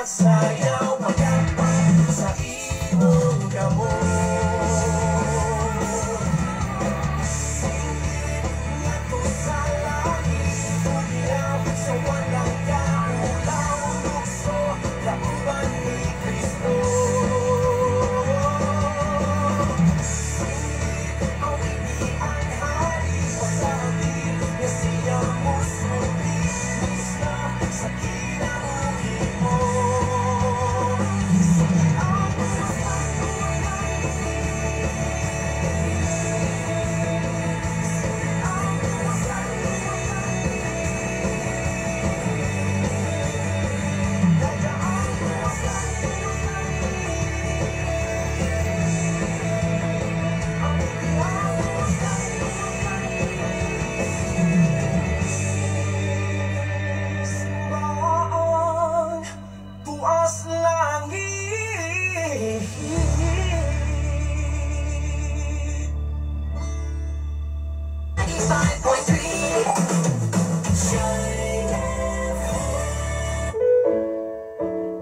Sayaw magkapat sa imong damo. Singit nga to sa langit, umilaw sa walang kaulaw, lukso lauban ni Kristo. Singit awit ni ang hari, pasanin niya siya mo suli, misna sa kinabuhi mo. Tuas langit.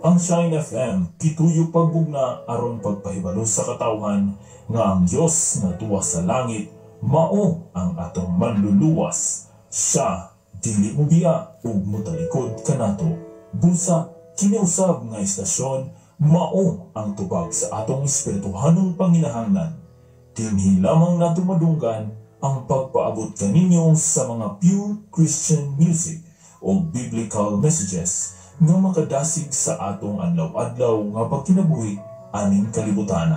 Ang Shine FM kituyo pagbugna aron pagpahibalo sa katawhan nga ang Dios na tuwa sa langit mao ang atong manluluwas. Siya dili mo biya ug motalikod kanato. Busa kiniusab nga istasyon mao ang tubag sa atong espirituhanong panginahanglan. Dinhi lamang nato madunggan ang pagpaabot kaninyo sa mga pure Christian music o biblical messages nga makadasig sa atong adlaw-adlaw nga pagkinabuhi aning kalibutan.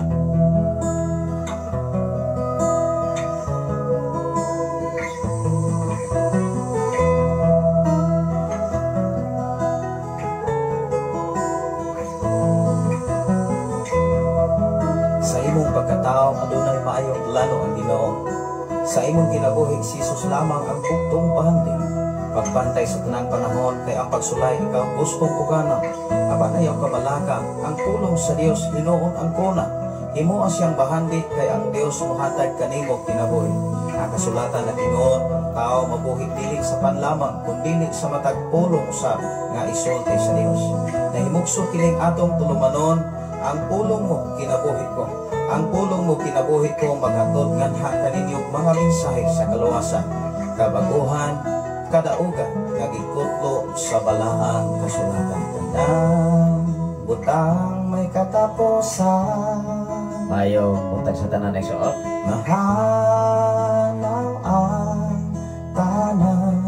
Sa imong pagkatao adunay maayong plano ang Ginoo. Sa imong kinabuhi si Jesus lamang ang bugtong pahanding. Pagbantay sa tanang panahon kay ang pagsulay ikaw gustong ugana. Apan ayaw kabalaka ang pulong sa Dios hinuon ang kuna. Himuon siyang bahandit kay ang Dios mohatag kanimo kinabuhi. Ang kasulatan na tinuod ang tao mabuhi dili sa panlamang kundi sa matag pulong usab nga isulti sa Dios. Nahimugso kining atong tulumanon ang pulong mo kinabuhi ko. Ang pulong mo kinabuhi ko maghatod nganha kaninyong mga mensahe sa kaluwasan, kabaguhan, kadaugan nga gikutlo sa balaang kasulatan. Tandang butang may katapusan, Mayo buntag sa tanan ng suot. mahanaw ang tanan.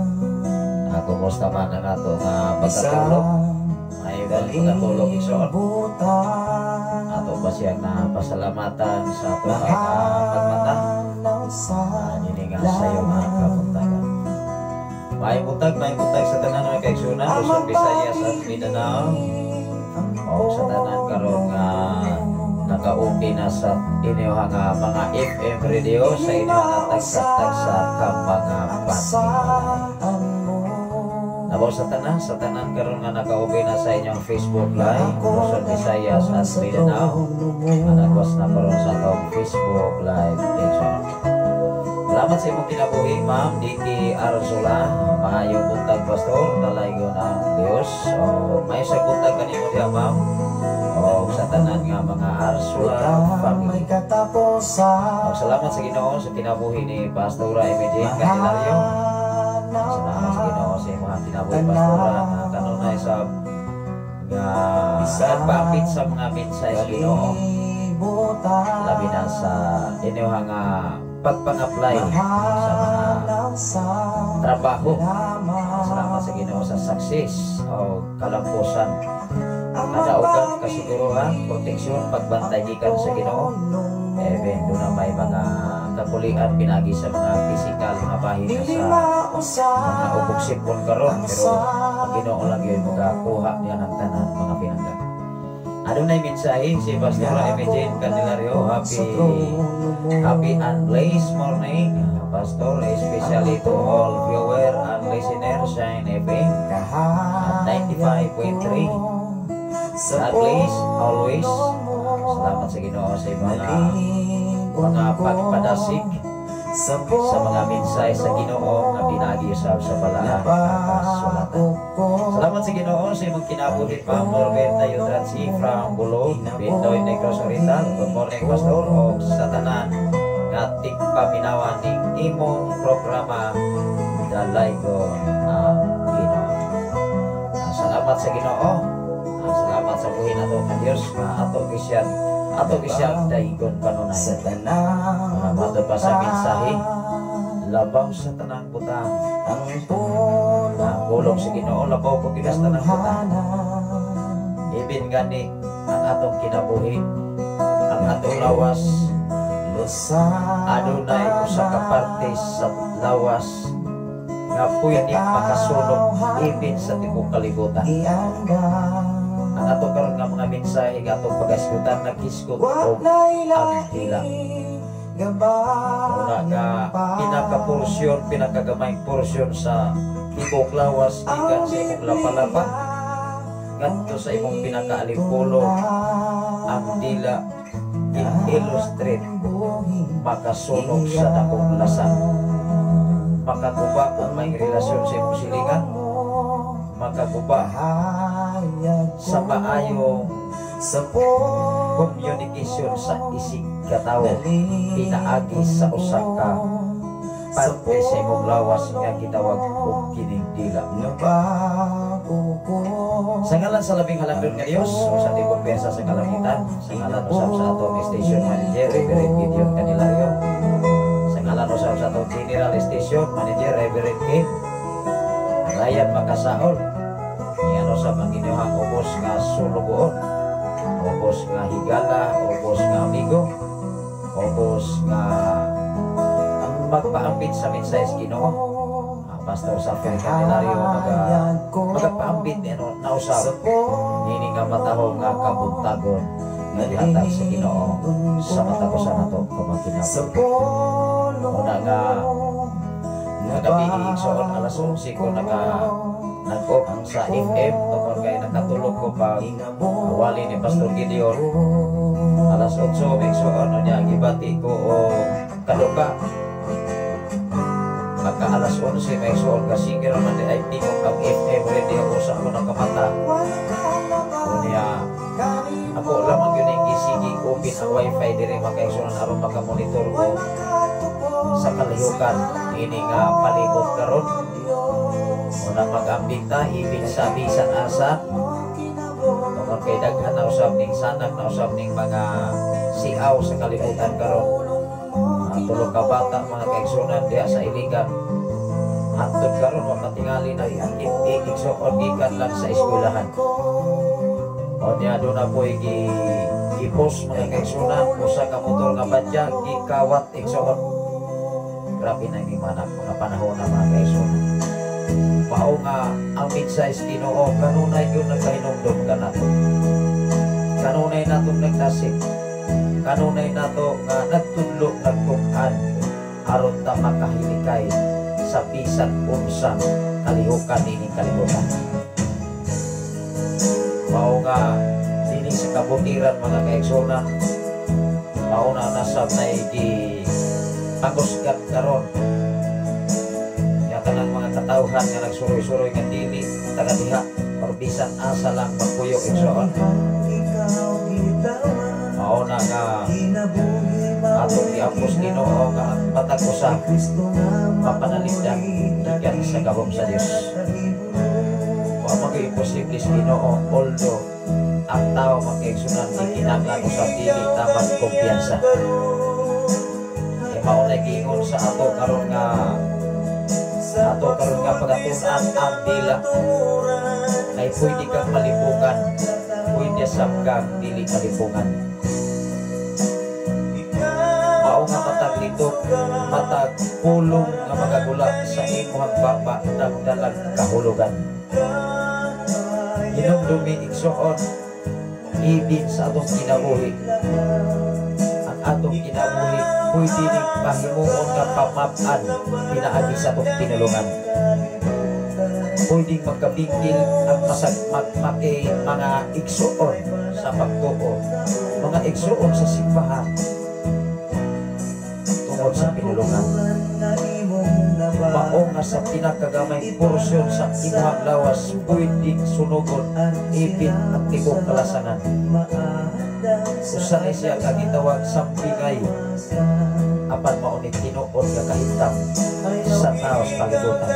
Kumusta man ang ato nga pagkatulog? Mayo ba pagkatulog isuot? Ato ba siyang napasalamatan sa ato nga pagmata? Hindi nga sayo nga kapuntagan. May buntag sa tanan ng kaigsunan, Luzon, Visayas at Mindanao. O sa tanan karon nga nakaupi na sa inyo nga mga FM radio sa inyo nga tagsa-tag sa mga panimay. Nabaw sa tanan karon nga nakaupi na sa inyong Facebook Live, Luzon, Visayas at Mindanao. Nagwas na karon sa atong Facebook Live page. Salamat sa imong kinabuhi, Ma'am Diki Arzula. Maayong buntag, Pastor. Dalaygon ang Dios. May sa buntag kanimo diha, Ma'am. O sa tanan nga mga Arzula family. Salamat sa Ginoo sa kinabuhi ni Pastora Emedine Candelario. Salamat sa Ginoo sa imong kinabuhi, Pastora, na kanunay sa nagpapit sa mga mensahe sa Ginoo. Labi na sa inyo nga pagpang-apply sa mga trabaho. Salamat sa Ginoo sa success o kalampusan, kadaugan, kasiguruhan, proteksyon, pagbantay gikan sa Ginoo. Even doon na may mga kakulian pinagi sa mga physical nga bahin sa mga ubog sipon karon, pero ang Ginoo lang yun magakuha niya ng tanan mga pinangga. Adunay mensahe si Pastor Eugene Candelario. Happy and blessed morning, Pastor, especially to all viewer and listener Shine FM at 95.3. God bless always. Salamat sa Ginoo sa mga pagpadasig sa mga mensahe sa Ginoo nga pinagi sa balaan sulatan. Salamat sa Ginoo sa imong kinabuhi pa Norbert Ayudransi from Bulog, Bindoy Negros Oriental. Good morning, Pastor, o sa tanan nga tigpaminawan ning imong programa Dalaygon ang Ginoo. Salamat sa Ginoo. Salamat sa buhi nato nga Dios nga ato kisyan daygon kanunay. Salamat pa sa mensahe labaw sa tanang butang. Ang pulong sa Ginoo labaw ko kinas tanang butang. Ibin gani ang atong kinabuhi, ang atong lawas. Adunay usa ka parte sa lawas nga pwede makasulong ibin sa tibok kalibutan. Ang atong karon nga mga mensahe nga atong pag-askutan nagkiskot o ang dila. Una nga pinakagamay porsyon sa tibok lawas ikan sa imong lapalapa ngadto sa imong pinakaalipulo ang dila illustrate makasunog sa dakong lasan, makaguba kung may relasyon sa imong silingan, makaguba sa maayong communication sa isig katawo, pinaagi sa usa ka parte sa imong lawas nga gitawag og kining dila. Sa ngalan sa labing halangdon nga Dios, sa tibok pensa sa kalangitan, sa ngalan usab sa atong station manager Reverend Gideon Candelario, sa ngalan usab sa atong general station manager Reverend Kim Ryan Makasaol, iyan usab ang ginuhang ubos nga sulugoon, ubos nga higala, ubos nga amigo, ubos nga magpaambit sa mensahe sa Ginoo. Pastor Safir Candelario magapaambit na usab ini nga matahong nga kabuntagon nga gihatag sa Ginoo sa matagusan nato kumaginabuhi. Una nga gabi igsoon alas 11 ko nag-off sa FM tungkol kay nakatulog ko pag wali ni Pastor Gideon. Alas 8 igsoon niya gibati ko o kaluka. Pagka alas 11 may suon kasi naman di ay tingog ang FM radio ko sa ako nakamata. Kunya ako lamang yun yung gisigig open ang wifi diri makaigsunan aron makamonitor ko sa kalihukan ini nga palibot karon. Unang mag-ambing ta ibig sabi sa asa tungkol kay daghan na usab ning sanak na usab ning mga siaw sa kalibutan karon. Tulog ka bata mga kaigsunan diya sa iligan hantod karon makatingali na igsoon ikan lang sa eskwelahan. O niya doon na po i-post mga kaigsunan usa ka motor nga badya gikawat igsoon. Grabe na yung mga panahon na mga kaigsunan. Mao nga ang mensahe sa Ginoo kanunay yun nagpahinumdum ka nato, kanunay natong nagtasik, kanunay nato nga nagtudlo nagtukan aron ta makahilikay sa bisan unsang kalihukan ining kalibutan. Mao nga dining sa kabutiran mga kaigsunan, mao na nasab na pagusgat karon nga tanang mga katawhan nga nagsuroy-suroy nga dili taga diha or bisan asa lang magpuyo igsoon. Mao na nga atong giapos Ginoo nga ang matag usa mapanalipdan gikan sa gahom sa Dios. Wa magimposible sa Ginoo although ang tao magkaigsunan di kinahanglan usab dili tamang kumpiyansa. maunay giingon sa ato karon nga pagatunan ang dila ay pwede kang malipungan, pwede sabkang dili malipungan. Mao nga matag litok, matag pulong nga magagulat sa imong baba nagdalag kahulugan. Hinumdumi igsuon ibig sa atong kinabuhi. Ang atong kinabuhi pwede ning pahimuon nga pamap-an pinaagi sa atong tinulungan. Pwede magkabingkil ang masagmaki mga igsuon sa pagtuo, mga igsuon sa simbahan tungod sa pinulungan. Mao nga sa pinakagamay porsyon sa imong lawas pwedeng sunugon ipin at tibok kalasanan. Usanay siya kagitawag sampingay apan mao ni tinuod nga kahimtang sa taos palibutan.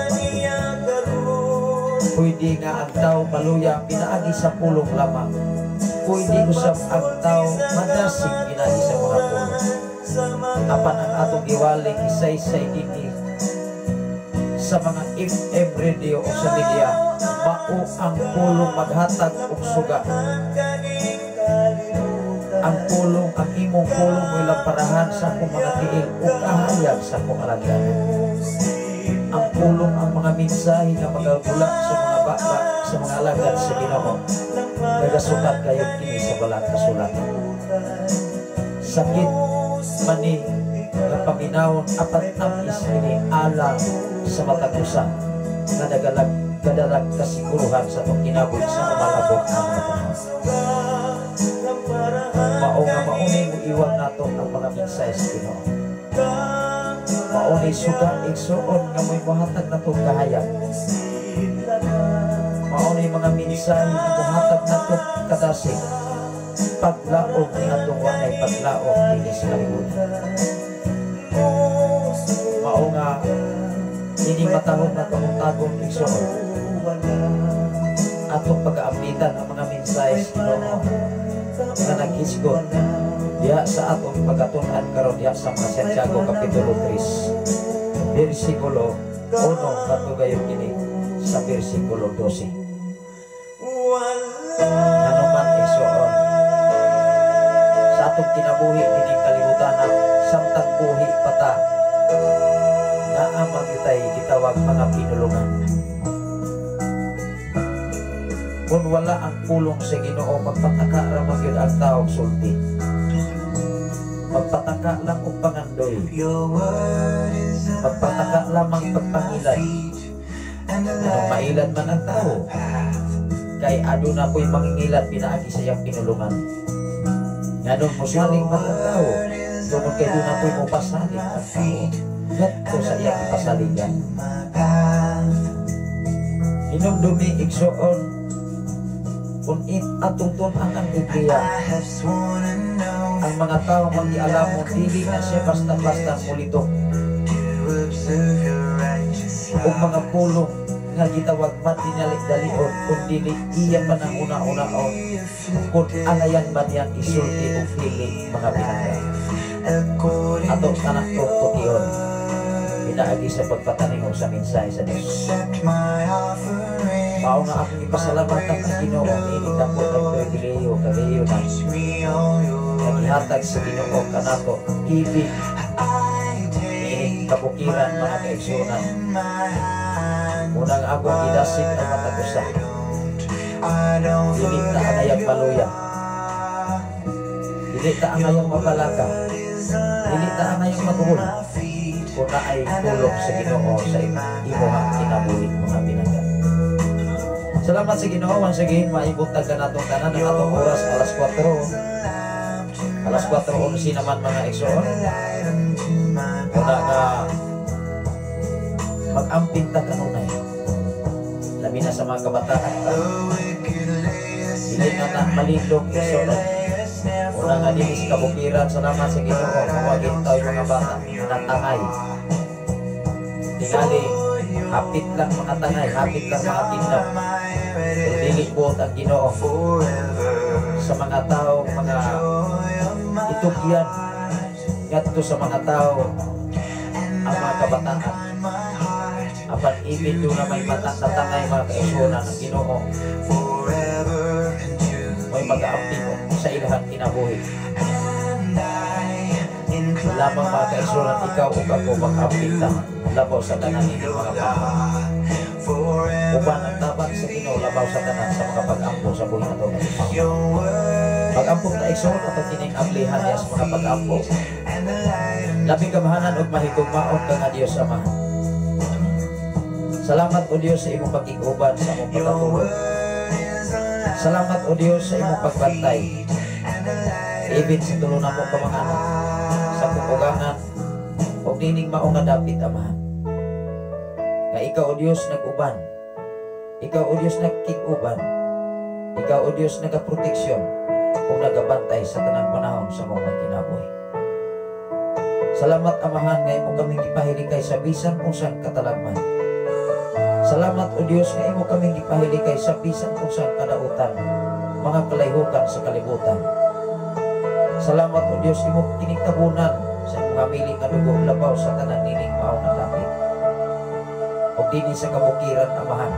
Pwede nga ang tao maluya pinaagi sa pulong lamang. Pwede usab ang tao madasig pinaagi sa mga pulong. Apan ang atong iwaling isay-say ini sa mga FM radio o sa media, mao ang pulong maghatag og suga. Ang pulong, ang imong pulong mo ilang parahan sa akong mga tiil o kahayag sa akong alagyan. Ang pulong, ang mga mensahe nga magagula sa mga baba, sa mga alagad sa Ginoo. Nagasukat kayo kini sa balang kasulatan. Sakit mani nga paminawon apat tamis ini alang sa matagusan nga nagalag kasiguruhan sa itong kinabuhi sa umalabot ng mga panahon. Mao nga maunay mo iwan nato ang mga mensahe sa Ginoo. Maunay suga igsuon nga may mahatag na itong kahayag. Maunay mga mensahe nga mahatag na itong kadasig. Paglaog ni atong wanay paglaog din sa kalibutan. Mao nga hindi matahong na kamutagong igsuon atong pag-aapitan ang mga mensahe sa Ginoo nga naghisgot diya sa atong pagatunan karon diya sa mga Santiago Kapitulo 3 versikulo 1 kadto gayud kini sa versikulo 12. Ano man igsuon sa atong kinabuhi kining kalibutan samtang buhi pata naa magitay gitawag mga pinulungan. Kung wala ang pulong sa Ginoo, magpataka ra magyud ang taong sulti. Magpataka lang og pangandoy. Magpataka lamang pagpangilan. Anong mailan man ang tao, kay aduna ko'y mangingilan pinaagi sa iyang pinulungan. Ganun mo saling man ang tao, tungkol kay doon ako'y mo pasalig ang tao. Gatto sa iyang ipasaligan. Hinumdumi igsuon kung atong tunan ang Biblia, ang mga tao mag-ialam mo dili na siya basta-basta mulitok o mga pulong nga gitawag man dinalik-dalion kung dili iya man ang una-unaon kung alayan man yan isulti o feeling mga pinangga atong tanak tukiyon pinaagi sa pagpataningon sa mensahe sa Diyos. Mao nga akong ipasalamatan ang Ginoo ini dako ang pribilehiyo kagayo na nagihatag sa Ginoo kanato ibig ini kabukiran mga kaigsunan. Unang akong idasig ang matagusa dili ta anayang maluya, dili ta anayang mabalaka, dili ta anayang matuhol kung na ay tulong sa Ginoo sa imuhang kinabuhi mga pinangga. Salamat sa Ginoo once again, maibutag ka natong tanan ng atong oras alas 4. Alas 4:11 naman mga igsoon. Una nga mag-amping ta kanunay. Labi na sa mga kabataan ta. Dili na malindong igsoon. Una nga dili sa kabukiran, salamat sa Ginoo, mawagin tayo mga bata ng tangay. Tingali, hapit lang mga tangay, hapit lang mga tindang. Dili buot ang Ginoo sa mga tao, mga itugyan ngadto sa mga tao kabataan. Apan ibig doon na may matatangay mga kaisunan ng Ginoo. May mag-aampi mo sa ilahan kinabuhi. Lamang mga kaisunan, ikaw o ako mag-aampi ta. Labaw sa tanan ini mga panahon. Uban ang taban sa Ginoo, labaw sa tanan sa mga pag-ampo sa buhay na ito. Pag-ampo na igsoon at kining amplihan niya sa mga pag-ampo. Labing kamahanan o mahigugmaon ka nga Diyos Ama. Salamat o Diyos sa imong pag-iguban sa imong pagkatulog. Salamat o Diyos sa imong pagbantay. Ibig sa tulunan mo kamanganan sa pupugangan o nining maong nga dapit Amahan. Nga ikaw o Diyos nag-uban. Ikaw o Diyos nagkikuban. Ikaw o Diyos nagaproteksyon o nagabantay sa tanang panahon sa mga kinabuhi. Salamat Amahan nga imo kaming ipahilikay sa bisan kung saan katalagman. Salamat o Diyos nga imo kaming ipahilikay sa bisan kung saan kadautan, mga kalayhukan sa kalibutan. Salamat o Diyos imo kinikabunan sa mga miling nga dugo labaw sa tanan nining mao nga dapit. O dinhi sa kabukiran Amahan.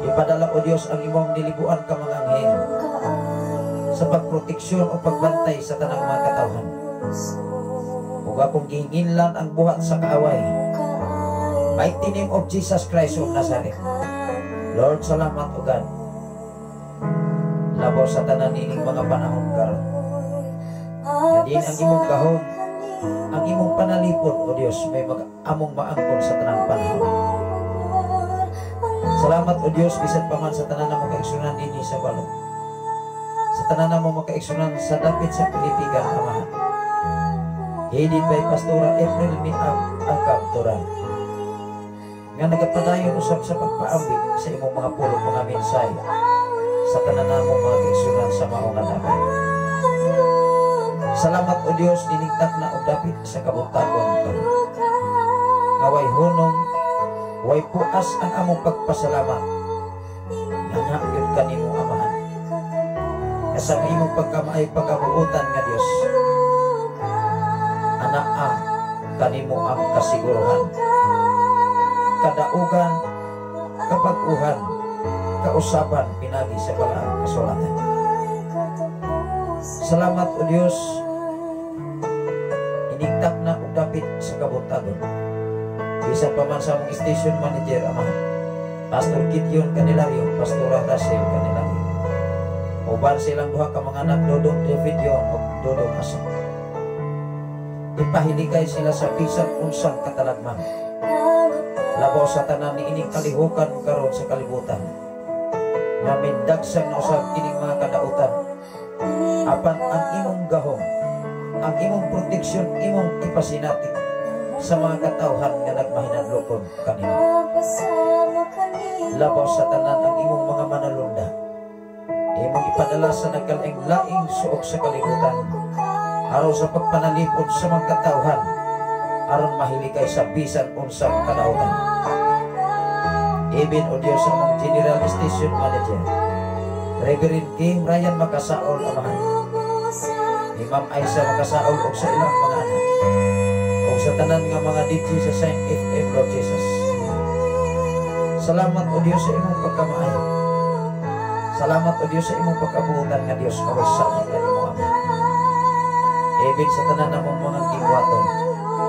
Ipadala o Diyos ang imong nilibuan ka mga anghel sa pagproteksyon o pagbantay sa tanang mga katawhan. Ug akong gihinginlan ang buhat sa kaaway. Mighty name of Jesus Christ of Nazareth. Lord, salamat o God. Labaw sa tanan nining mga panahon karon. Na din ang imong gahom, ang imong panalipod o Diyos may mag-among maangkon sa tanang panahon. Salamat o Diyos bisan pa man sa tanan na mo kaigsunan dinhi sa balong. Sa tanan na mo makaigsunan sa dapit sa Pilipigan Amahan. Hidin by Pastora April Agab Turan. Nga nagapadayon usab sa pagpaambit sa imong mga pulong mga mensay sa tanan na mo mga kaigsunan sa maong nga dapit. Salamat o Diyos dinigtak na og dapit sa kabuntagon karon. Nga way hunong, way puas ang among pagpasalamat. Nga naayod kanimo Amahan. Kasama imong pagkamaay pagabuutan nga Diyos. Anaa kanimo ang kasiguruhan. Kadaugan, kapag-uhan, kausaban pinagi sa balaang kasulatan. Salamat o Diyos. Inigtak na og dapit sa kabuntagon. Bisan pa man sa among station manager Amahan. Pastor Gideon Candelario, Pastora Rachel Candelario. Uban silang duha ka mga anak Dodong Davidion o Dodong Asa. Ipahilikay sila sa bisan unsang katalagman. Labaw sa tanan ni ining kalihukan karon sa kalibutan. Nga mindagsang na usab kining mga kadautan. Apan ang imong gahom, ang imong proteksyon, imong ipasinati sa mga katawhan nga nagmahinadlokon kanimo. Labaw sa tanan ang imong mga manalunda. Imong ipadala sa nagkalaing-laing suok sa kalibutan. Araw sa pagpanalipod sa mga katawhan aron mahilikay sa bisan unsang kadautan. Ibin o Diyos ang mga General Station Manager Reverend Kim Ryan Makasaol Amahan, ni Ma'am Aisa Makasaol o sa ilang mga anak o sa tanan nga mga DJ sa Saint FM Lord Jesus. Salamat o Diyos sa imong pagkamaayo. Salamat o Diyos sa imong pagkabuutan nga Diyos kaway sa among kanimo Ama. Ibig sa tanan namong mga gibuhaton.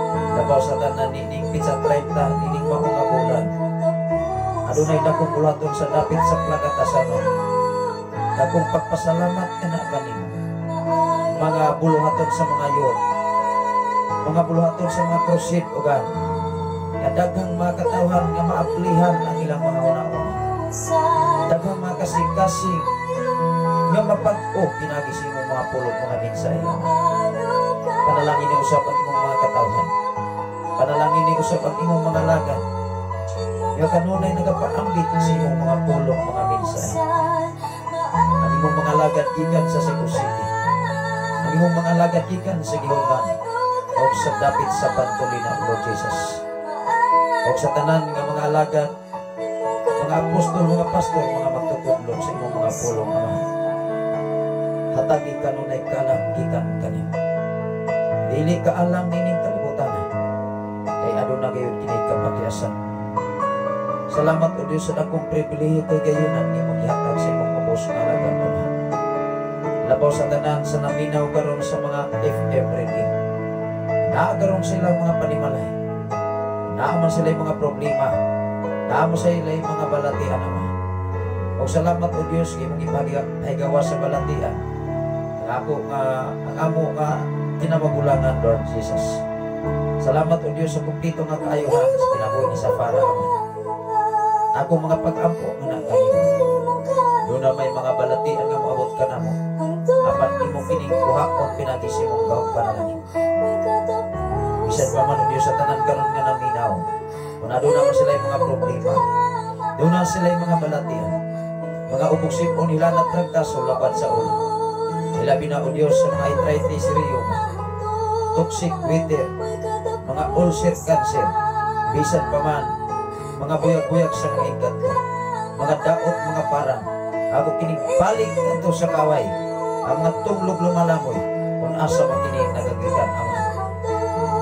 Labaw sa tanan nining pizza 30 nining mga bulan. Adunay dakong bulaton sa dapit sa plagatasanon. Dakong pagpasalamat ka na kanimo. Mga buluhaton sa mga yod. Mga buluhaton sa mga prosid o gan. Nga daghang mga katawhan nga maaplihan ang ilang mga una-una. Daghang mga kasing-kasing nga mapag-o pinagising mo mga pulog mga minsay. Panalangin ni usap ang imong mga katawhan. Panalangin ni usap ang imong mga lagan. Nga kanunay nagapaambit sa imong mga pulog mga minsay. Ang imong mga lagan gikan sa Cebu City. Ang imong mga lagan gikan sa Gihogan o sa dapit sa Pantolina Lord Jesus. O sa tanan nga mga lagan, mga apostol, mga pastor, mga magtutudlong sa imong mga pulong Ama. Hatagi kanunay kalang gikan kanimo. Dili ka alam nining kalibutan. Kay aduna gayon kinay kapakiasan. Salamat o Dios sa dakong pribilehiyo kay gayunan ni mong ihatag sa imong ubos nga alagan Amahan. Labaw sa tanan sa naminaw karon sa mga FM reading. Naagaron sila mga panimalay. Naaman sila mga problema. Naaman sila mga balatian Amahan. O salamat o Dios kay mong ipahigawa sa balatian. Ang amo nga kinamagulangan Lord Jesus. Salamat o Dios sa kumpleto nga kaayuhan sa kinabuhi ni Safara Amahan. Ako mga pag-ampo nga nagkanimo. Doon na may mga balatian nga maabot ka na mo. Apan imo kining kuhakon pinagisi mong gawang panalangin. Bisan pa man o Dios sa tanan karon nga naminaw. Kung doon na sila yung mga problema. Doon na sila yung mga balatian. Mga ubuksip o nila nagtragtas o laban sa ulo. Ilabi na o Dios sa mga arthritis rheuma, toxic witter, mga ulcer cancer, bisan pa man, mga buyag-buyag sa mga igat, mga daot, mga parang, ako kining balik ito sa kaway, ang mga tunglog lumalamoy, kung asa makinig nagagigan Amahan.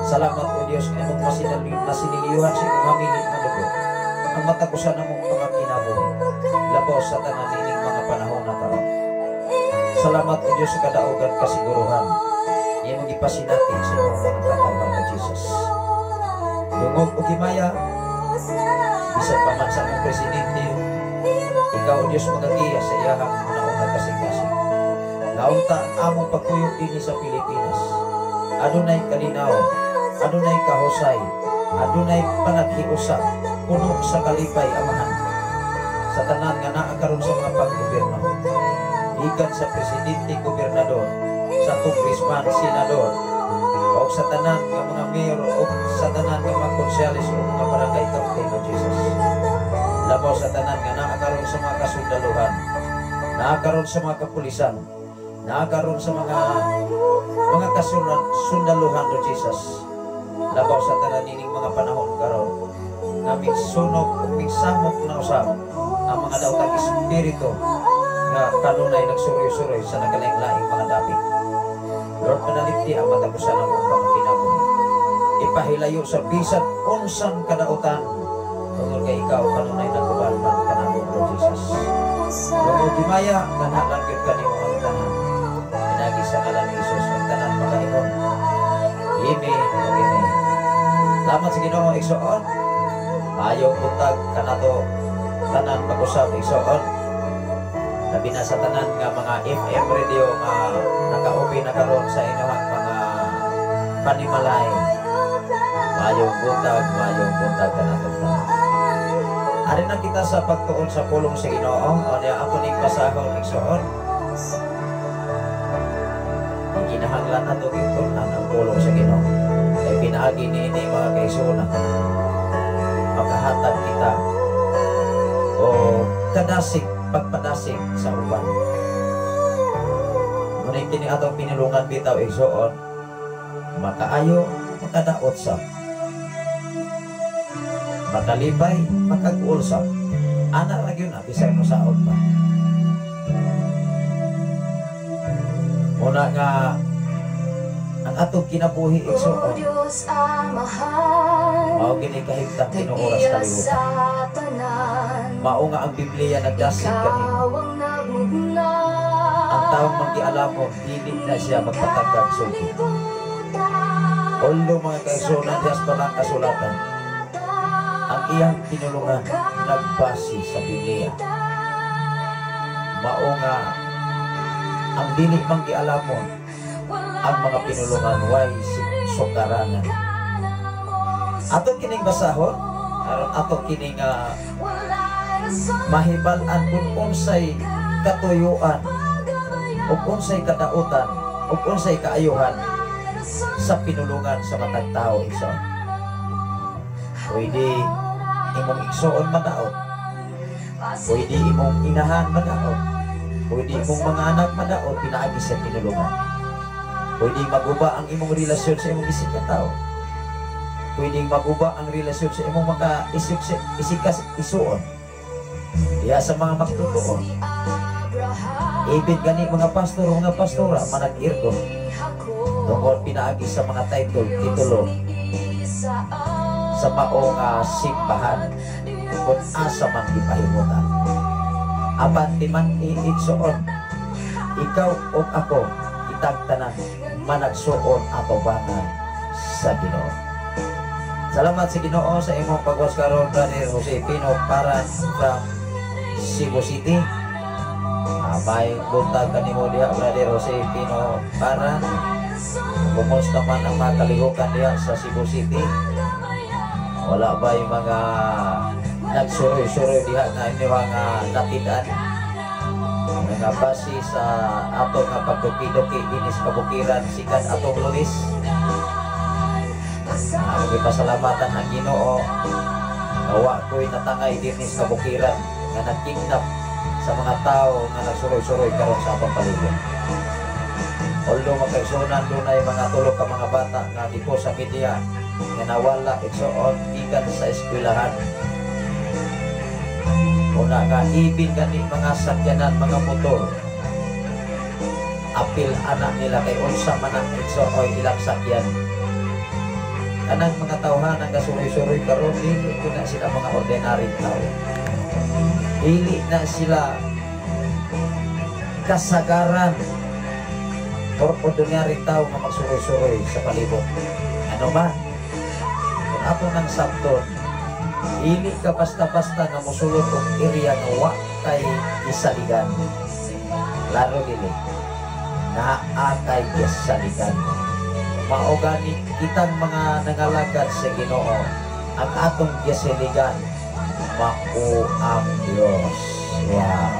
Salamat o Dios na mong masiniliyuhan sa imong hamilit na dugo, ang matakusan na mong mga kinabuhi, labaw sa tananining mga panahon na taon. Salamat o Diyos sa kadaugan kasiguruhan. Iyong ipasinatin sa iyong mga katawan na Jesus. Dungog o kimaya, bisan pa man sa mong presidente, ikaw o Diyos magagiya sa iyahang una-una kasing-kasing. Naunta ang among pagkuyog din sa Pilipinas. Adunay kalinaw, adunay kahusay, adunay panaghiusap, puno sa kalipay Amahan. Sa tanan nga naakaroon sa mga paggobyerno. Ikan sa presidente, gobernador, sa congressman, senador, o sa tanan ng mga mayor, o sa tanan ng mga konsyalis, o mga barangay captain o Jesus. Labaw sa tanan nga naakaroon sa mga kasundaluhan, naakaroon sa mga kapulisan, naakaroon sa mga kasundaluhan o Jesus. Labaw sa tanan nining mga panahon karon, naming sunog, naming samok na usap, ang mga daotang espiritu, nga kanunay nagsuroy-suroy sa nagalaing-laing mga dapit. Lord, manalikti ang matapusan ng mga kinabuhi. Ipahilayo sa bisan unsang kadautan tungkol kay ikaw kanunay nagkubalman ka namin, Lord Jesus. Tungkol gimaya, ganhalan yun kanimo ang tanan. Pinagi sa ngalan ni Jesus ang tanan magaingon. Amen. Amen. Salamat sa Ginoo igsoon. Ayaw buntag kanato tanan pag-usap igsoon. Labi na sa tanan nga mga FM radio nga naka-open na karon sa inyong mga panimalay. Mayong buntag ka na ito. Ari na kita sa pagtuon sa pulong sa Ginoo. O niya ako ning pasahon igsoon. Ginahanglan na ito ito ang pulong sa Ginoo. Kaya pinaagi ni mga kaisuna. Makahatag kita o kadasig pagpadasig sa uban. Ngunit kini atong pinulungan bitaw igsoon, makaayo, makadaot sa, makalibay, makag-ul sa, anak ra gyud na bisay mo saot pa. Muna nga ang atong kinabuhi igsoon, mao gini kahimtang tinuoras kalibutan. Mao nga ang Biblia nagdasig kanimo. Ang taong manggialam mo, dili na siya magpatagdag sulti. Although mga kaisunan diyas pa lang kasulatan, ang iyang tinulungan nagbasi sa Biblia. Mao nga ang dili manggialam mo, ang mga pinulungan way sukaranan. Atong kining basahon, aron atong kining mahibal-an kung unsay katuyuan o unsay kadautan o unsay kaayuhan sa pinulungan sa matag tao igsoon. Pwede imong igsoon madaot, pwede imong inahan madaot, pwede imong mga anak madaot pinaagi sa pinulungan. Pwede maguba ang imong relasyon sa imong isig ka tao. Pwede maguba ang relasyon sa imong mga isikas isuon. Diya sa mga magtutuon. Ibig gani mga pastor o mga pastora manag-irgon tungkol pinaagi sa mga title, titulo sa maong simbahan kung asa man ipahimutan. Apan di man iigsoon, ikaw o ako itagtanan managsuon ato bangan sa Ginoo. Salamat sa Ginoo sa imong pagwas karon, Brother Jose Pino para from Cebu City. May buntag kanimo diha, Brother Jose Pino para kumusta man ang mga kalihukan diha sa Cebu City. Wala ba yung mga nagsuroy-suroy diha nga inyong natidan nga base sa ato nga pagduki-duki dinis kabukiran sikan atong Luis. Pasalamatan ang Ginoo gawa ko'y natangay dinis kabukiran nga nagkidnap sa mga tao nga nagsuroy-suroy karon sa atong palibot. Although magkaigsunan doon ay mga tulog ka mga bata nga di po sa media nga nawala igsuon gikan sa eskwelahan. Una nga ibin gani mga sakyanan, mga motor. Apil anak nila kay unsa man ang igsuon ilang sakyan. Kanang mga tawhan ang gasuroy-suroy karon dili ko na sila mga ordinary tao. Dili na sila kasagaran or ordinary tao nga magsuroy-suroy sa palibot. Ano ba? Kung ato nang sabton, dili ka basta-basta nga mosulod og area nga wa kay isaligan. Laro dili naa kay isaligan. Mao gani kitang mga nangalagad sa Ginoo ang atong gisiligan mao ang Dios. Wow.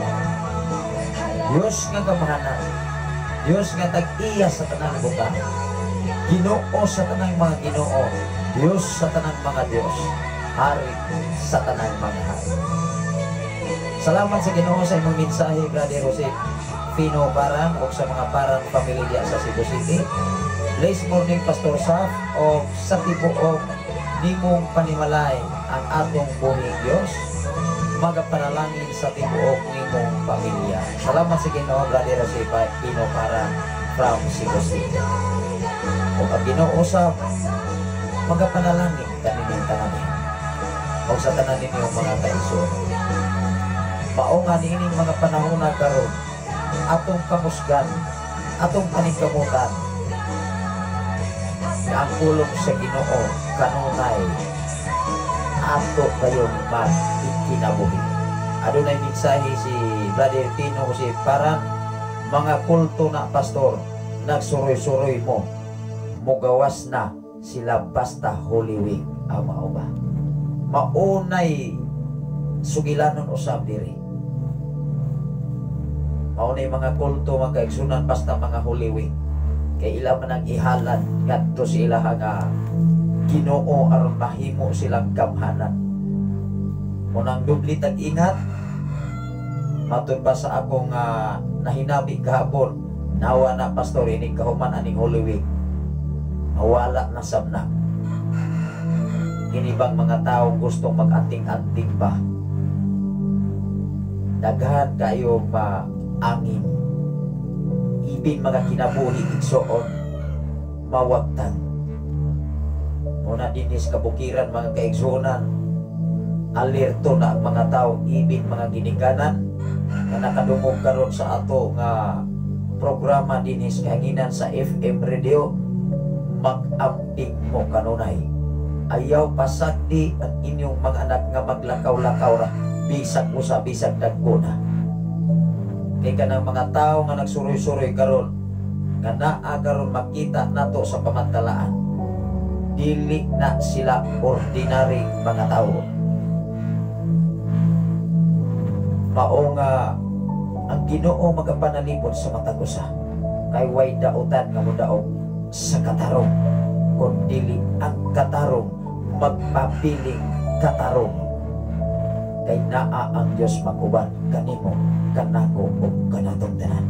Dios nga gamahanan, Dios nga tag-iya sa tanang buka, Ginoo sa tanang mga Ginoo, Dios sa tanang mga Dios, Hari sa tanang mga hari. Salamat sa Ginoo sa imong mensahe, Brother Jose Pino Paran o sa mga Paran pamilya sa Cebu City. Last morning, Pastor Saf o sa tibuok nimong panimalay ang atong buhing Diyos, magapanalangin sa tibuok nimong pamilya. Salamat sa Ginoo, Brother Jose Pino Paran from Cebu City. O pag Ginoo usap, magapanalangin kanining tanan o sa tanan ninyong mga kaigsoon. Mao nga niining mga panahon na karon, atong kamusgan, atong paningkamutan, ang pulong sa Ginoo kanunay ato kayong magkinabuhi. Adunay mensahe si Brother Pino si parang mga kulto na pastor nagsuroy-suroy mo mugawas na sila basta Holy Week ang mauba. Maunay sugilanon usab diri. Maunay mga kulto mga kaigsunan basta mga Holy Week. Kay ila man ang ihalan ngadto sila nga Ginoo aron mahimo silang gamhanan. Unang dubli tag ingat matud pa sa akong nahinabi kahapon, nawa na pastor ini kahuman aning Holy Week mawala na sabna. Kinibang mga taong gustong mag-anting-anting ba, daghan kayo angin, ibin mga kinabuhi igsoon mawagtan. Muna dinis kabukiran mga kaigsunan, alerto na ang mga tao, ibin mga ginikanan na nakadungog karon sa ato nga programa dinis kahanginan sa FM radio. Mag-amping mo kanunay, ayaw pasagdi ang inyong mga anak nga maglakaw-lakaw ra bisag usa bisag dagko na. Kay kanang mga tao nga nagsuroy-suroy karon nga naa karon makita nato sa pamantalaan, dili na sila ordinary mga tao. Mao nga ang Ginoo magapanalipod sa matag usa, kay way dautan nga modaog sa katarong, kundi ang katarong magpapiling katarong. Kay naa ang Diyos makuban kanimo, kanako o kanatong tanan.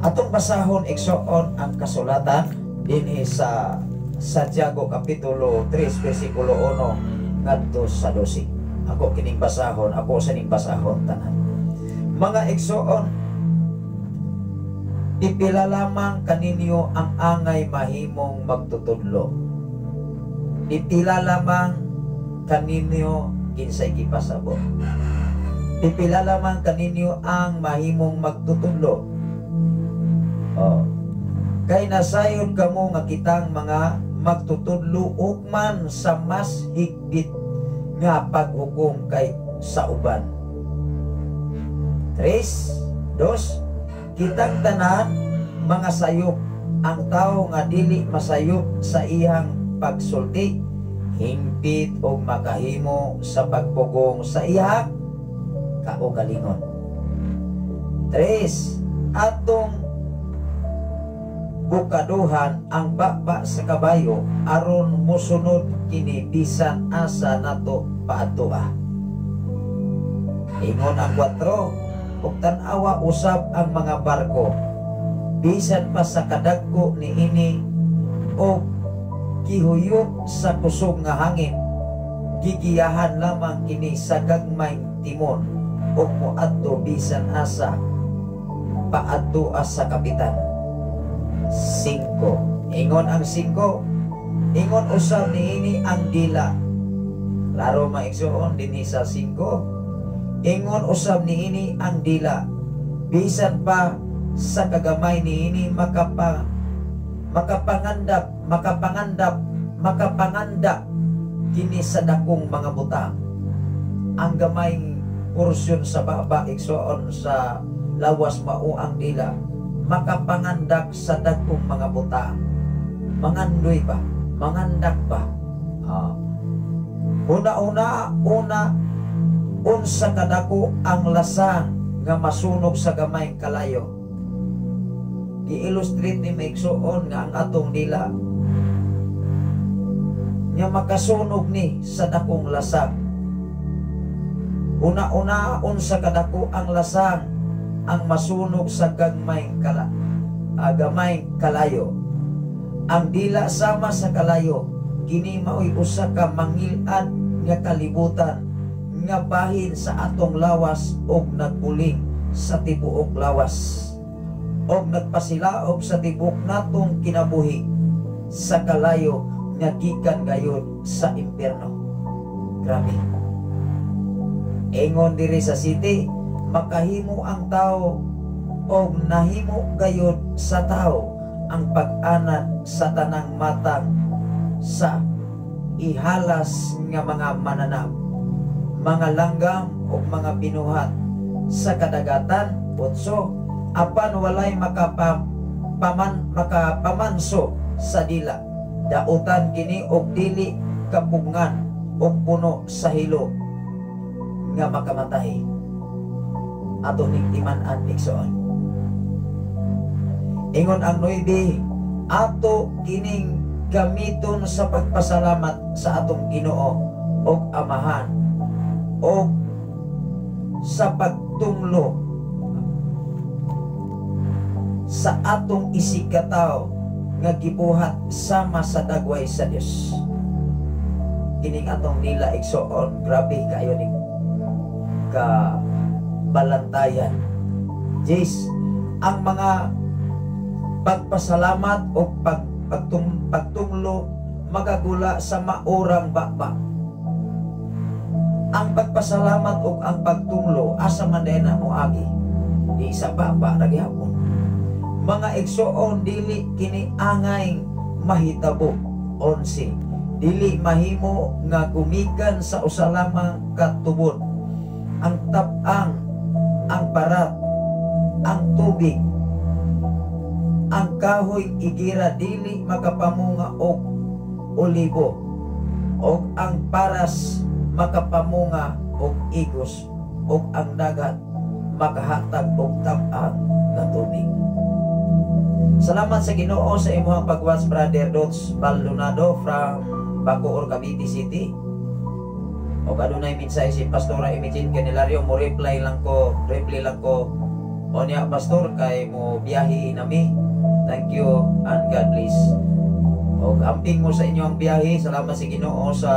Atong basahon igsoon ang kasulatan dinhi sa Santiago kapitulo 3 bersikulo 1 ngadto sa 12. Ako kining basahon, ako sa ning basahon tanan. Mga igsoon, ipila lamang kaninyo ang angay mahimong magtutudlo. Pipila lamang kaninyo kinsay gipasabot. Pipila lamang kaninyo ang mahimong magtutudlo. Kay nasayod kamo nga kitang mga magtutudlo ugman sa mas higpit nga paghukom kay sa uban. 3, 2, kitang tanan mga sayop. Ang tao nga dili masayop sa iyang pagsulti, hingpit o makahimo sa pagpugong sa iyang kaugalingon. 3, atong bukaduhan ang baba sa kabayo aron musunod kini bisan asa nato paadtoa. Ingon ang 4, ug tan-awa usab ang mga barko bisan pa sa kadagko ni ini o gihuyop sa kusog nga hangin, gigiyahan lamang kini sa gagmayng timon o moadto bisan asa paadto sa kapitan. 5, ingon ang 5, ingon usab ni ini ang dila. Klaro maigsoon dinhi sa 5, ingon usab ni ini ang dila bisan pa sa kagamay ni ini makapangandap kini sa dakong mga butang. Ang gamay porsyon sa baba igsoon sa lawas mao ang dila, makapangandak sa dakong mga butang. Mangandoy ba? Mangandak ba? Una unsa kadako ang lasang nga masunog sa gamay kalayo. Gi-illustrate ni maigsoon nga ang atong dila nga makasunog ni sa dakong lasang. Una unsa kadako ang lasang ang masunog sa gamay kalayo. Ang dila sama sa kalayo, kini mao'y usa ka mangilad nga kalibutan nga bahin sa atong lawas og nagbuling sa tibuok lawas og nagpasilaog sa tibok natong kinabuhi sa kalayo nga gikan gayud sa impyerno. Grabe. Ingon diri sa city, makahimo ang tao og nahimo gayud sa tao ang pag-anad sa tanang matang sa ihalas nga mga mananap, mga langgam o mga binuhat sa kadagatan. 8, apan walay makapamanso sa dila, dautan kini og dili kapungan og puno sa hilo nga makamatay. Ato ning timan-an igsoon. Ingon ang 9, ato kining gamiton sa pagpasalamat sa atong Ginoo og Amahan o sa pagtunglo sa atong isigataw nga gibuhat sama sa dagway sa Dios. Kining atong nila igsoon, grabe kayo ni ka balantayan. Jis, ang mga pagpasalamat o pagtunglo magagula sa maurang baba. Ang pagpasalamat o ang pagtunglo asa man din na mo agi di sa baba ra gihapon. Mga igsoon, dili kini angay mahitabo. 11, dili mahimo nga gumikan sa usa lamang katubod. Ang tapang, ang barat, ang tubig, ang kahoy igira dili makapamunga og olibo, og ang paras makapamunga og igos, og ang dagat makahatag og tapang na tubig. Salamat sa Ginoo sa imong pagwatch, Brother Dots Baldonado from Bacoor, Cavite City. O adunay minsay si Pastora Imagine Candelario, mo reply lang ko o niya pastor kay mo biyahe nami. Thank you and God bless. O amping mo sa inyo ang biyahe. Salamat sa Ginoo sa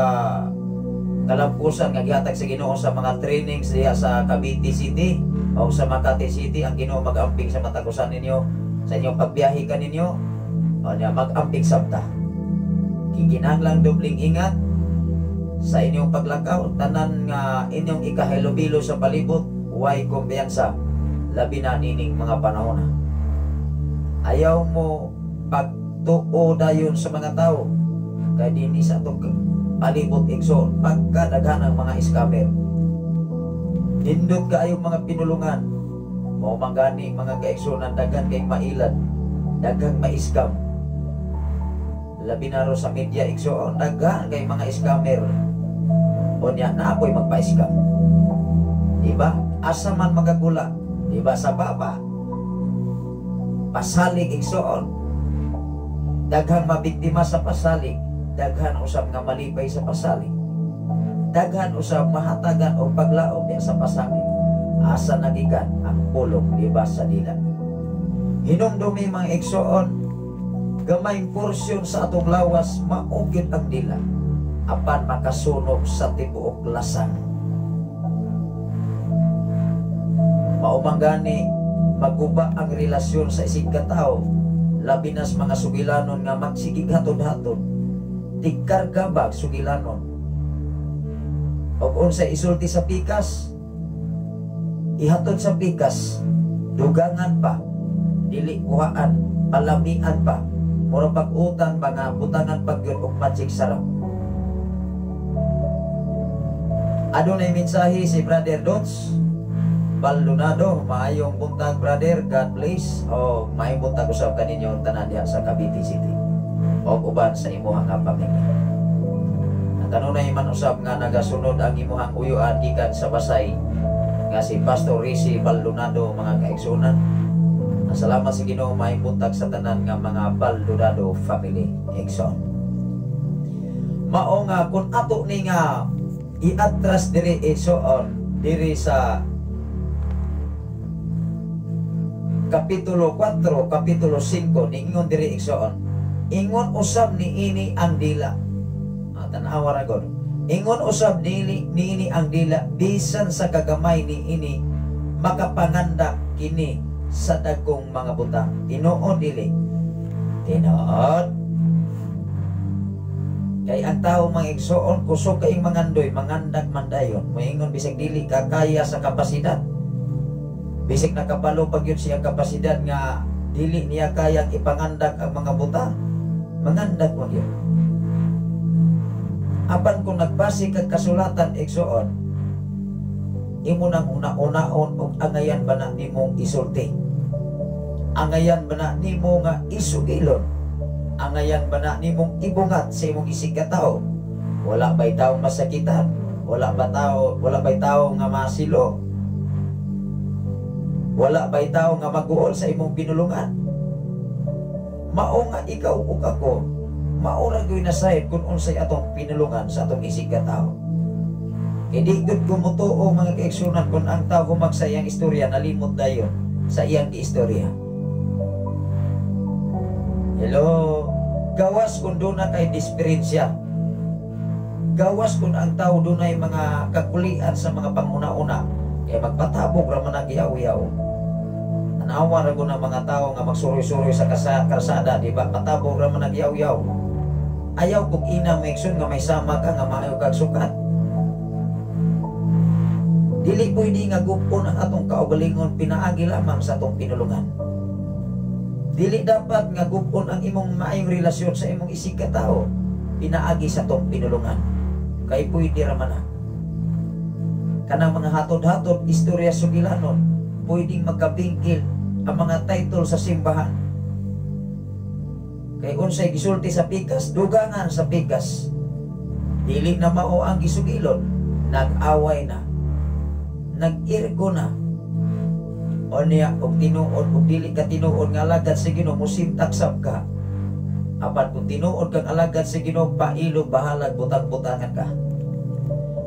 kalampusan nga gihatag sa Ginoo sa mga trainings diha sa Cavite City o sa Makati City. Ang Ginoo mag-amping sa matagusan ninyo sa inyong pagbiyahe kaninyo, o niya mag-amping sabta. Giginahanglang dobling ingat sa inyong paglakaw, tanan nga inyong ikahilobilo sa palibot, way kumpiyansa, labi na nining mga panahon na. Ayaw mo pagtuo dayon sa mga tao, kaya dini sa itong palibot igsoon, pagkadaghan ang mga scammer. Nindot kaayong mga pinulungan, mo manggani mga kaigsunan, daghan kay mailad, daghang ma-scam. Labi na ro sa media igsoon, daghan kay mga scammer. O niya na ako'y magpa-scam. Diba? Asa man magagula. Diba sa baba? Pasalig igsoon. Daghang mabiktima sa pasalig. Daghan usab nga malipay sa pasalig. Daghan usab mahatagan o paglaom diya sa pasalig. Asa nagikan ang pulong, diba, sa dila. Hinumdumi mga igsoon, gamayng porsyon sa atong lawas, maugit ang dila, apan makasunog sa tibuok lasang. Maumanggani maguba ang relasyon sa isig katao, labi nas mga sugilanon nga magsigig hatod-hatod, tigkargabag sugilanon. Og unsay isulti sa pikas, ihatod sa pikas, dugangan pa, dili kuhaan, palamian pa, mura pag-utan, mga butangan pag-yun og magic sarap. Adunay mensahe si Brother Dots Baldonado. Maayong buntag, brother, God bless. O maayong buntag usab kaninyo tanan diha sa Cavite City o uban sa imuhang pamilya. Kanunay man usab nga nagasunod ang imuhang uyuan gikan sa Basay nga si Pastor Risi Baldonado, mga kaigsunan. Salamat sa Ginoo, maayong buntag sa tanan nga mga Baldonado family igsoon. Mao nga kun ato ni nga iatras diri igsoon diri sa Kapitulo 4, Kapitulo 5, niingon diri igsoon, ingon usab niini ang dila. Tanawa ra gud. Ingon usab niini ang dila, bisan sa kagamay niini makapangandak kini sa dagkong mga butang. Tinuod dili. Tinuod. Kay ang tao mga igsoon, kusog kaing mangandoy, mangandak man dayon. Moingon bisag dili kakaya sa kapasidad. Bisig nakapalo pag yun siya kapasidad nga dili niya kayang ipangandak ang mga butang. Mangandak mo yun. Apan kung nagbase kag kasulatan igsoon, imo nang una-unaon og angayan ba na nimong isulti? Angayan ba na nimo nga isugilon? Angayan ba na nimong ibungat sa imong isig ka tao? Wala ba'y tao masakitan? Wala ba'y tao nga masilo? Wala ba'y tao nga maguol sa imong pinulungan? Mao nga ikaw ug ako, maura gyud nasayod kung unsay atong pinulungan sa atong isig ka tao. Kay di gud gumutuo mga kaigsunan kung ang tao humag sa iyang istorya, nalimot dayon sa iyang giistorya. Hello, gawas kung doon na kay disperensya. Gawas kung ang tao doon ay mga kakulian sa mga panguna-una, kaya magpatabog raman ang giyaw-yaw. Tanawa ra na mga tao nga magsuroy-suroy sa kalsada, di ba? Patabog raman ang giyaw-yaw. Ayaw kung ina maiksun nga may sama ka nga maayo kag sukat. Dili pwede nga gupon ang atong kaugalingon pinaagi lamang sa atong pinulungan. Dili dapat nga gupon ang imong maayong relasyon sa imong isig ka tao pinaagi sa atong pinulungan. Kay pwede raman na. Kanang mga hatod-hatod istorya sugilanon, pwedeng magkabingkil ang mga title sa simbahan. Kay unsay gisulti sa pikas, dugangan sa pikas. Dili na mao ang gisugilon, nag-away na, nag-irgo na. O niya, og tinuod, og dili ka tinuod nga alagad sa Ginoo, musimtaksab ka. Apan kung tinuod kang alagad sa Ginoo, pailog, bahalag, butang-butangan ka.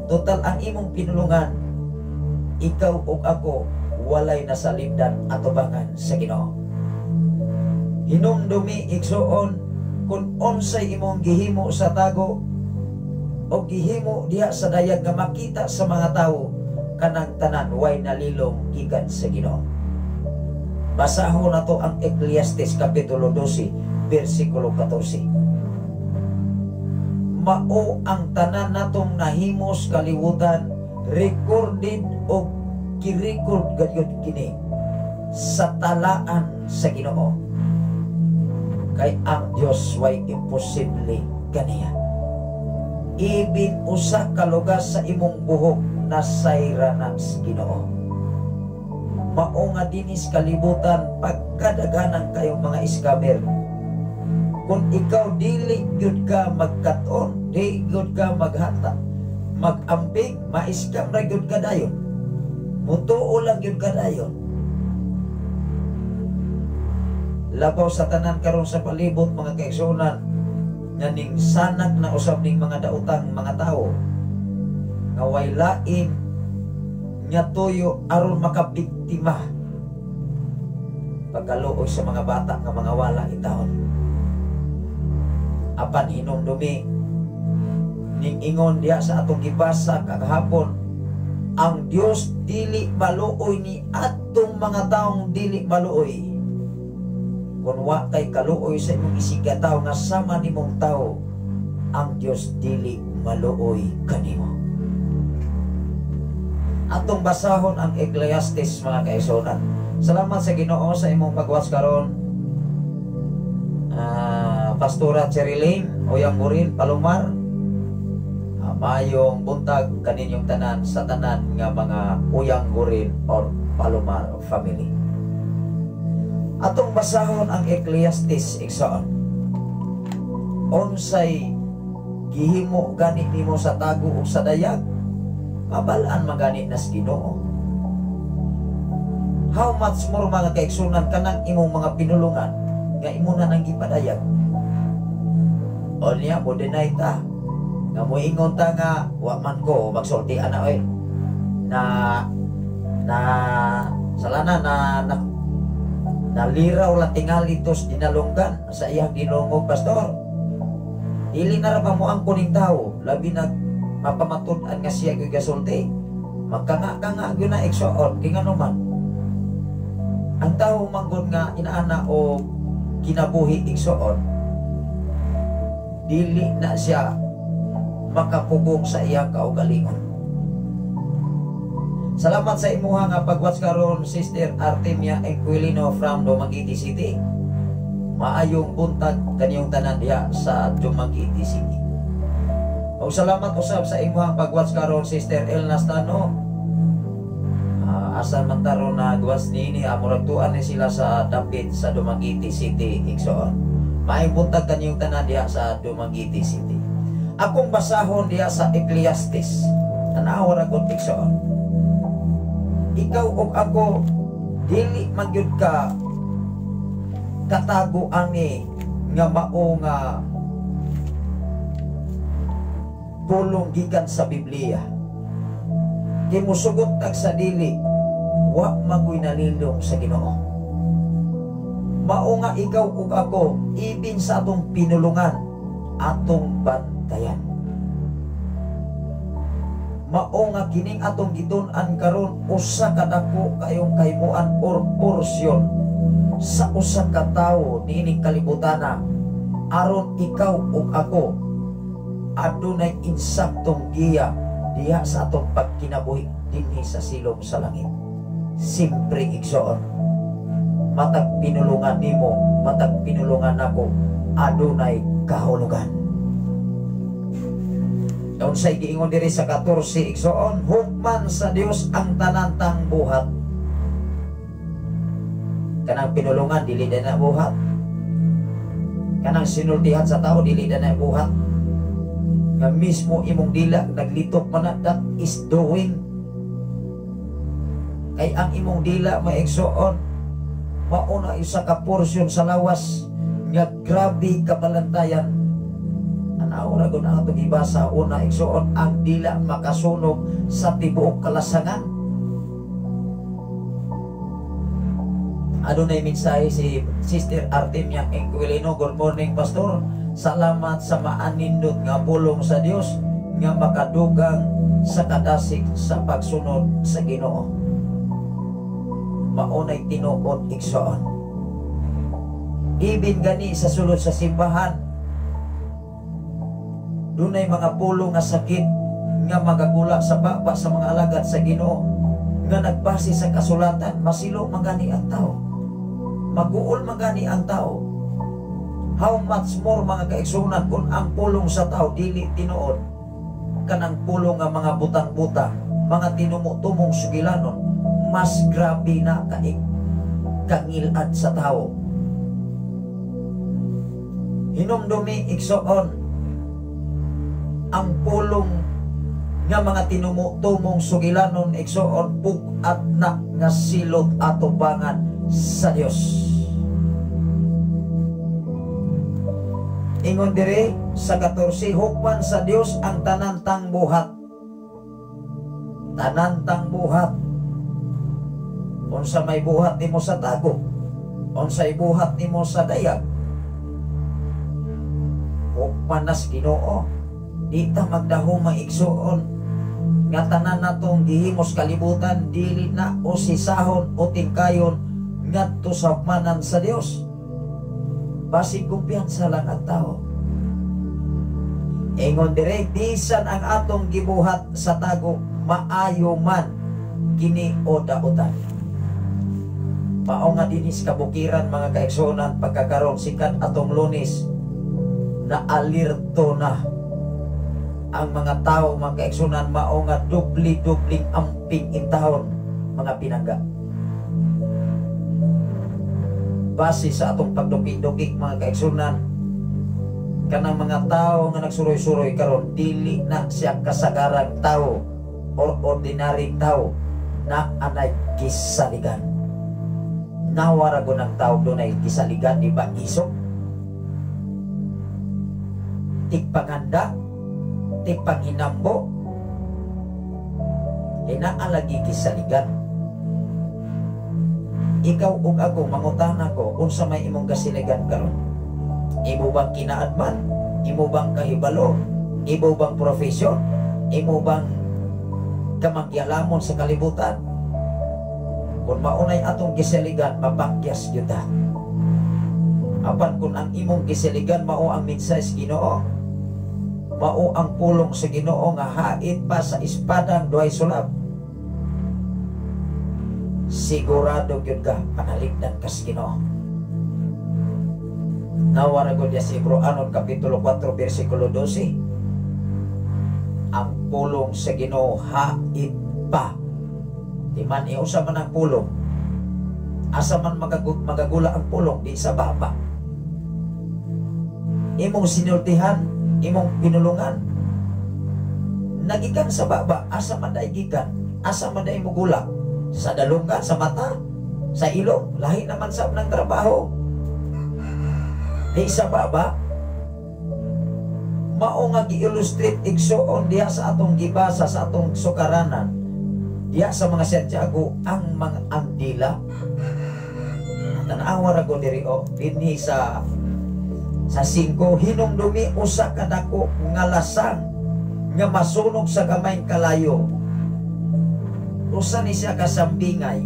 Total ang imong pinulungan, ikaw ug ako, walay nasalibdan atubangan sa Ginoo. Hinumdumi igsoon kung unsay imong gihimo sa tago o gihimo diha sa dayag nga makita sa mga tao, kanang tanan way nalilong gikan sa Ginoo. Basahon nato ang Ecclesiastes Kapitulo 12 versikulo 14. mao ang tanan natong nahimos kalibutan recorded o gi-record gayud kini sa talaan sa Ginoo. Kay ang Dios way imposible kaniya. Ibin usa ka lugar sa imong buhok na sayra na sa Ginoo. Mao nga dinis kalibutan pagkadaganan kayong mga scammer. Kung ikaw dili gyud ka magkaton, di gyud ka maghata, magampig, ma-scam ra gyud ka dayon. Mutuo lang gyud ka dayon. Labaw sa tanan karon sa palibot mga kaigsunan, nga ning sanak na usab ning mga daotang mga tao nga way lain nga tuyo aron makabiktima pagkaluoy sa mga bata nga mga wala itaon. Apan hinumdumi ning ingon diha sa atong gibasa kagahapon, ang Dios dili maluoy ni atong mga taong dili maluoy. Kung wa kay kaluoy sa imong isigataw nga sama nimong tao, ang Dios dili maluoy kanimo. Atong basahon ang Ecclesiastes mga kaigsunan. Salamat sa Ginoo sa imong pagwas karon. Pastora Cherilyn Oyang Murin Palomar, mayong buntag kaninyong tanan sa tanan nga mga Oyang Murin or Palomar family. Atong basahon ang Ecclesiastes igsoon. Unsay gihimo gani nimo sa tago ug sa dayag, mabalaan magani nas Ginoo. How much more mga kaigsunan kanang imong mga pinulungan nga imo na nang gipadayag. O niya mo deny ta nga moingon ta nga wa man ko magsulti ana oy na salana na naliraw la tingali tos dinalunggan sa iyang ginungog pastor. Dili na ra pa mo ang kuning tao labi nag mapamatud-an nga siya gyud gasulti. Magkanga-kanga gyud na igsuon king ano man. Ang tao manggod nga inaana o kinabuhi igsuon, dili na siya makapugong sa iyang kaugalingon. Salamat sa imuha nga pagwatch karon Sister Artemia Enquilino from Dumaguete City. Maayong buntag kaniyong tanan diha sa Dumaguete City. O salamat usab sa imuha pagwatch karon Sister Elna Stano. Asa man taron na gwas nini amurag tuan ni sila sa Dapit sa Dumaguete City igsoon. Maayong buntag kaniyong tanan diha sa Dumaguete City. Akong basahon diha sa Ecclesiastes. Tanaw ra gud igsoon. Ikaw ug ako dili man gyud ka katago ani nga mao nga pulong gikan sa Biblia. Kay musugot tag sa dili wa magoy nalilong sa Ginoo. Mao nga ikaw ug ako ibin sa atong pinulungan, atong bantayan. Mao nga kining atong gitun-an karon usa ka dako kayong kahimuan or porsyon sa usa ka tawo niining kalibutana aron ikaw ug ako adunay insaktong giya diha sa atong pagkinabuhi dinhi sa silong sa langit. Simpre igsoon, matag pinulungan nimo, matag pinulungan nako, adunay kahulugan. Daw say giingon diri sa 14 igsoon, hukman sa Dios ang tanantang buhat. Kanang pinulungan dili na buhat. Kanang sinultihan sa tao dili na buhat. Nga mismo imong dila naglitok man na, that is doing. Kay ang imong dila maigsoon mauna isa ka porsyon sa lawas nga grabe kabalantayan. Anaw ra gud ang atong ibasa una igsoon, ang dila makasunog sa tibuok kalasangan. Adunay mensahe si Sister Artemia Enquilino. Good morning Pastor. Salamat sa maanindot nga pulong sa Dios nga makadugang sa kadasig sa pagsunod sa Ginoo. Maunay tinuod igsoon. Ibin gani sa sulod sa simbahan, Dunay mga pulong nga sakit nga magagula sa baba sa mga alagad sa Ginoo nga nagbase sa kasulatan, masilo magani ang tao, maguol magani ang tao. How much more mga kaigsunan kung ang pulong sa tao dili tinuod, kanang pulong nga mga butang-butang, mga tinumutumong sugilanon, mas grabe na kangilad sa tao. Hinumdumi igsoon ang pulong nga mga tinumutumong sugilanon igsoon pugat na nga silot atubangan sa Dios. Ingon dire sa 14, hukman sa Dios ang tanantang buhat. Tanantang buhat. Unsa may buhat nimo sa tago, unsay buhat nimo sa dayag, hukman na sa Ginoo. Di ta magdaho maigsuon nga tanan natong gihimos kalibutan dili na o sisahon o tingkayon ngadto sa hukmanan sa Dios. Basig kumpiyansa lang ang tao. Ingon dire, bisan ang atong gibuhat sa tago, maayo man kini o dautan. Mao nga dinis kabukiran mga kaigsunan pagkakaroon sikat atong Lunes na alirto na ang mga tao mga kaigsunan, mao nga dubli-dubling amping intahon mga pinangga. Base sa atong pagduki-duki mga kaigsunan, kanang mga tao nga nagsuroy-suroy karon dili na siya kasagarang tao o ordinaryong tao na anay kisaligan. Nawarago ng tao doon ay kisaligan, di ba isok? Tigpanganda, tigpanghinambo, inaalagi kisaligan. Ikaw ug ako mangutana ko unsa may imong kasiligan karon? Imo bang kinaadman? Imo bang kahibalo? Imo bang profesyon? Imo bang kamangyalamon sa kalibutan? Kung maunay atong gisiligan, mapakyas gyud ta. Apan kung ang imong gisiligan mao ang mensahe Ginoo, mao ang pulong sa Ginoo nga hait pa sa espadang duhay sulab, sigurado gyud ka panaligdan ka sa Ginoo. Nawarago dia sa Hebreanon kapitulo 4 bersikulo 12. Ang pulong sa Ginoo hait pa. Di man iusa man ang pulong, asa man magagula ang pulong, di sa baba. Imong sinultihan, imong pinulungan, nagikan sa baba, asa man daig gikan, asa man daig mugula, sa dalungan, sa mata, sa ilong, lahi naman sa ng trabaho. Di sa baba, mao nga gi-illustrate igsuon diha sa atong gibasa sa atong sukaranan. Diya sa mga Santiago ang mga andila. Tanawa ra ko diri o dinhi sa 5, hinumdumi usa ka dako nga lasang nga masunog sa kamay kalayo. Usa ni siya kasambingay.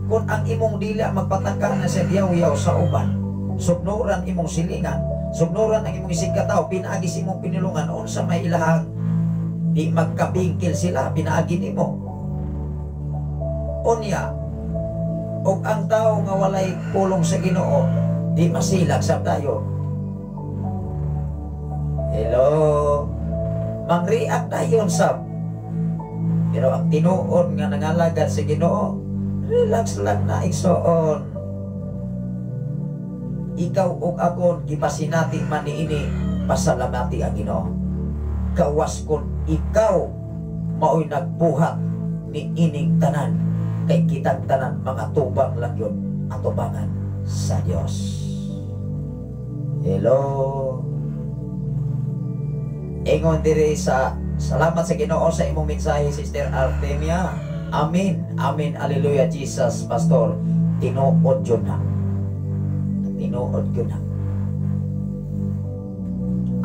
Kung ang imong dila magpatangka na sa yaw-yaw sa uban, sugnuran imong silingan, sugnuran ang imong isig kataw, pinaagis imong pinulungan, unsa may ilahang di magkabingkil sila, pinaagi nimo. Unya, og ang tao nga walay pulong sa Ginoo, di masilag sa tayo. Hello, mang-react tayo sab. Pero ang tinuon nga nangalagad sa Ginoo, relax lang na igsoon. Ikaw ug ako gipasinati man niini, pasalamati ang Ginoo. Kawas kun ikaw mao'y nagbuhat ni ining tanan, kay kitang tanan mga tubang lang yun atubangan sa Dios. Hello. Ingon diri sa salamat sa Ginoo sa imong mensahe, Sister Artemia. Amen. Amen. Hallelujah, Jesus, Pastor. Tinuod yun na. Tinuod yun na.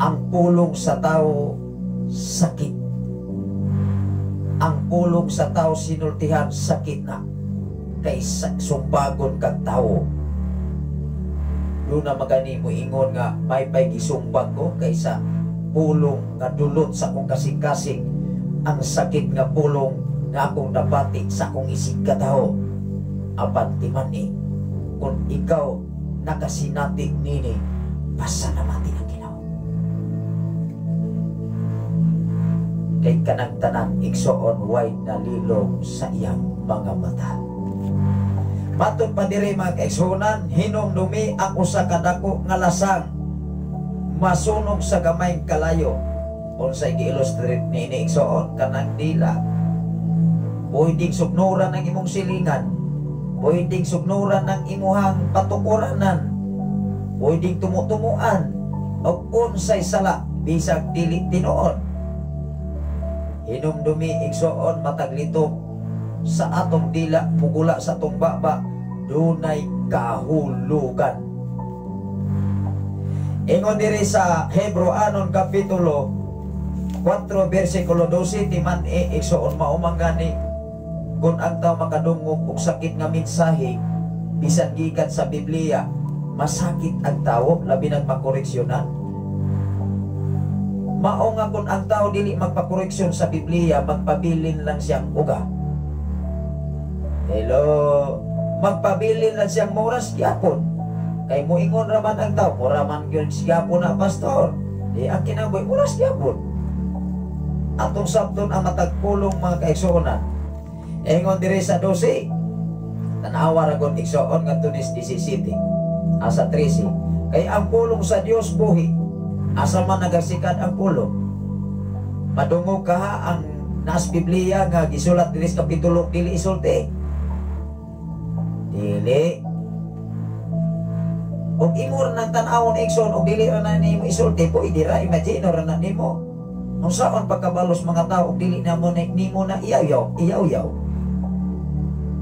Ang pulong sa tao sakit. Ang pulong sa tao sinultihan sakit na. Kaysa sumbagon kag tao. Doon na magani mo ingon nga may pay gisumbag ko kaysa pulong nga dulot sa akong kasing-kasing, ang sakit nga pulong nga akong napati sa akong isig kataho. Apan timani, kung ikaw nakasinati nini, pasalamatin ang Ginoo. Kay kanang tanan igsoon way nalilong sa iyang mga mata. Matod pa diri mga kaigsuonan, hinumdumi ang usa ka dako nga lasang masunog sa gamay kalayo. Unsay gi-illustrate ni igsoon kanang dila. Pwedeng sugnuran ng imong silingan, pwedeng sugnuran ng imuhang patukuranan, pwedeng tumutumuan o unsay sala bisag dili tinuod. Hinumdumi igsoon mataglito sa atong dila mugula sa atong baba, dunay kahulugan. Ingon diri sa Hebreanon kapitulo 4 versikulo 12, timan igsoon maumangani kung ang tao makadungog og sakit nga mensahe bisan gikan sa Biblia, masakit ang tao labi nang makoreksyonan. Mao nga kung ang tao dili magpakoreksyon sa Biblia, magpabilin lang siyang uga. Hello, magpabilin lang siyang moras gyapon. Kay moingon raman ang tao, mura man gyud gyapon na pastor. Di ang kinabuhi moras gyapon. Atong sabton ang matagpulong mga kaigsuonan. Ingon diri sa 12, tanawa ra gud igsoon nga tunis 17 asa 13. Kay ang pulong sa Dios buhi, asa man nagasikad ang pulong. Madungog ka ha ang nas Biblia nga gisulat diri sa kapitulo dili isulti. Dili. Og imor nang tan-awon igsoon og dili ra na nimo isulti, pwede ra imagine ra na nimo. Unsaon pagkabalos mga tao og dili na mo nimo na iyaw-yaw.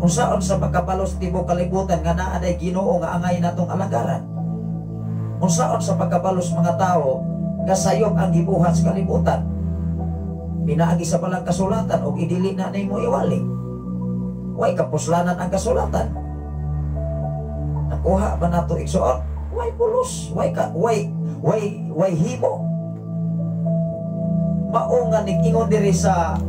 Unsaon sa pagkapalos tibo kalibutan nga naa day Ginoo nga angay natong alagaran. Unsaon sa pagkapalos mga tao nga sayop ang gibuhat sa kalibutan. Pinaagi sa palang kasulatan og idili na nimo iwali. Way kapuslanan ang kasulatan. Nakuha ba nato igsoon? Way pulos, way himo. Mao nga nigingon diri sa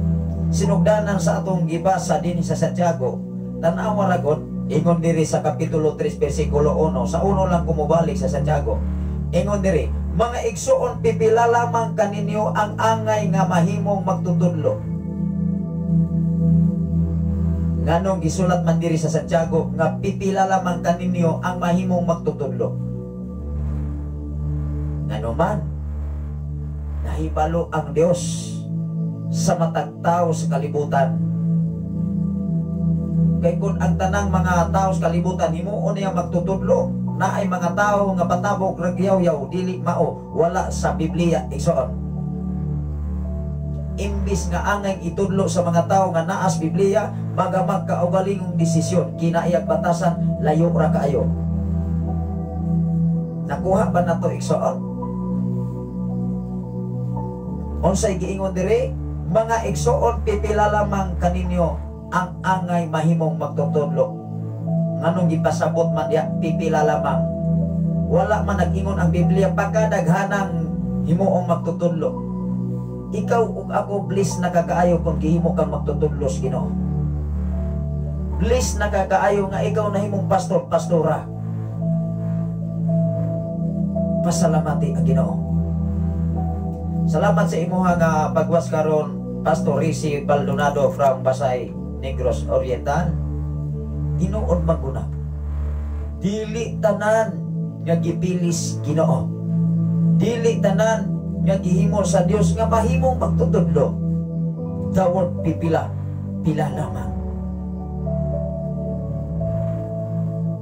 sinugdanan sa atong gibasa dinhi sa Santiago. Tanawa ra gud ingon diri sa kapitulo 3 bersikulo 1, sa uno lang kumubalik sa Santiago. Ingon diri, mga igsoon pipila lamang kaninyo ang angay nga mahimong magtutudlo. Nganong gisulat man diri sa Santiago nga pipila lamang kaninyo ang mahimong magtutudlo. Ngano man nahibalo ang Dios sa matag tao sa kalibutan. Kay kung ang tanang mga tao sa kalibutan himuon niya magtutudlo, na ay mga tao nga patabok ragyaw-yaw dili mao, wala sa Biblia igsoon. Imbis nga angay itudlo sa mga tao nga naas Biblia, magamag kaugalingong desisyon kinaiyag batasan, layo ra kaayo. Nakuha ba nato igsoon? Unsay giingon diri, mga igsoon pipila lamang kaninyo ang angay mahimong magtutudlo. Nganong gipasabot man diya pipila lamang. Wala man nag-ingon ang Biblia pagkadaghanang himuong magtutudlo. Ikaw ug ako bliss na kakaayo kung gihimo kang magtutudlo sa Ginoo. Bliss na kakaayo nga ikaw na himong pastor, pastora. Pasalamati ang Ginoo. Salamat sa imuha nga pagwas karon, Pastor Rizzy Baldonado from Pasay, Negros Oriental. Tinuod maguna, dili tanan nga gipilis Ginoo, dili tanan nga gihimo sa Dios nga mahimong magtutudlo. Dawat pipila lamang.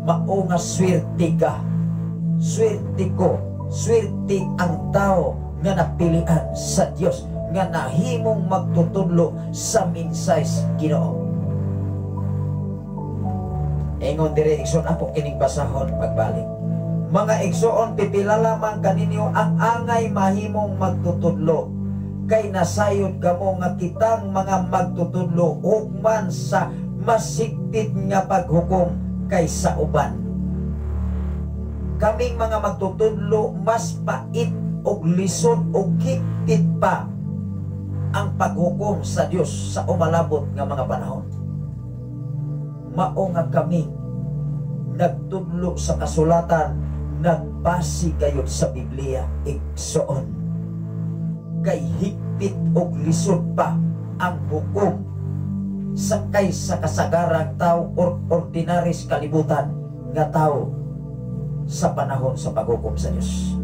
Mao nga swerte ka, swerte ko, swerte ang tao nga napilian sa Dios nga nahimong magtutudlo sa minsayes Ginoo. Ingon diri igsoon ako kining basahon pagbalik. Mga igsoon pipila lamang kaninyo ang angay mahimong magtutudlo, kay nasayod kamo nga kitang mga magtutudlo ugman sa masigpit nga paghukom kaysa uban. Kaming mga magtutudlo mas pait og lisod og higpit pa ang paghukom sa Dios sa umalabot nga mga panahon. Mao nga kami nagtudlo sa kasulatan, nagbasi gayud sa Biblia, igsoon. Kay higpit og lisod pa ang hukom sakay sa kasagarang tao or ordinaris kalibutan nga tao sa panahon sa paghukom sa Dios.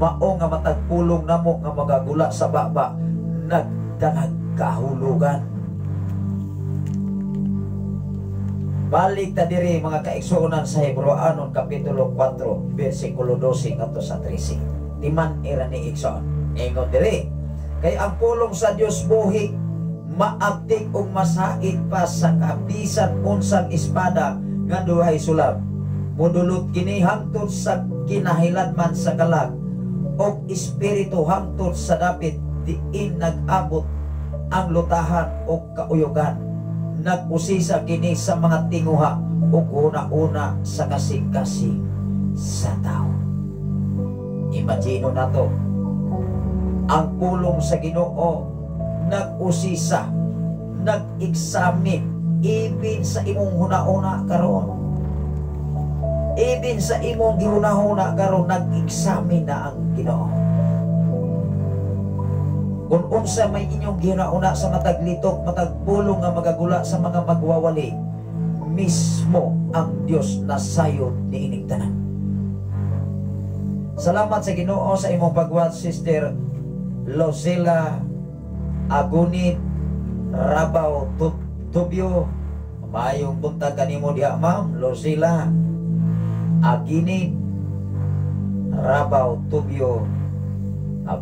Mao nga matagpulong namo nga magagula sa baba, nagdanag kahulugan. Balik ta diri mga kaigsuonan sa Hebreanon kapitulo 4 bersikulo 12 ngadto sa 13. Timan ira ni igsoon. Ingon diri, kay ang pulong sa Dios buhi maabtik ug masait pa sa kabisan unsang espada nga duhay sulab. Mudulot kini hangtod sa kinahilanman sa kalag og espiritu hangtod sa dapit diin nag-abot ang lutahan o kauyogan. Nagpusisa kini sa mga tinguha ug una-una sa kasing-kasing sa tao. Imagino nato ang pulong sa Ginoo nag-usisa, nag-examine even sa imong huna-una karon. Even sa imong gihuna-huna karon nag-examine na ang Ginoo. Kung unsa may inyong gihuna-una sa matag litok, matag pulong nga magagula sa mga magwawali, mismo ang Dios na sayod ni ining tanan. Salamat sa Ginoo sa imong pagwat, Sister Lozela Agunit Rabaw Tubyo. Mayong buntag kanimo diha, Ma'am Lozela Aginit Rabaw Tubyo.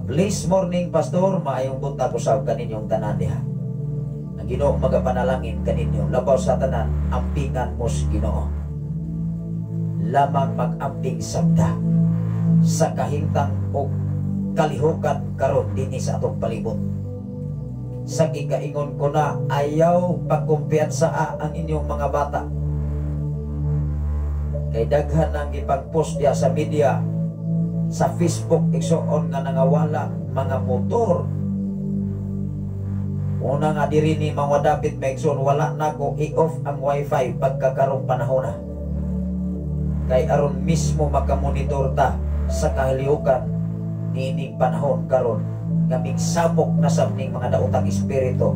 Bless morning, Pastor. Maayong buntag usab kaninyong tanan diha. Ang Ginoo magapanalangin kaninyo labaw sa tanan, ampingan mos Ginoo. Lamang mag-amping sabta sa kahimtang o kalihukan karon dinhi sa atong palibot. Sa gikaingon ko na ayaw pagkumpiyansa ang inyong mga bata. Kay daghan ang ipag-post diya sa media, sa Facebook, igsoon nga nangawala mga motor. Una nga diri ni mga dapit maigsoon, wala na ko i-off ang wifi pagkakarong panahon na. Kay aron mismo makamonitor ta sa kahiliukan nining panahon karon nga migsabok na sa ning mga daotang espiritu.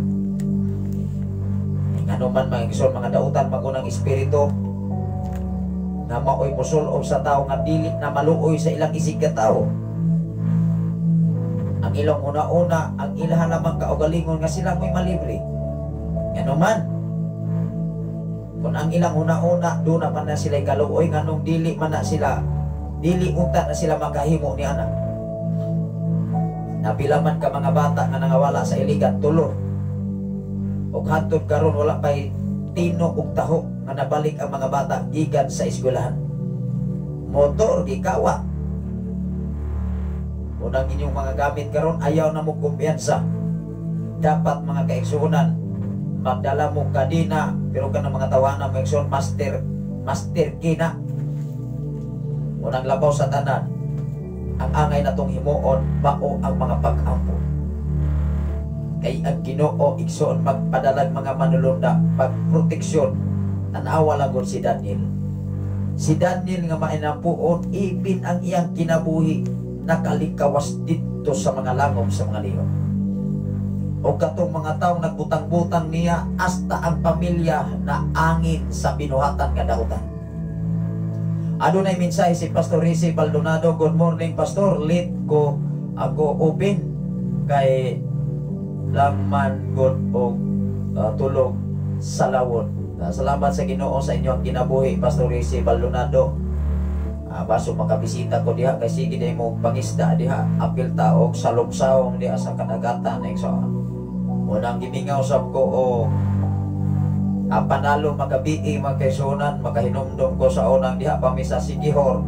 Ngano man mga igsoon, mga daotan magunang espiritu na maoy musulob sa tao nga dili na maluoy sa ilang isig ka tao. Ang ilang una-una, ang ilahan lamang kaugalingon nga sila mo'y malibre. Ano man, kung ang ilang una-una doon naman na sila kaluoy, nganong dili man na sila, dili unta na sila makahimo ni anak. Napilaman ka mga bata nga nangawala sa iligan, tulo o hantod karon wala pa'y tino ug taho nga nabalik ang mga bata gikan sa eskwelahan. Motor gikawa. Unang inyong mga gamit karon ayaw na mo kumpiyansa. Dapat mga kaigsuonan magdala mo kadina, pero kanang mga tawanan mo igsoon master kina. Unang labaw sa tanan, ang angay natong himuon mao ang mga pag-ampo. Kay ang Ginoo igsoon magpadalag mga manulunda pagproteksyon. Tanawa lang si Daniel. Si Daniel nga mainampuon ipin ang iyang kinabuhi nakalikawas dito sa mga langom sa mga liho. O katong mga taong nagbutang-butang niya hasta ang pamilya na angin sa binuhatan nga daotan. Adunay mensahe si Pastor Rizzy Baldonado. Good morning, Pastor. Late ko ako open kay langman god og tulog sa lawon. Salamat sa Ginoo sa inyong kinabuhi, Pastor Rizzy Baldonado. Baso makabisita ko diha kay sige day mo pangisda diha, apil ta og salong-sawong diha sa kadagatan ning so. Unang gimingaw sab ko o panalo magabi magkaisunan, makahinumdum ko sa unang diha pa mi sa Sigihor.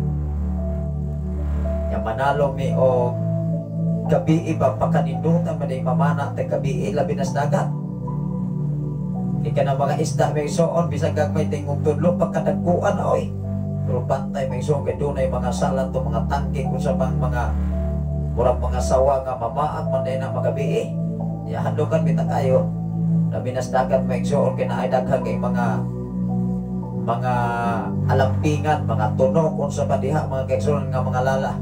Ya manalo mi o gabi iba pakanindutan man day mamana te gabi labi nas dagat. Ika na mga isda may soon bisag gagmay tingog tudlo pagkadagkuan oy. pero pantay may isong kay dunay mga salat to mga tangke kung sa pang mga murag mga sawa nga mamaak man din na magabi ya handukan bita kayo na binasdagan may igsoon kay naay daghang kay mga alampingan, mga tunog kung sa padiha mga kaigsoon nga mga lala.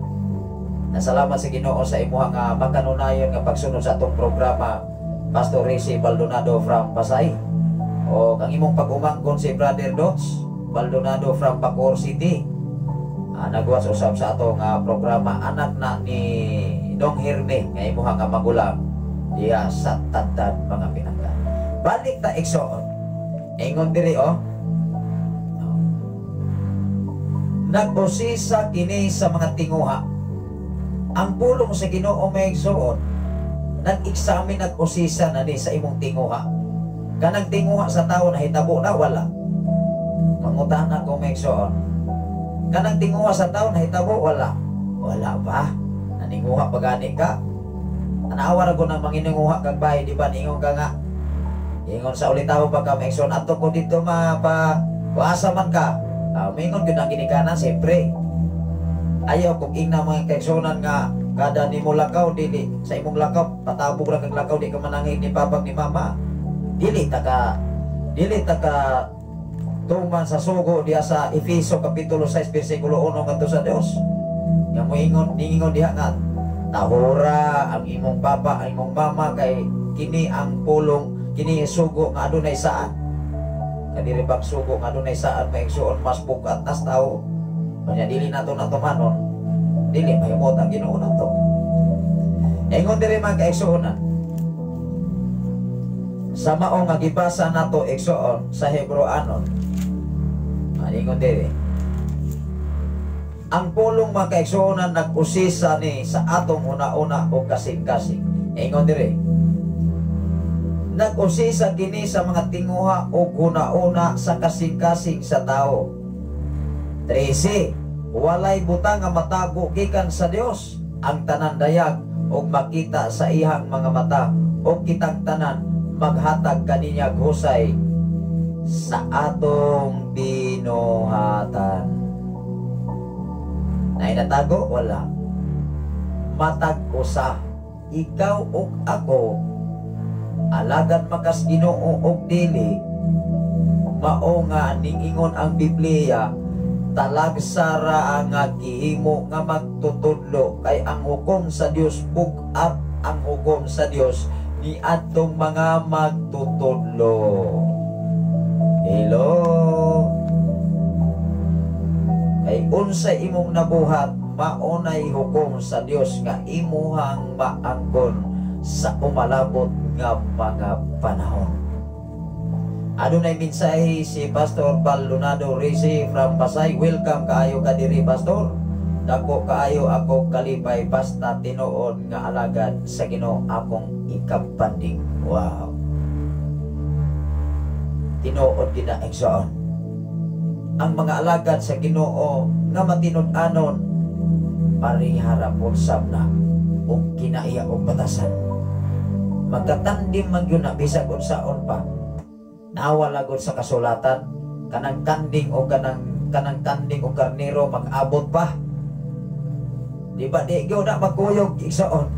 Nasalamat sa Ginoo sa imuha nga makanunayon nga pagsunod sa atong programa Pastor Rizy Baldonado from Pasay o kang imong pag-umangkon si Brother Dots Baldonado from Bacoor City. Nagwas usab sa atong programa anak na ni Dong Hirme nga imuha nga magulang diya sa Tantan mga pinanggan. Balik ta igsoon. Ingon diri nag-usisa kini sa mga tinguha. Ang pulong sa Ginoo may igsoon, nag-examine nag-usisa na ni sa imong tinguha. Kanang tinguha sa tao na hitabo na wala. Mangutahan ko may igsoon. Kanang tinguha sa tao na hitabo wala. Wala ba? Naninguha pa gani ka? Anawar ko ng mangininguha kag bahay, di ba ningon ka nga? Ingon sa ulitaw pa ka may igsoon ato ko dito asa man ka. Mingon yun ang ginikanan, siyempre ayaw kung ing na mga kaigsonan nga kada ni mo lakaw, dili sa imong lakaw, patabog lang kang lakaw, di ka manangin ni papang ni mama, dili taka tuman sa sugo diya sa Efeso Kapitulo 6 versikulo 1 ngadto sa Dios nga mo ingon diha nga tahura ang imong papa ang imong mama kay kini ang pulong kini sugo nga adunay saan kadiri pagsugo nga dunay saan maigsuon mas bukat as tao kanya dili nato manon dili mahimot ang Ginoo nato. Ingon diri mga kaigsuonan sa mao nga gibasa nato igsuon sa Hebreanon. Ingon diri ang pulong mga kaigsuonan nag-usisa ni sa atong una-una o kasing-kasing. Ingon diri nag-usisa kini sa mga tinguha o una-una sa kasing-kasing sa tao. 13. Walay butang nga matago gikan sa Dios ang tanan dayag o makita sa ihang mga mata o kitang tanan maghatag kaninyag husay sa atong binuhatan. Nainatago? Wala. Matag usa ikaw o ako alagad makas Ginoo og dili mao nga ningingon ang Biblia talagsara nga gihimo nga magtutudlo kay ang hukom sa Dios bugat ang hukom sa Dios ni adtong mga magtutudlo. Hello kay unsay imong nabuhat maunay hukom sa Dios nga imuhang maangkon sa umalabot nga mga panahon. Adunay mensahe si Pastor Baldonado Rizy from Pasay. Welcome kaayo ka diri Pastor. Dako kaayo ako kalipay basta tinuod nga alagad sa Ginoo akong ikabanding. Wow. Tinuod gina igsoon. Ang mga alagad sa Ginoo nga matinud-anon parihara pulsab na ug kinaiya og batasan. Magkatandim man yun na bisag unsaon pa nawala gud sa kasulatan kanang kanding o kanang kanding o karnero mag-abot pa di ba di gyud na magkuyog igsoon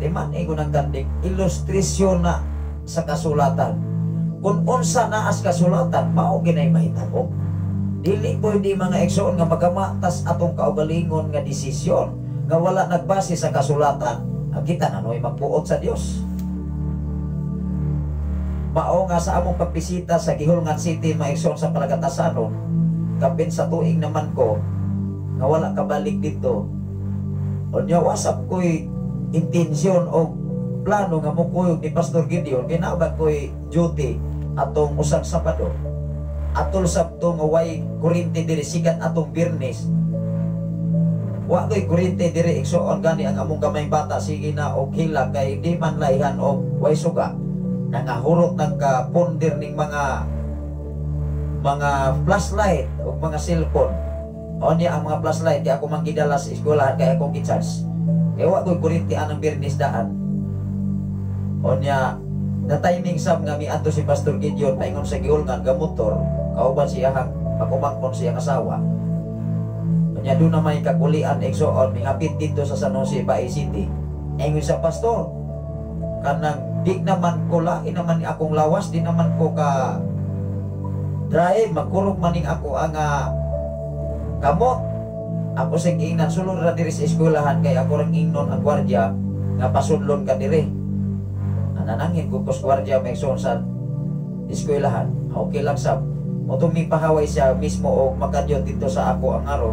di man ingon ang kanding ilustrasyon na sa kasulatan kung unsa na as kasulatan mao ginay mahitabo dili pwede mga igsoon nga magamatas atong kaugalingon nga desisyon nga wala nagbase sa kasulatan. Kita na noy magbuot sa Dios. Mao nga sa among pagpisita sa Gihulngan City maigsoon sa Palagatasanon, kapin sa tuig naman ko nga wala kabalik dito. Unya wasap ko'y intensyon o plano nga mukuyog ni Pastor Gideon kinabag ko'y duty atong usag Sabado. Atol Sabto nga way kuryente diri sikat atong Biyernes. Wa ko'y kuryente diri igsoon gani ang among gamay bata sige na og hila kay di man laihan og way suga nangahurot nagka-ponder ning mga flashlight o mga cellphone o niya ang mga flashlight kaya ako manggidala sa eskwelahan kaya akong gicharge kaya wa ko'y kuryente anang Biyernes daan o niya na timing sab nga miadto si Pastor Gideon paingon sa Gihulngan ga motor kauban siya makumangkon siyang asawa. Kanya doon na may kakulian igsoon, mingapit dito sa San Jose, Bae City. Ingon sa pastor, kanang di naman ko lain naman akong lawas, di naman ko ka drive, magkurog maning ako ang kamot. Ako sa ingnan, sulod ra diri sa eskwelahan, kay ako ring ingnon ang gwardiya, nga pasudlon ka diri. Nanangin ko kus gwardiya may igsoon sa eskwelahan. Okay lang sab. Motong ni pahaway siya mismo o makadyo dito sa ako ang araw.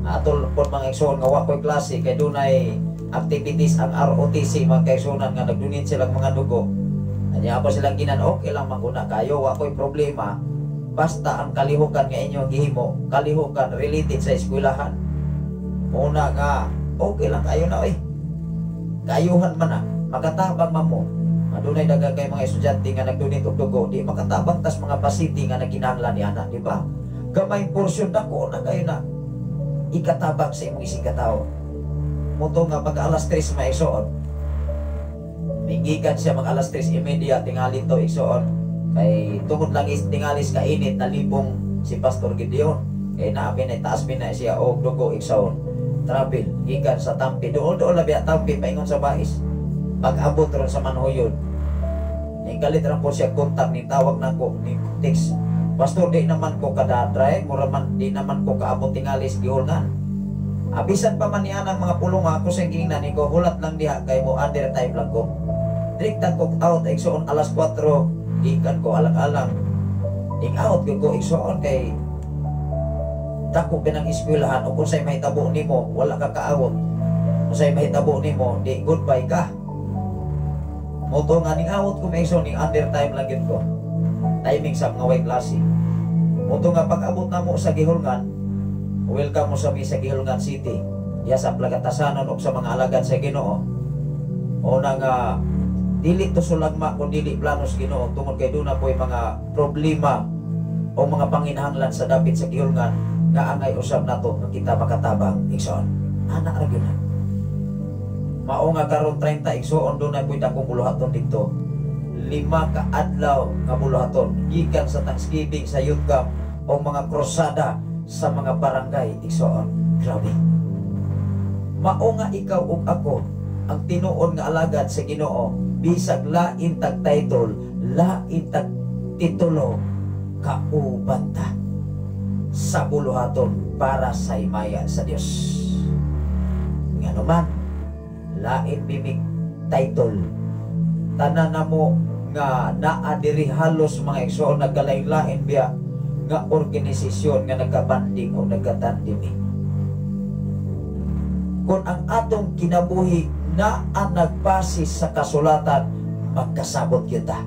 Atol pon mga igsoon nga wa ko'y klase, kay dunay activities ang ROTC mga kaigsunan nga nagdunit silang mga dugo. Anya pa silang ginan, okay lang maguna kayo, wa ko'y problema. Basta ang kalihukan nga inyong gihimo, kalihukan related sa eskwelahan. Una nga, okay lang kayo na kayuhan man na, makatabang man mo. Adunay daghang kay mga estudyante nga nagdunit og dugo, di makatabang tas mga pasiti nga naginahanglan ni ana, di ba? Gamay porsyon dako na kayo na ikatabang sa imong isig katao. Muto nga mag alas 3 maigsoon. Mingikan siya mag alas 3:30 tingali to igsoon. Kay tungod lang is tingalis ka init na libong si Pastor Gideon. Kay naabi na taas na siya og dugo igsoon. Travel gikan sa Tampi, dool labi Tampi paingon sa Bais. Pag-abot ron sa Manhoyod, galit rin po siya kontak ni tawag na ko ni text. Pastor, di naman ko kadadry, mura man di naman ko kaabot tingalis gihulngan. Abisan pa man niya ng mga pulong ako sa gingnan ni ko, hulat lang diha kay mo under time lang ko. Direktan ko out igsoon alas 4, gikan ko alang-alang. Ing out ko igsoon kay dako pinang eskwelahan o kung sa'y mahitabo nimo wala ka kaawot. Kung sa'y mahitabo nimo di goodbye ka. Moto nga ning awot ko may igsoon ning under time lang yun ko. Timing sa mga way klase. Moto nga pag-abot na mo sa gihulngan, welcome mo sa mi sa Gihulngan City. Ya sa plagatasanon o sa mga alagad sa Ginoo. O na nga dili to sulagma kung dili planos Ginoo tungod kay duna po'y mga problema o mga panginahanglan sa dapit sa Gihulngan nga angay usab nato nga kita makatabang igsoon. Ana ra gyud. Mao nga karon 30 igsoon dunay po'y dakong buluhaton dito. 5 ka adlaw nga buluhaton gikan sa Thanksgiving sa youth camp o mga krusada sa mga barangay igsoon. Grabe. Mao nga ikaw ug ako ang tinuon nga alagad sa Ginoo, bisag lain tag title, lain tag titulo, kauban ta sa buluhaton para sa himaya sa Dios. Nga naman, lain bimig title, tanan namo nga naa diri halos mga igsoon nagkalain-lain biya nga organisasyon nga nagkabanding o nagkatandimi. Kung ang atong kinabuhi na ang nagbasis sa kasulatan, magkasabot kita.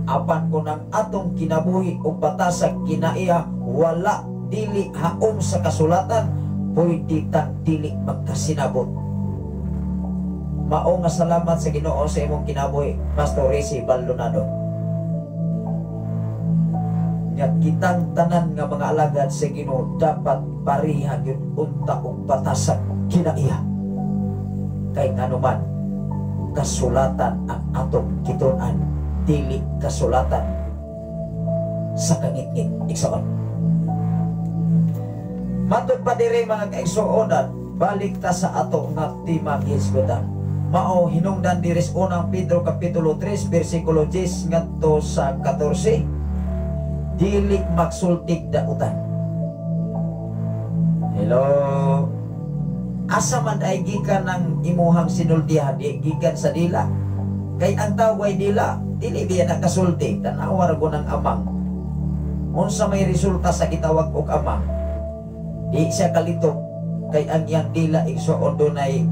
Apan kung ang atong kinabuhi o batasag kinaiya wala dili haom sa kasulatan, pwede tang dili magkasinabot. Mao nga salamat sa Ginoo sa imong kinabuhi, Pastor Risi Baldonado. Nga kitang tanan nga mga alagad sa Ginoo dapat pariha gyud unta og batasag kinaiya. Kay nganuman kasulatan ang atong kitun-an, dili kasulatan sa kangit-ngit igsoon. Matod pa diri mga kaigsuonan, balik ta sa ato nga timang hisgotan. Mao hinungdan diri sa unang Pedro kapitulo 3 bersikulo 10 ngadto sa 14. Dili magsultig dautan. Hello. Asa man ay gikan ng imuhang sinultihan, di gikan sa dila. Kay ang taway dila, dili biya nakasulti, tanawa ra ko ng amang. Unsa may resulta sa gitawag og amang, di siya kalitok, kay ang iyang dila igsoon dunay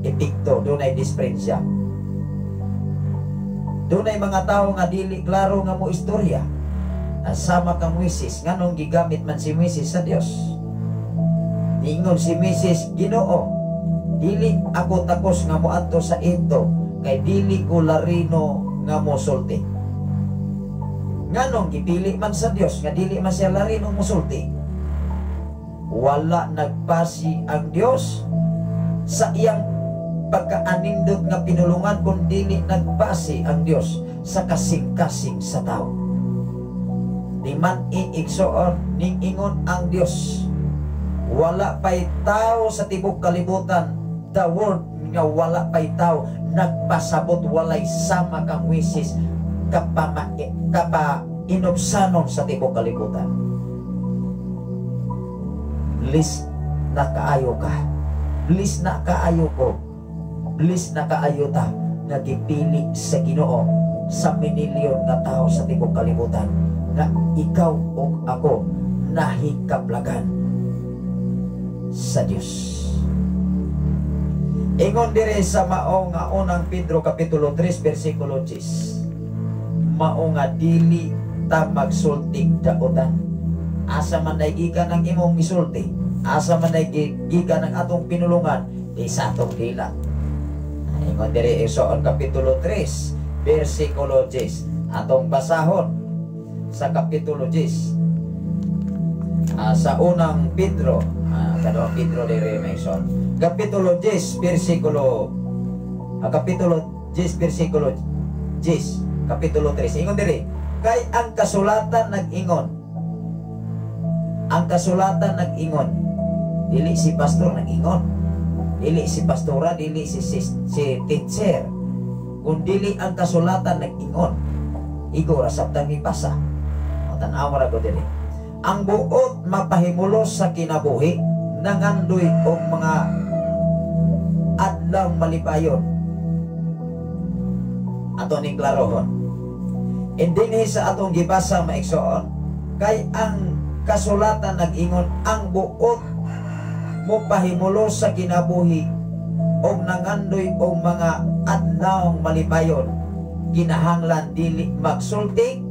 epekto, dunay disprensya. Dunay mga tao nga dili klaro nga mo istorya. Asama ka Moises, nganong gigamit man si Moises sa Dios. Ningon si Moises, Ginoo, dili ako takos nga moadto sa ito, kay dili ko larino nga mosulti. Nganong gipili man sa Dios nga dili man siya larino mosulti. Wala nagpasi ang Dios sa iyang pagkaanindot nga pinulungan kundi nagpasi ang Dios sa kasing-kasing sa tao. Di man iigsoon ning ingon ang Dios, wala pa'y tao sa tibok kalibutan, the word nga wala pa'y tao nagpasabot walay sama kang wisis kapa inobsanon sa tibok kalibutan. Please na kaayo ka, please na kaayo ko, please na kaayo ta nagipili sa Ginoo sa minilyon nga tao sa tibok kalibutan na ikaw o ako nahikaplagan sa Dios. Ingon dire sa mao nga unang Pedro kapitulo 3 bersikulo 10, mao nga dili ta magsultig daotan. Asa man day gikan ang imong gisulti, asa man day gikan ang atong pinulungan, di sa atong dila. Ingon dire sa kapitulo 3 bersikulo 10, atong basahon sa kapitulo 10, sa unang Pedro, kadong Pedro dire mention kapitulo 10 bersikulo kapitulo 10 bersikulo 10 kapitulo 3. Ingon dire, kay ang kasulatan nag-ingon, ang kasulatan nag-ingon, dili si pastor nag-ingon, dili si pastora, dili si teacher, kung dili ang kasulatan nag-ingon, igora sabtang ipasa. Tanawa ra ko diri, ang buot mapahimulos sa kinabuhi nangandoy og mga adlaw malipayon. Ato ni klarohon, indinhi sa atong gibasa maigsoon, kay ang kasulatan nag-ingon, ang buot mo pahimulos sa kinabuhi og nangandoy og mga adlaw malipayon, kinahanglan dili magsulti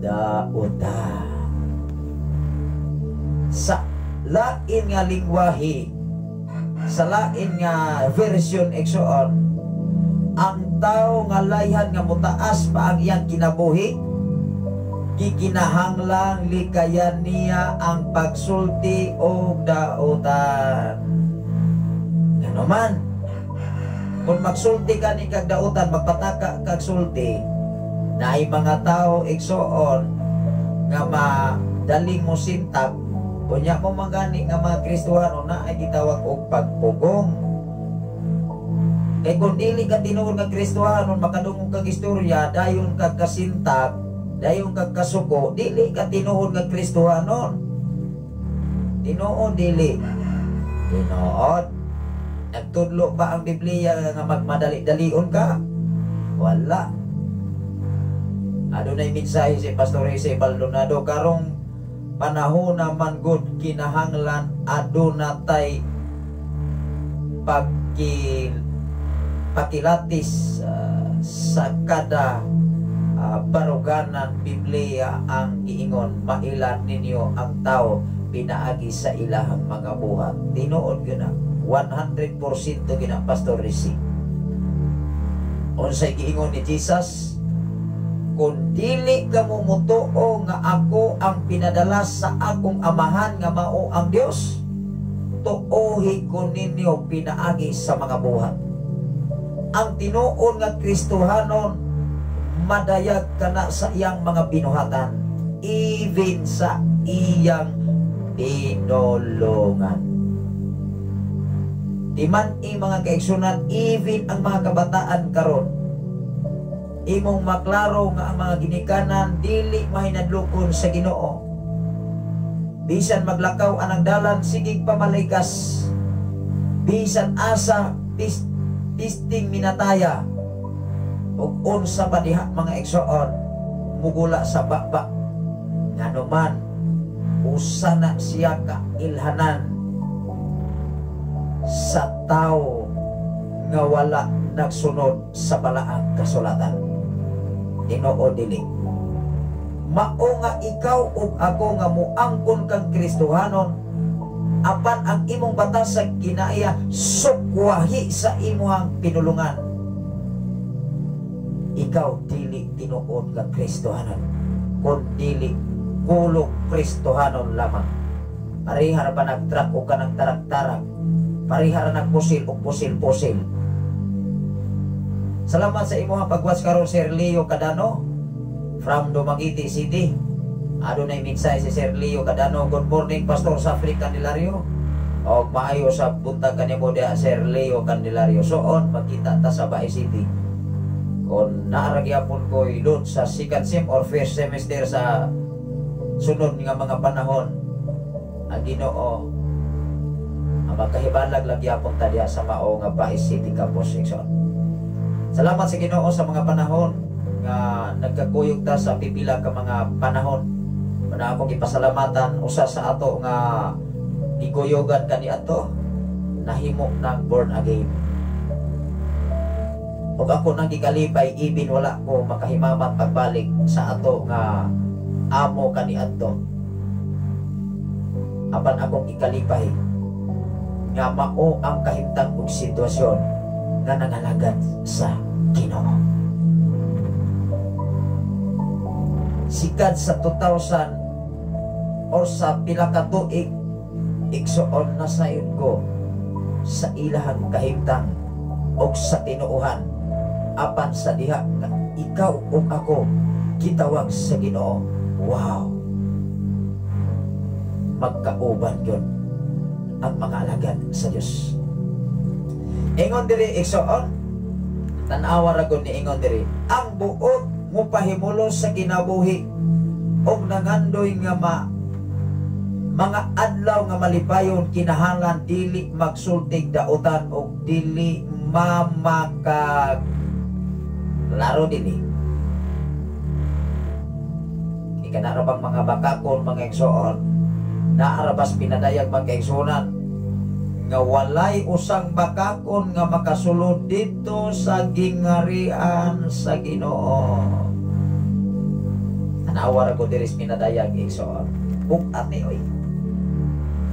daota. Sa lain nga lingwahe, sa lain nga version igsoon, ang tao nga layhan nga mutaas pa ang iyang kinabuhi, gikinahanglang likayan niya ang pagsulti o daotan. Ano man, kung magsulti ka ni kag daotan, magpataka kag sulti, na ay mga tao igsoon nga madaling mo sintag, kunya mo magani nga mga Kristohano na ay gitawag og pagpugong. Kay kung dili ka tinuod nga Kristohano, makadungog kag istorya, dayon kag kasintag, dayon kag kasuko, dili ka tinuod nga Kristohano. Tinuod dili. Tinuod. Nagtudlo ba ang Biblia nga magmadali-dalion ka? Wala. Adunay mensahe si Pastor Jose Baldonado, karong panahon naman good kinahanglan adunay pakilatis sa kada baruganan Biblia ang giingon, mailan ninyo ang tao pinaagi sa ilahang mga buhat. Tinuod gina 100% gina Pastor Jose. Unsay giingon ni Jesus, kung dili ka mo mutuo nga ako ang pinadala sa akong amahan nga mao ang Dios, tuohi ko ninyo pinaagi sa mga buhat. Ang tinuon nga Kristohanon, madayag ka na sa iyang mga binuhatan, even sa iyang pinulungan. Di man mga kaigsunan, even ang mga kabataan karon, imong maklaro nga ang mga ginikanan dili mahinadlokon sa Ginoo. Bisan maglakaw anang dalan, sigig pamalaykas. Bisan asa tisting minataya, ug unsa pa diha mga igsoon, mugula sa baba. Nganuman usa na siya ka ilhanan sa tao nga wala nagsunod sa balaang kasulatan. Tinuod dili. Mao nga ikaw ug ako nga muangkon kang Kristohanon, apan ang imong batas sa kinaiya sukwahi sa imong pinulungan. Ikaw dili tinuod kang Kristohanon, kun dili kulog Kristohanon lamang. Parihara pa nagtrak o ka ng tarak-tarak, parihara nagpusil o pusil-pusil. Salamat sa imong pagwas karon Sir Leo Cadano from Dumaguete City. Adunay minsay si Sir Leo Cadano. Good morning, Pastor Safri Candelario. O maayo sa buntag kanimo dia Sir Leo Candelario. Soon magkita ta sa Bae City. Kung naaragyapon ko ilot sa second sem or first semester sa sunod nga mga panahon, ang Ginoo ang magkahibalag lagyapon ta diha sa mao nga Bae City Campus section. Salamat sa Ginoo sa mga panahon nga nagkakuyog ta sa pipila ka mga panahon. Muna akong ipasalamatan usa sa ato nga gikuyogan kani ato nahimo ng born again. Ug ako nang gikalipay ibin wala ko makahimamat pagbalik sa ato nga amo kani adto. Apan akong ikalipay nga mao ang kahimtang ug sitwasyon nga nangalagad sa Ginoo. Sikad sa 2000 or sa pila ka tuig igsuon na sayod ko sa ilahang kahimtang o sa tinuuhan apan sa diha nga ikaw o ako gitawag sa Ginoo. Wow, magkauban yun ang mga alagad sa Diyos. Ingon diri igsuon, tanawa ra gud ni ingon diri, ang buot mo pahimulo sa kinabuhi og nangandoy nga mga adlaw nga malipayon kinahanglan dili magsultig dautan og dili mamakag laro dili. Ikanara bang mga bakakon mga igsoon naarabas pinadayag mga igsunan nga walay usang bakakon nga makasulod dito sa gingarian sa Ginoo. Anawar ko diris pinadayag igsoon ug ate oy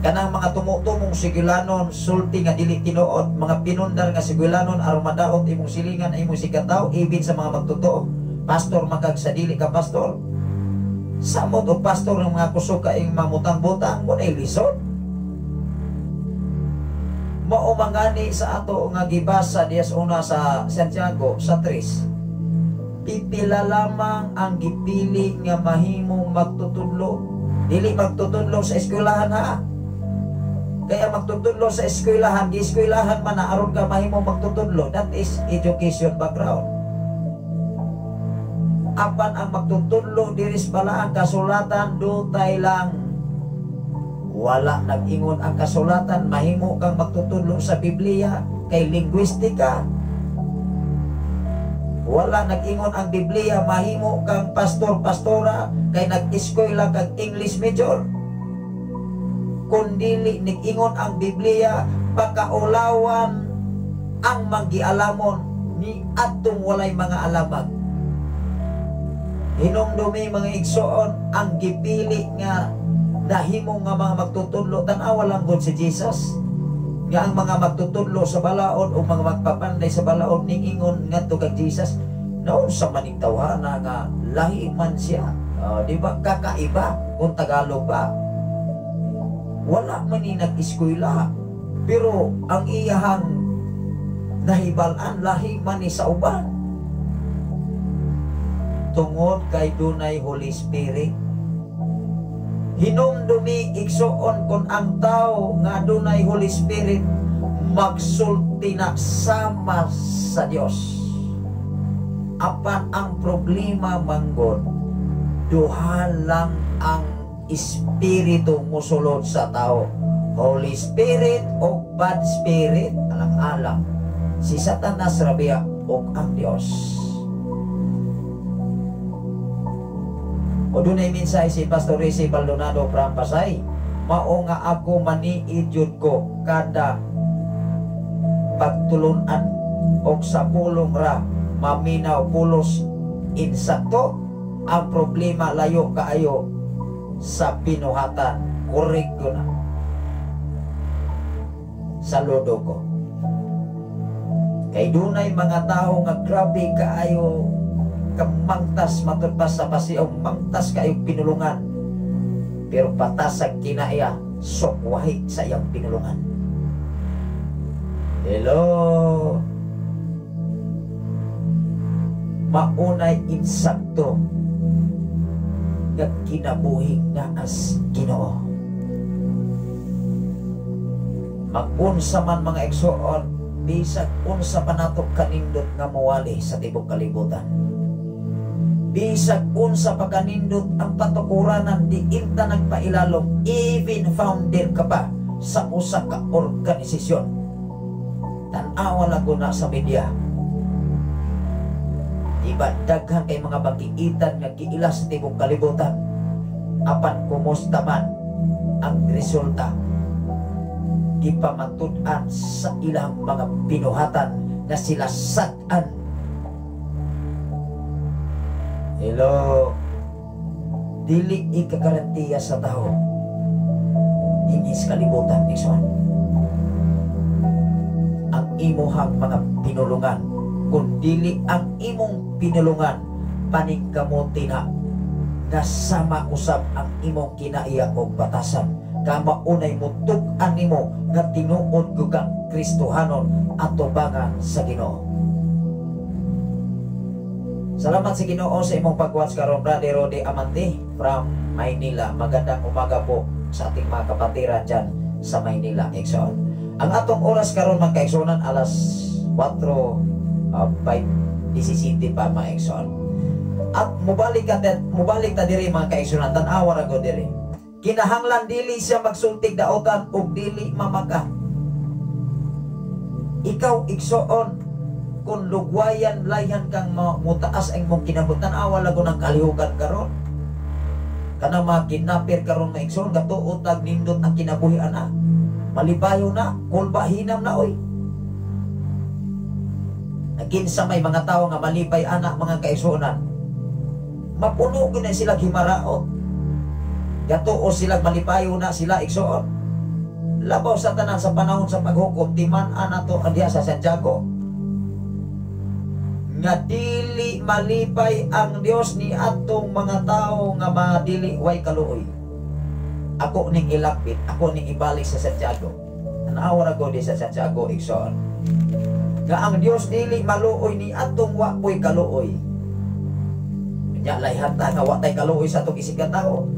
kanang mga tumutumong sigulanon sulti nga dili tinuod, mga pinundar nga sigulanon aron madaot imong silingan imong sigataw ibin sa mga magtotoo. Pastor magag sa dili ka pastor. Samot og pastor ng mga kusog kaing mamutang-butang mo nay lisod. Mao mangani sa ato nga gibasa diya una sa Santiago sa 3. Pipila lamang ang gipili nga mahimong magtutudlo. Dili magtutudlo sa eskwelahan ha. Kaya magtutudlo sa eskwelahan, di eskwelahan man na aron ka mahimong magtutudlo. That is education background. Apan ang magtutudlo diris bala ang kasulatan dutay lang. Wala nag-ingon ang kasulatan mahimo kang magtutudlo sa Biblia kay linguistika. Wala nag-ingon ang Biblia mahimo kang pastor-pastora kay nag-eskwela kag English major. Kundili nag-ingon ang Biblia pagkaulawan ang magialamon ni atong walay mga alamag. Hinumdumi mga igsoon ang gipili nga nahimo nga mga magtutudlo tan-awa lang gud si Jesus nga ang mga magtutudlo sa balaod o mga magpapanday sa balaod ning ingon ngadto kag Jesus naon sa maning tawhana nga lahi man siya. Di ba kakaiba kung Tagalog ba? Wala man ni nag-eskwela pero ang iyahang nahibalan lahi man ni sa uban tungod kay dunay Holy Spirit. Hinumdumi igsuon kon ang tao nga dunay Holy Spirit magsulti na sama sa Dios. Apan ang problema manggod duha lang ang Espiritu musulod sa tao, Holy Spirit o bad spirit. Alang-alang si Satanas rabia o ang Dios. O dunay minsay si Pastor Rizzy Baldonado from Pasay, mao nga ako maniid jud ko kada pagtulunan og sa pulong ra maminaw pulos insakto. Ang problema layo kaayo sa pinuhatan. Correct ko na. Saludo ko. Kay dunay mga tao nga grabe kaayo kamangtas matulpas sa pasiyaw, mangtas kayo pinulungan pero patasag kinaya sokwahi sa iyang pinulungan. Hello, maunay insakto nga kinabuhi nga as Ginoo. Mag-unsa man mga igsoon, bisag unsa pa nato kanindot nga mawali sa tibok kalibutan. Bisag unsa pa kanindot ang patukuranan di inta nagpailalom, even founder ka pa sa usa ka organisasyon. Tan-awa lang ko na sa media. Diba daghan kay mga bagiitan nga giila sa tibok kalibutan. Apan kumusta man ang resulta, di pa matud-an sa ilang mga binuhatan na sila sad-an. Hello, dili ikagarantiya sa tao dinis kalibutan, Dixon. Ang imuhang mga pinulungan, kung dili ang imong pinulungan, paningkamuti na nasama usab ang imong kinaiya o batasan. Kamaunay mo tuk-an nimo nga tinuod gugang Kristohanon atubangan sa Ginoo. Salamat sa Ginoo sa imong pag-watch karon, Brother Rodi Amante from Maynila. Magandang umaga po sa ating mga kapatiran dyan sa Maynila, Exxon. Ang atong oras karon mga kaigsonan, alas 4:17 pa mga Exxon. At mubalik ta diri mga kaigsonan, tan-awa ra go diri. Kinahanglan dili siya magsultig daotan ug dili mamaka. Ikaw igsoon, kung lugwayan layhan kang mutaas ang mong kinabutan, awa lago ng kalihugan karon. Kana mga kinapir karon mga igsoon, gatuot tag nindot ang kinabuhian na. Malibayo na, kulba hinam na oy. Naginsa may mga tao nga malipay anak mga kaigsuonan. Mapuno gina sila himaraot. Gatuo sila malipayo na sila igsoon. Labaw sa tanan sa panahon sa paghukom, timan-an nato adiya sa Santiago nga dili malipay ang Dios ni atong mga tao nga madili way kaluoy. Ako ning ilapit, ako ning ibalik sa Santiago. Anawa ra ko di sa Santiago igsoon. Nga ang Dios dili maluoy ni atong wa koy kaluoy. Nya layhan ta nga wa tay kaluoy sa atong isig ka tao.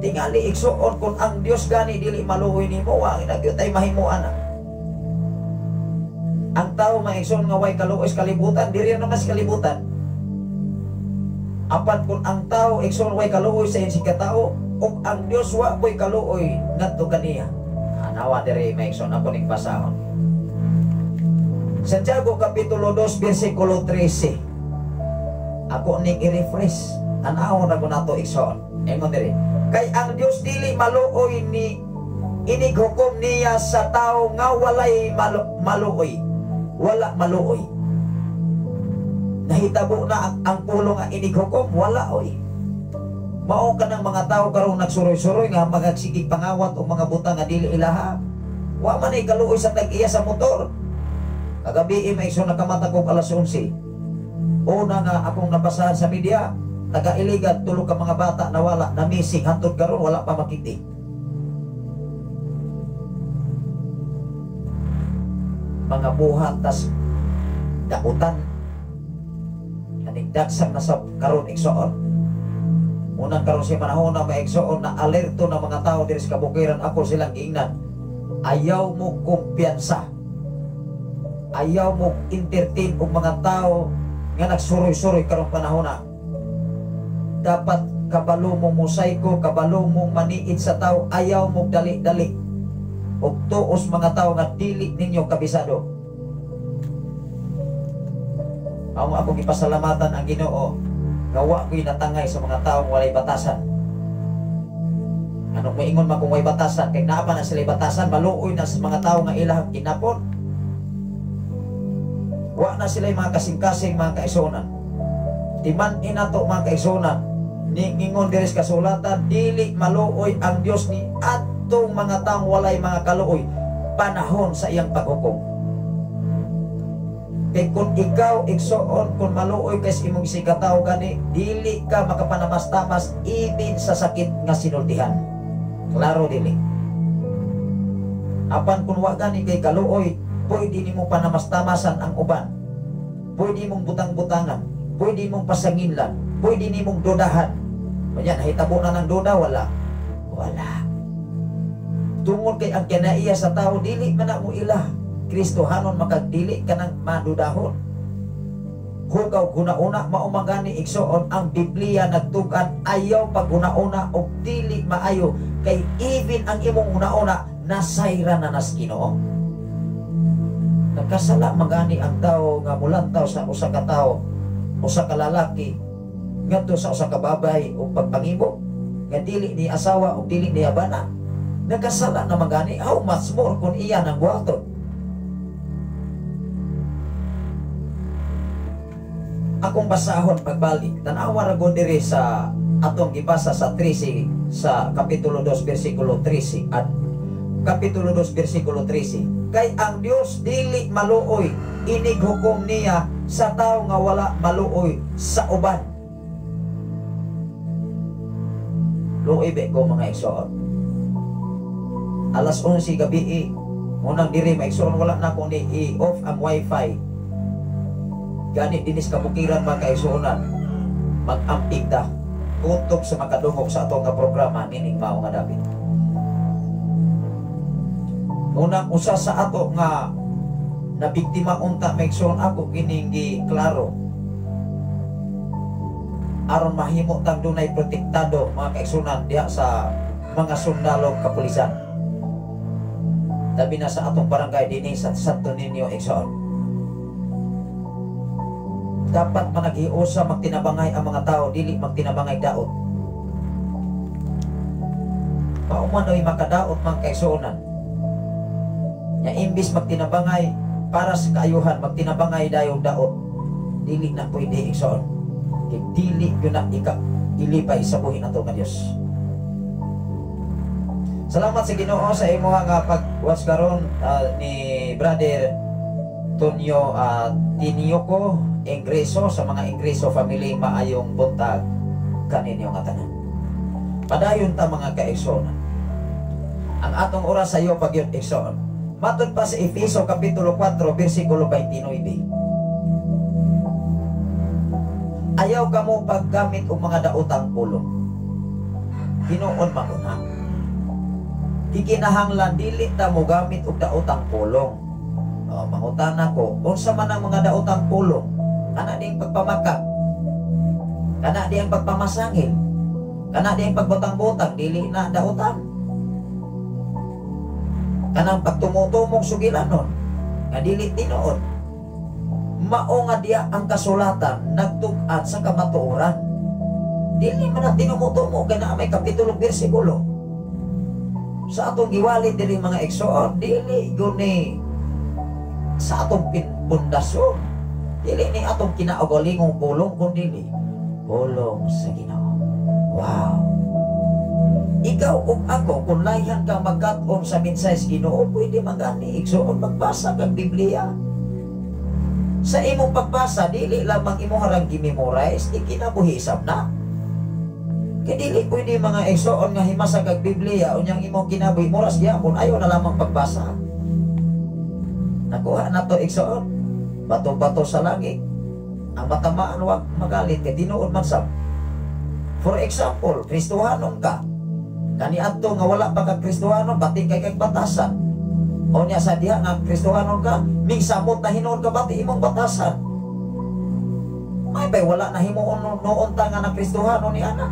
Tingali igsoon kung ang Dios gani dili maluoy nimo, wa gyud tay mahimuan na. Ang tao maigsoon nga way kaluoy sa kalibutan, diri naman sa kalibutan. Apan kung ang tao igsoon way kaluoy sa isig ka tao, ug ang Dios wa koy kaluoy ngadto kaniya. Anawa diri maigsoon ako ning basahon. Santiago kapitulo 2 bersikulo 13. Ako ning i-refresh. Anawa na ko nato igsoon. Ingon diri. Kay ang Dios dili maluoy ni inighukom niya sa tao nga walay maluoy. Wala maluoy. Nahitabo na ang pulong nga inighukom, wala oy. Mao ka ng mga tao karong nagsuroy-suroy nga magsigig pangawat o mga butang nga dili ilaha. Wa man ay kaluoy sa tag-iya sa motor. Kagabi may iso nakamata ko alas 11. Una nga akong nabasahan sa media, taga-Iligan, tulog ka mga bata nawala, na missing, hantod karon wala pa makiti. Mga buhat tas dautan kanigdagsak na sa karon igsoon. Unang karon si panahon na maigsoon na alerto na mga tao diri sa kabukiran, ako silang giingnan. Ayaw mo kumpiyansa, ayaw mo entertain og mga tao nga nagsuroy-suroy karong panahon na. Dapat kabalo mo musayko, kabalo mo maniid sa tao, ayaw mo dali-dali og tuos mga tao nga dili ninyo kabisado. Amo ako gipasalamatan ang Ginoo nga wa ko'y natangay sa mga taong walay batasan. Anong maingon man kung way batasan, kay naa pa na sila batasan, maluoy na sa mga tao nga ilang kinapon. Wa na sila mga kasing-kasing mga kaigsuonan. Timan inato mga kaigsuonan, ningon diri sa kasulatan, dili maluoy ang Dios ni atong mga taong walay mga kaluoy panahon sa iyang paghukom. Kay kung ikaw igsoon, kung maluoy kay sa imong sigataw gani, dili ka makapanamas-tamas ibin sa sakit nga sinultihan. Klaro dili. Apan kung wa gani kay kaluoy, pwede nimo panamas-tamasan ang uban. Pwede mong butang-butangan, pwede mong pasanginlan, pwede nimong dudahan. Kanya nahitabo na ng duda, wala. Tungod kay ang kinaiya sa tao, dili man na mo ila Kristohanon, makagdili ka ng madudahon. Hugaw guna-una maumagani igsoon ang Biblia nagtugan ayaw pag guna-una o dili maayo kay even ang imong una-una nasayra na nas Ginoo. Nagkasala magani ang tao nga mulantaw sa usa ka tao, usa ka lalaki ngadto sa usa ka babay o pagpangibo nga dili ni asawa o dili ni abana. Nagkasala na magani, how much more kung iya nang buhaton. Akong basahon pagbalik, tanawa ra gud diri sa atong gibasa sa 13 sa kapitulo 2 bersikulo 13 at kapitulo 2 bersikulo 13. Kay ang Dios dili maluoy, inig hukom niya sa tao nga wala maluoy sa uban. Luoy be ko mga igsoon. Alas 11 gabi unang diri maigsoon wala na ko ni i-off ang wifi. Gani dinis kabukiran mga kaisunan mag-ampig ta utok sa makadungog sa atong nga programa nining mao nga David. Unang usa sa ato nga nabiktima unta maigsoon ako kining klaro aron mahimo tang dunay protektado mga kaisunan diha sa mga sundalo kapulisan. Labi na sa atong barangay dinhi sa Santo Niño igsoon. Dapat managhiusa magtinabangay ang mga tao, dili magtinabangay daot. Paumano'y makadaot mga kaigsuonan. Nya imbis magtinabangay para sa kaayuhan, magtinabangay dayon daot. Dili na pwede igsoon. Kay dili yun na ilipay sa buhin nato nga Dios. Salamat sa Ginoo sa imo nga pagwas karon ni Brother Tonyo Tinioko Ingreso sa mga Ingreso family, maayong buntag kaninyo nga tanan. Padayon ta mga kaigsoon. Ang atong oras sa iyo pagyud igsoon. Matod pa sa Efeso kapitulo 4 bersikulo 29. Ayaw kamo paggamit og mga daotang pulong. Hinuon mauna. Gikinahanglan dili ta mo gamit og daotang pulong. Mangutana ko, unsa man ang mga daotang pulong? Kana ding pagpamakak, kana ding pagpamasangil, kana ding pagbutang-butang, dili na daotan. Kanang pagtumutumong sugilanon, nga dili tinuod. Mao nga diya ang kasulatan nagtug-an sa kamatuoran. Dili man na tinumutumo kay na may kapitulo bersikulo. Sa atong giwali diri mga igsoon, dili guni sa atong pundasyon. Dili ni atong kinaugalingong pulong kundi pulong sa Ginoo. Wow. Ikaw ug ako kung layhan kang magkat-on sa mensahe sa Ginoo, pwede magani igsoon magbasa kag Biblia. Sa imong pagbasa dili lamang imo harang gi-memorize, ikinabuhisab na. Kay dili pwede mga igsoon nga himasa kag Biblia unyang imong kinabuhi moras gyapon ayo na lamang pagbasa. Nakuha na to igsoon. Bato-bato sa langit. Ang matamaan wag magalit kay tinuod man sab. For example, Kristohanon ka. Kaniadto nga wala pa ka Kristohanon, bati kay kay batasan. O niya sa diha nga Kristohanon ka, mingsamot na hinuon ka bati imong batasan. May bay wala na himuon noon ta nga na Kristohanon ni ana.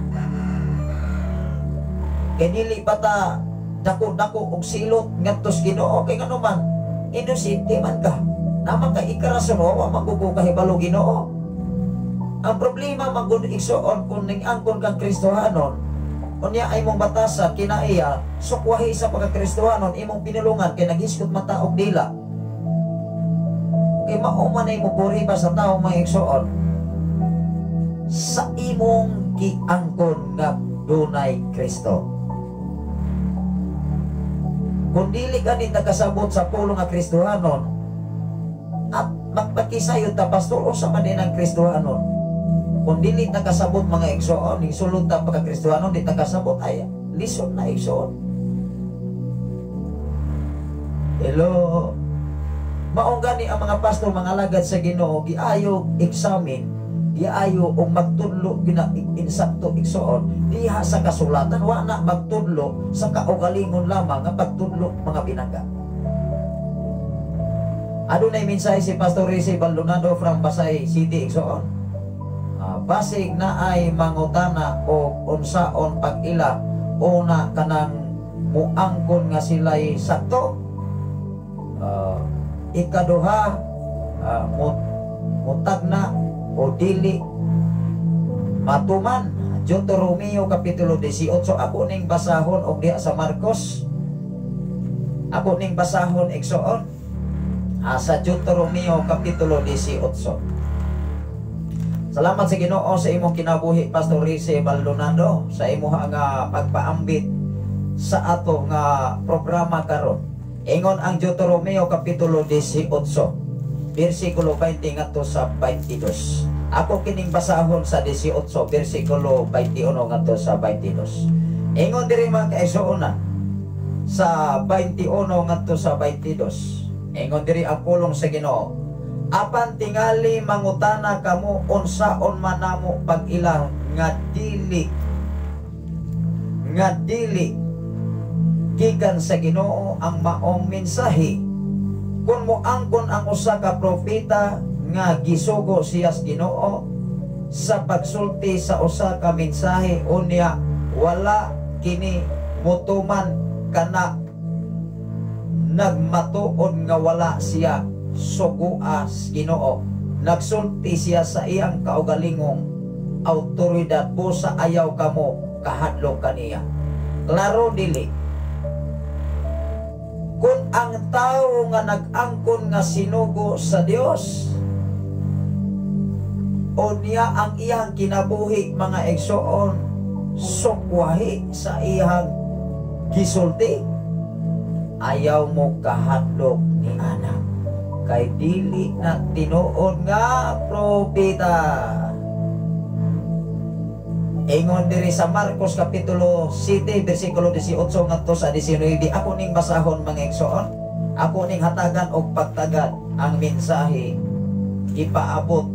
Kay dili bata dako-dako og silot ngadto sa Ginoo kay ngano man inosente man ka. Naman ka ikarason wa magugo kahibalo Ginoo. Ang problema magud igsoon kung ning-angkon kang Kristohanon, unya ay mong batasan kinaiya sukwahi sa pagka-Kristohanon imong pinulungan kay naghiskot mata og dila. Kay mao man ay mo puri ba sa tawo mga igsoon sa imong giangkon nga dunay Kristo. Kung dili ka ni nakasabot sa pulong nga Kristohanon at magpakisayod ta pastor o sa man din ang Kristohanon, kung dili nakasabot mga igsoon, sulod ta pagka Kristohanon di nakasabot ay lison na igsoon. Hello. Maong gani ang mga pastor, mga alagad sa Ginoo giayog examine giayo og magtudlo insakto igsoon diha sa kasulatan wa na magtudlo sa kaugalingon lamang nga pagtudlo mga pinangga. Adunay mensahe si Pastor Rizzy Baldonado from Pasay City igsoon. Basig na ay mangutana o unsaon pag-ila una kanang muangkon nga sila'y sakto. Ikaduha mutagna o dili matuman. Deuteronomio kapitulo 18. Ako ning basahon og diha sa Marcos. Ako ning basahon igsoon sa Deuteronomio kapitulo 18. Salamat sa Ginoo sa imong kinabuhi, Pastor Rizzy Baldonado, sa imong nga pagpaambit sa ato nga programa karon. Ingon ang Deuteronomio kapitulo 18, bersikulo 20 ngadto sa 22. Ako kining basahon sa 18, bersikulo 21 ngadto sa 22. Ingon diri mga kaigsuonan sa 21 ngadto sa 22. Ingon diri ang pulong sa Ginoo. Apan tingali mangutana kamo unsaon man namo pag-ila nga dili gikan sa Ginoo ang maong mensahe. Kung moangkon ang usa ka propeta nga gisugo siya sa Ginoo sa pagsulti sa usa ka mensahe, unya wala kini mutuman kana nagmatuod nga wala siya suguas Ginoo, nagsulti siya sa iyang kaugalingong autoridad po sa ayaw kamo kahadlok kaniya. Klaro dili. Kung ang tao nga nag-angkon nga sinugo sa Dios o niya ang iyang kinabuhi mga igsoon sukwahi sa iyang gisulti, ayaw mo kahadlok ni anak kay dili na tinuod nga propeta. Ingon diri sa Marcos kapitulo 7 bersikulo 18 ngadto sa 19. Ako ning basahon mga igsoon, ako ning hatagan og pagtagad ang mensahe ipaabot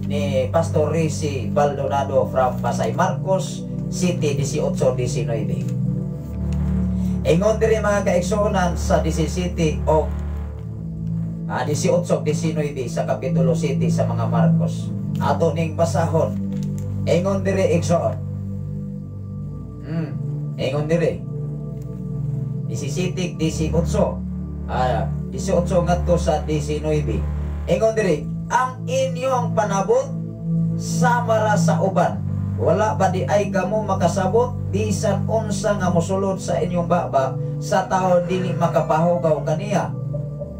ni Pastor Rizzy Baldonado from Pasay. Marcos 7:18-19. Ingon diri mga kaigsuonan sa 17 o 18-19 sa kapitulo 7 sa mga Marcos. Ato ning basahon. Ingon diri igsoon. Ingon diri 17-18 18 ngadto sa 19. Ingon diri, ang inyong panabot samara sa uban. Wala ba di ay kamo makasabot bisan unsa nga mosulod sa inyong baba sa tao dili makapahugaw kaniya.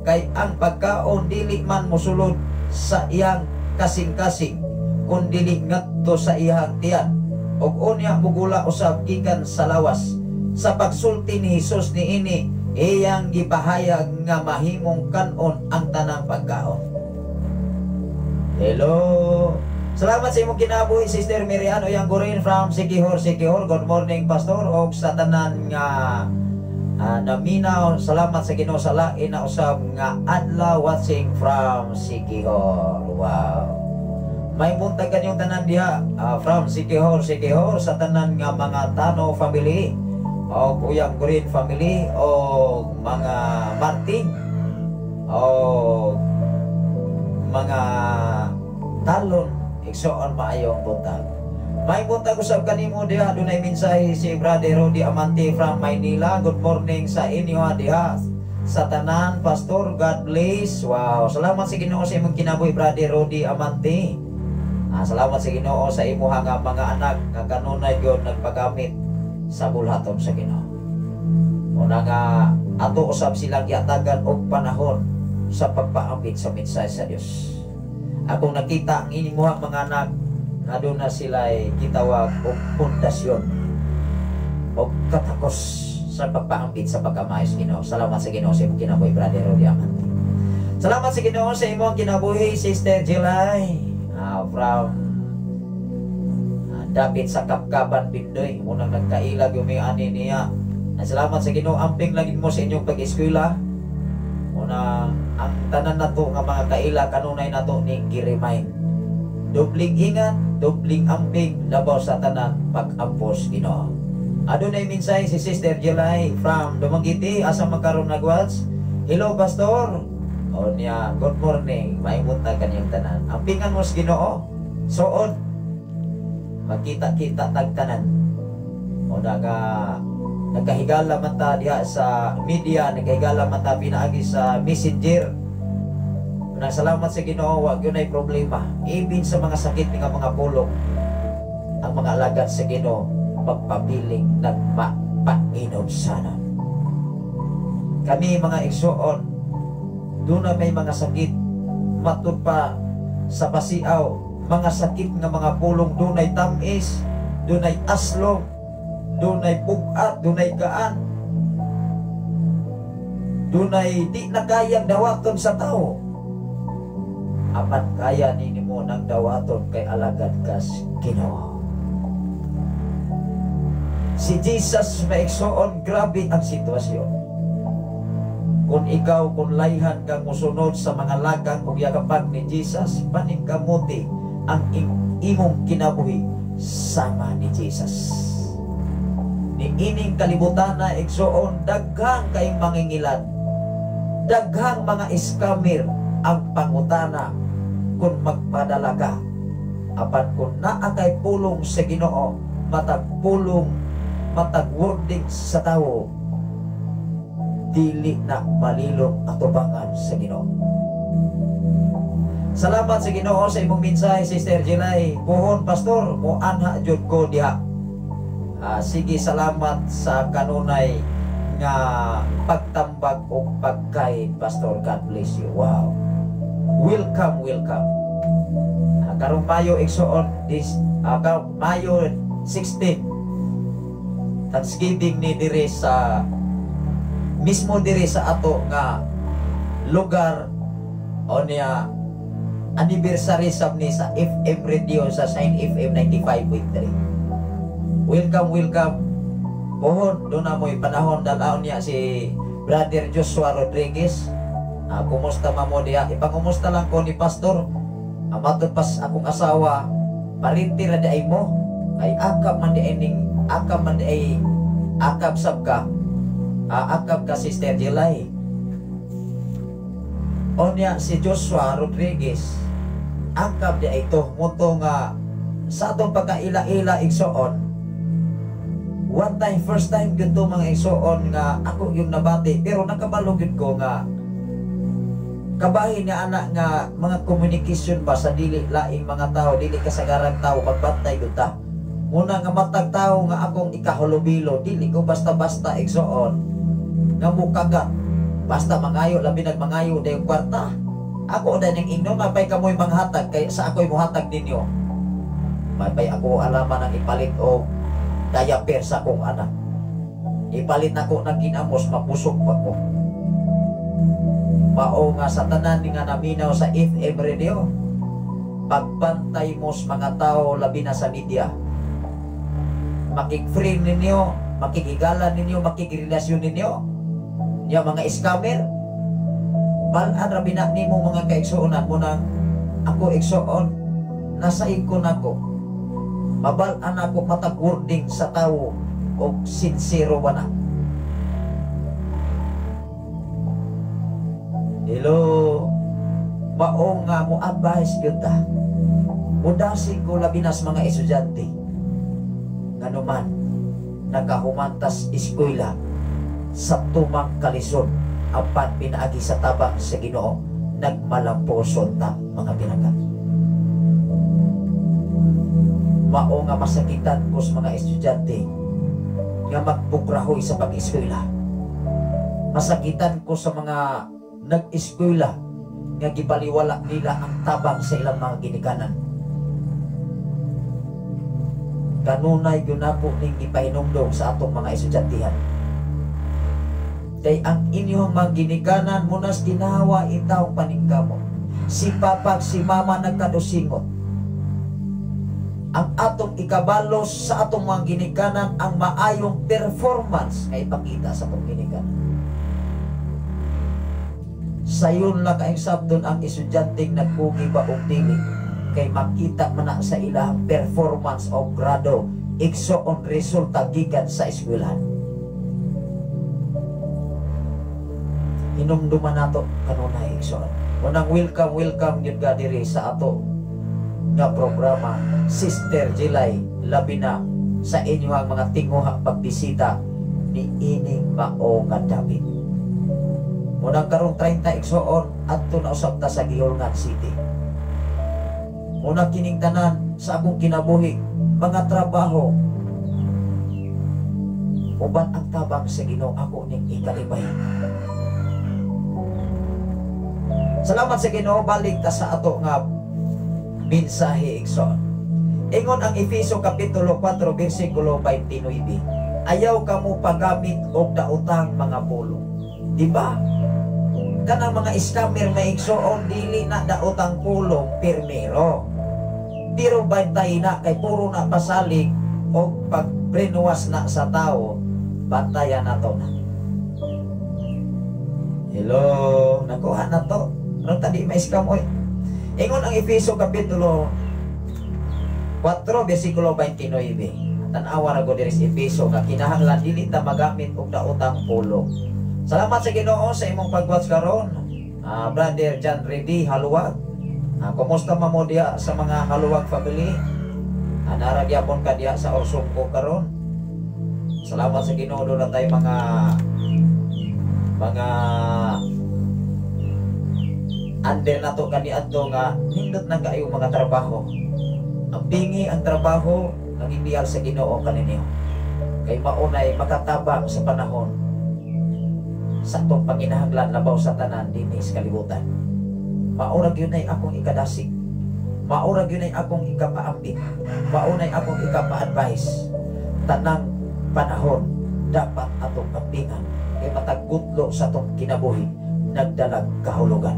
Kay ang pagkaon dili man mosulod sa iyang kasing-kasing kun dili ngadto sa iyang tiyan, ug unya mugula usab gikan sa lawas. Sa pagsulti ni Hesus niini iyang gipahayag nga mahimong kanon ang tanang pagkaon. Hello. Salamat sa imong kinabuhi, Sister Miriano yang Gurin from Sikihor. Good morning, Pastor, og sa tanan nga naminaw. Salamat sa Ginoo sa lain na usab nga adlaw watching from Sikihor. Wow. May buntag kanyong tanan diha from Sikihor sa tanan nga mga Tano family o Uyang Green family o mga Martin o mga Talon. Igsoon maayong buntag. May buntag usab kanimo diha. Dunay mensahe si Brother Rodi Amante from Maynila. Good morning sa inyo diha sa tanan, Pastor. God bless. Wow. Salamat sa Ginoo sa imong kinabuhi, Brother Rodi Amante. Salamat sa Ginoo sa imuha nga mga anak nga kanunay gyud nagpagamit sa bulhaton sa Ginoo. Una nga ato usab silang giatagan og panahon sa pagpaambit sa mensahe sa Dios. Akong nakita ang imuha mga anak nga doon na sila gitawag og pundasyon o katakos sa pagpaambit sa pagkamayos Ginoo. Salamat sa Ginoo sa imong kinabuhi, Brother Rodi Amante. Salamat sa Ginoo sa imong kinabuhi, Sister July from David sa Kapkaban, Bindoy. Unang nagkailag yung may ani niya. Salamat sa Ginoo, amping lagi mo sa inyong pag-eskwela. Unang ang tanan nato nga mga kaila kanunay nato ni gi-remind dubling ingat, dubling amping labaw sa tanan pag-ampos Ginoo. Adunay minsay si Sister Jelay from Dumaguete, asa magkaroon nagwats. Hello pastor. O niya, good morning. Maimot na kanyang tanan. Ampingan mo sa Ginoo. Soon makita-kita tagtanan. O nagkahigala man ta diha sa media, nagkahigala man ta pinaagi sa messenger. Salamat sa Ginoo, wag yun ay problema. Even sa mga sakit nga mga pulong, ang mga alagad sa Ginoo magpabiling nagmapainom sana. Kami mga igsoon, doon na may mga sakit, matud pa sa pasiaw, mga sakit nga mga pulong, doon ay tamis, doon ay aslong, doon ay bugat, doon ay gaan, doon ay di na kayang dawaton sa tao. Apan kaya nini mo ng dawaton kay alagad kas Ginoo. Si Jesus maigsoon, grabe ang sitwasyon. Kung ikaw, kung layhan kang musunod sa mga lagang o yakapag ni Jesus, paningkamuti ang imong kinabuhi sama ni Jesus. Ni ining kalibutan na igsoon, daghang kayong mangingilan, daghang mga iskamir ang pangutana kung magpadala ka. Apan kung naa kay pulong sa Ginoo, matag pulong, matag wording sa tao, dili na malilong atubangan sa Ginoo. Salamat sa Ginoo sa imong mensahe, Sister Jelay. Buhon pastor, mo anha jud ko diha. Sige, salamat sa kanunay nga pagtambag o pagkain, pastor. God bless you. Wow. Welcome, welcome. Karong Mayo igsoon this Mayo 16, Thanksgiving ni dire sa mismo dire sa ato nga lugar o niya anniversary sab ni sa FM radio sa Shine FM 95.3. Welcome, welcome. Pohon doon na mo'y panahon dalaon niya si Brother Joshua Rodriguez. Kumusta mo diya? Ipangumusta lang ko ni pastor. Matod pas akong asawa, parinti na diay mo. Ay akab man diay ning, akab man diay, akab sab ka. Akab ka Sister Jelay. O niya si Joshua Rodriguez, akab diay ito. Muto nga sa atong pagkaila-ila igsoon. One time, first time gito mga igsoon nga ako yung nabati. Pero nakabalog yun ko nga kabahin niya anak nga mga communication ba sa dili laing mga tao, dili kasagarang tao, magbantay ko ta. Muna nga matag tao nga akong ikahulubilo, dili ko basta-basta igsoon nga mukagat. Basta mangayo, labi nagmangayo na yung kwarta. Ako na nang igno, mapay kamoy manghatag, kaya sa ako'y muhatag ninyo. Mapay ako alaman ang ipalit o diaper sa akong anak. Ipalit na ko ng ginamos, mapusok pa ko. Mao nga sa tanan nga naminaw sa FM radio, pagbantay mo sa mga tao labi na sa media. Makik-friend ninyo, makikigalan ninyo, makikrelasyon ninyo. Yung mga scammer, balaan rabi na nimo mga kaigsuonan mo nang ako igsuon, nasa ikon ako. Mabalaan ako matag wording sa tao o sincero ba na. Hello, mao nga mo advice kita. Mudasi ko labinas mga estudyante. Ngano man nakahumantas eskwela sa tumang kalisod apan pinaagi sa tabang sa Ginoo, nagmalamposon ta mga pinagat. Mao nga masakitan ko sa mga estudyante nga magpukrahoy sa pag-eskwela. Masakitan ko sa mga nag-eskwela nga gibaliwala nila ang tabang sa ilang mga ginikanan. Kanunay gunako ning ipahinumdom sa atong mga estudyantihan. Kay ang inyong mga ginikanan munas ginawa itaw paningkamo. Si papa si mama nagkadusingot. Ang atong ikabalos sa atong mga ginikanan ang maayong performance nga ipakita sa atong ginikanan. Sayon lang kaing sabdon ang estudyanteng nagpugi ba og dili kay makita man na sa ilang performance o grado igsoon resulta gikan sa eskwelahan. Hinumduman nato kanunay igsoon. Unang welcome yun ka diri sa ato nga programa Sister Jilay labi na sa inyong mga tinguha pagbisita ni ining mao nga David. Unang karong 30 igsoon adto na usab ta sa Giholngan City. Una kining tanan sa akong kinabuhi mga trabaho uban ang tabang sa Ginoo ako ning ikalibay. Salamat sa Ginoo, balik ta sa ato nga mensahe igsoon. Ingon ang Efeso kapitulo 4 bersikulo 29. Ayaw kamo paggamit og daotang mga pulong. Di ba? Kanang mga scammer may igsoon dili na daotang pulong pirmero. Pero bantay na kay puro na pasalig o pagprenuwas na sa tao, bantayan na to na. Hello, nakuha na to. Ano tadi may scam oy? Ingon ang Efeso kapitulo 4 bersikulo 29. Tanawa na ko diri sa Efeso nga kinahanglan dili ta magamit og daotang pulong. Salamat sa Ginoo sa imong pag-watch karon. Brother John Reddy Haluwag. Kumusta mo diya sa mga Haluwag family? Naragyapon ka diya sa Orsungko karon. Salamat sa Ginoo na tayo mga under na to kaniadto nga nindot na kayo mga trabaho. Ang bingi ang trabaho ang ibiyal sa Ginoo kaninyo. Kay maunay makatabang sa panahon sa itong panginahanglan labaw sa tanan dinhi sa kalibutan. Maurag yun ay akong ikadasig. Maurag yun ay akong ikapaambit. Maunay akong ikapa-advise. Tanang panahon dapat atong kampingan kay matagutlo sa itong kinabuhi nagdalag kahulugan.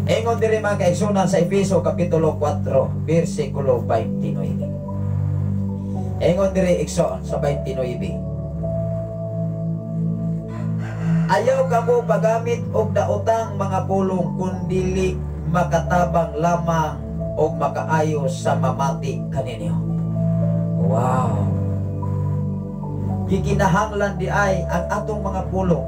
Ingon diri mga kaigsunan sa Efeso kapitulo 4 bersikulo 29. Ingon diri igsoon sa 29. Ayaw kamo pagamit og daotang mga pulong kundili makatabang lamang og makaayo sa mamati kaninyo. Wow. Gikinahanglan di ay ang atong mga pulong.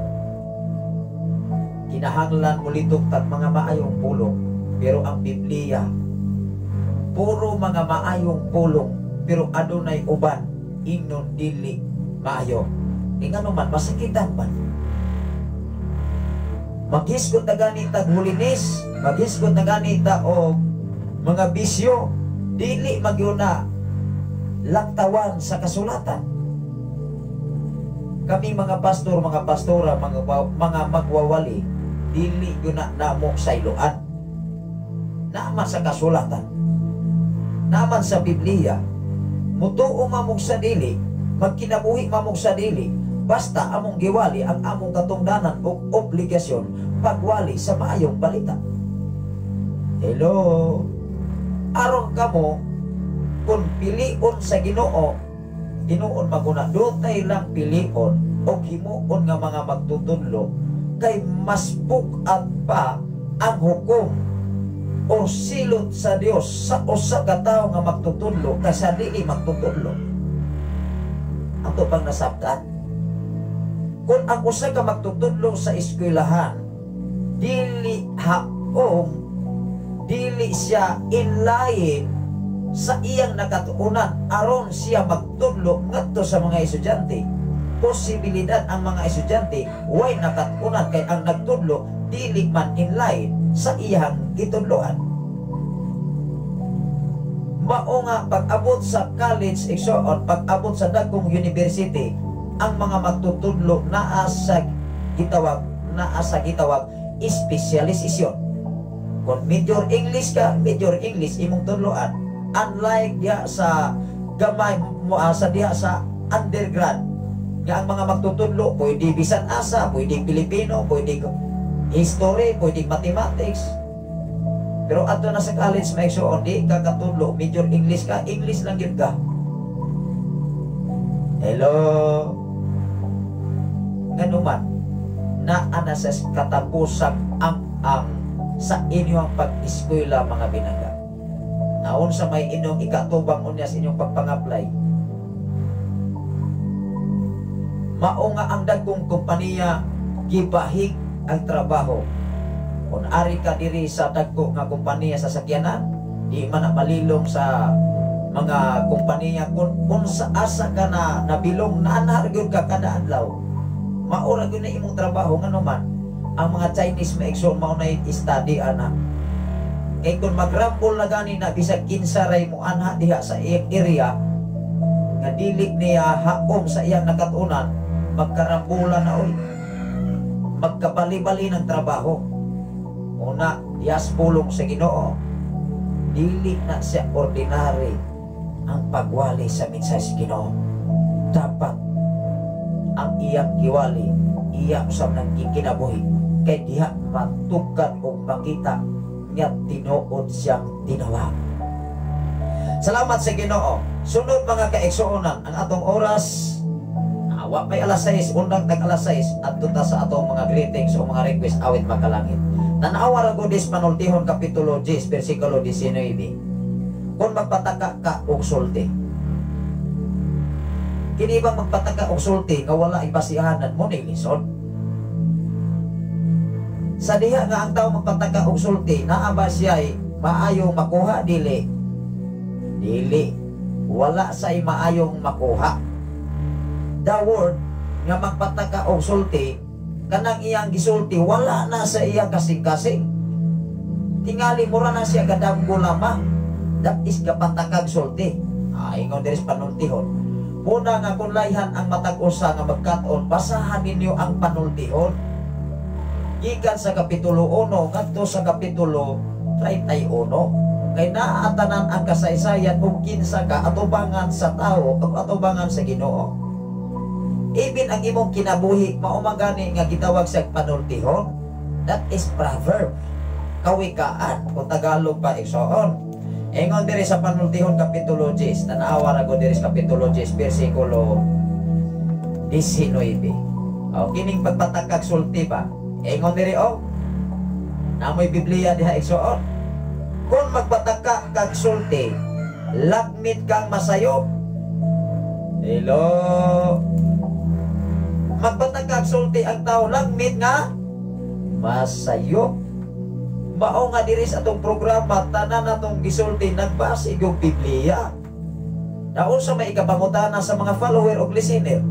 Kinahanglan mulitok tag mga maayong pulong, pero ang Biblia puro mga maayong pulong, pero adunay uban ingnon dili maayo. Ingano man masakitan man. Maghisgot na ganita hulinis, maghisgot na ganita o mga bisyo, dili magyuna laktawan sa kasulatan. Kami mga pastor, mga pastora, mga magwawali, dili yun na namo sa iluan. Naman sa kasulatan, naman sa Biblia, mutuo mamog sa dili, magkinabuhi mamog sa dili, basta among giwali ang among katungdanan o obligasyon pagwali sa maayong balita. Hello. Aron kamo kung pilion sa Ginoo, tinuon maguna dutay lang pilion o himuon nga mga magtutudlo kay mas bukat pa ang hukom o silot sa Dios sa usa ka tawo nga magtutudlo kaysa dili magtutudlo. Ato bang nasabtan? Kung ang usa ka magtutudlo sa eskwelahan, dili haong, dili siya inlayin sa iyang nakatuunan aron siya magtudlo ngadto sa mga estudyante, posibilidad ang mga estudyante way nakatuunan kay ang nagtudlo dili man inlayin sa iyang gitudloan. Mao nga pag-abot sa college igsoon, pag-abot sa dagkong university, ang mga magtutudlo naa sa gitawag specialization. Kung major English ka, major English imong tudloan. Unlike diha sa gamay mo sa diha sa undergrad nga ang mga magtutudlo pwede bisan asa, pwede Pilipino, pwede history, pwede mathematics. Pero ato na sa college may igsoon di ka katudlo major English ka, English lang gyud ka. Hello. Nganuman na ana sa katapusan ang sa inyong pag-eskwela mga binangga. naon sa may inyong ikatubang unya sa inyong pagpangaplay. Mao nga ang dagkong kompanya gibahig ang trabaho. Kung ari ka diri sa dagko nga kompanya sa sakyanan, di man na malilong sa mga kompanya kung sa asa ka na nabilong na gyud ka kada adlaw. Mao ra gyud na imong trabaho nga naman. Ang mga Chinese maigsoon mao na study ana. Kay kung magrambol na gani na bisag kinsa ray mo anha diha sa iyang area nga dili niya haom sa iyang nakatunan, magkarambulan na oy. Magkabali-bali ng trabaho. Una, diyas pulong sa Ginoo. Dili na siya ordinary ang pagwali sa mensahe sa Ginoo. Dapat ang iyang giwali, iya usab nang gikinabuhi kay diha matugkad o makita nga tinuod siyang tinawag. Salamat sa Ginoo. Sunod mga kaigsuonan, ang atong oras wa may alas 6, undang tag alas 6 at ta sa atong mga greetings o mga request awit makalangit. Tanawa ra gud is Panultihon kapitulo 10 bersikulo 19. Kung magpataka ka og sulti. Kini bang magpataka og sulti nga wala ibasihanan mo ni lisod? Sa diha nga ang tawo magpataka og sulti, naa ba siya maayong makuha dili? Dili. Wala say maayong makuha. The word nga magpataka og sulti, kanang iyang gisulti wala na sa iyang kasing-kasing. Tingali mura na siya gadamgo lamang. That is kapatakag sulti. Ingon diri sa Panultihon. Muna nga kung layhan ang matag usa nga magkat-on, basahan ninyo ang Panultihon. Gikan sa kapitulo 1 ngadto sa kapitulo 31. Kay naatanan ang kasaysayan kung kinsa ka atubangan sa tao o atubangan sa Ginoo. Even ang imong kinabuhi maumagani nga gitawag sa Panultihon, that is proverb, kawikaan kung Tagalog pa igsoon. Ingon diri sa Panultihon kapitulo 10, tanawa ra gud diri sa kapitulo 10 bersikulo 19. Kining pagpatakag sulti ba? Ingon diri namoy Biblia diha igsoon. Kung magpataka kag sulti, lakmit kang masayop. Hello. Magpatagag sulti ang tao langmit nga masayop. Mao nga diri sa atong programa tanan natong gisulti nagbasig og Biblia. Daon sa may ikapangutana sa mga follower og listener.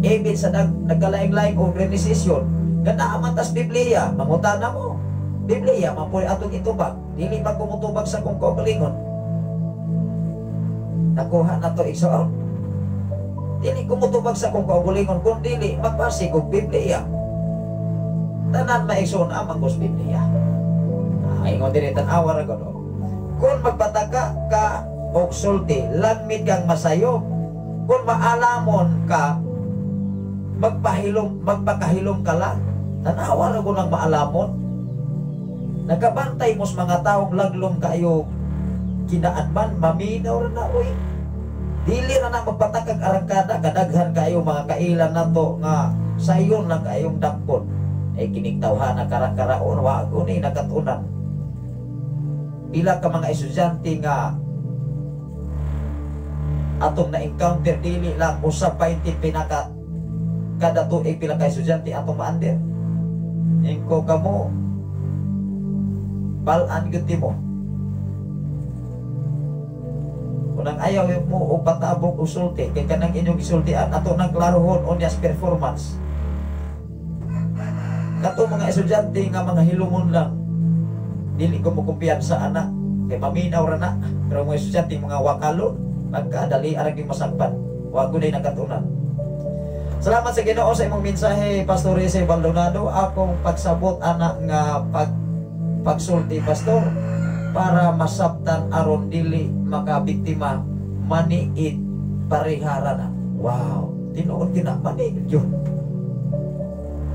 Even sa nagkalaing-laing organisasyon, gana amantas Biblia, mangutana mo. Biblia mapuy atong itubag, dili pa kumutubag sa kung kaugalingon. Nakuha na to igsoon. Dili kumutubag sa kung kaugalingon, kung dili magbasig og Biblia. Tanan maigsoon amang Gos Biblia. Ingon diri tan-awa ra gud. Kung magpataka ka og sulti, langmit kang masayo. Kung maalamon ka, magpakahilom ka lang. Tan-awa ra gud ang maalamon. Nagkabantay mos mga taong laglom kayo kinaadman, maminaw ra na oy. Dili na na magpatakag arangkada, kadaghan kayo mga kailan nato nga sayon lang kayong dapkon. Kining tawhana kara-karaon wa ni nakatunan. Bila ka mga estudyante nga atong na-encounter dili lang usab pa inti pinaka kada tuig pila ka estudyante atong maander. Engko kamo balan gyud mo. Kunang ayaw mo o patabok usulti kay kanang inyong isultian ato nang klarohon onyas performance. Kato mga estudyante nga mga hilumon lang, dili ko mo kumpiyansa anak kay maminaw ra na. Pero mga estudyante mga wakalon, magkadali arang yung masakpan, wag gunay nakatunan. Salamat sa Ginoo sa imong mensahe, Pastor Jose Baldonado. Akong pagsabot anak nga pagsulti, Pastor, para masabtan aron dili makabiktima, maniid parihara na. Wow, tinuod kina maniid yun.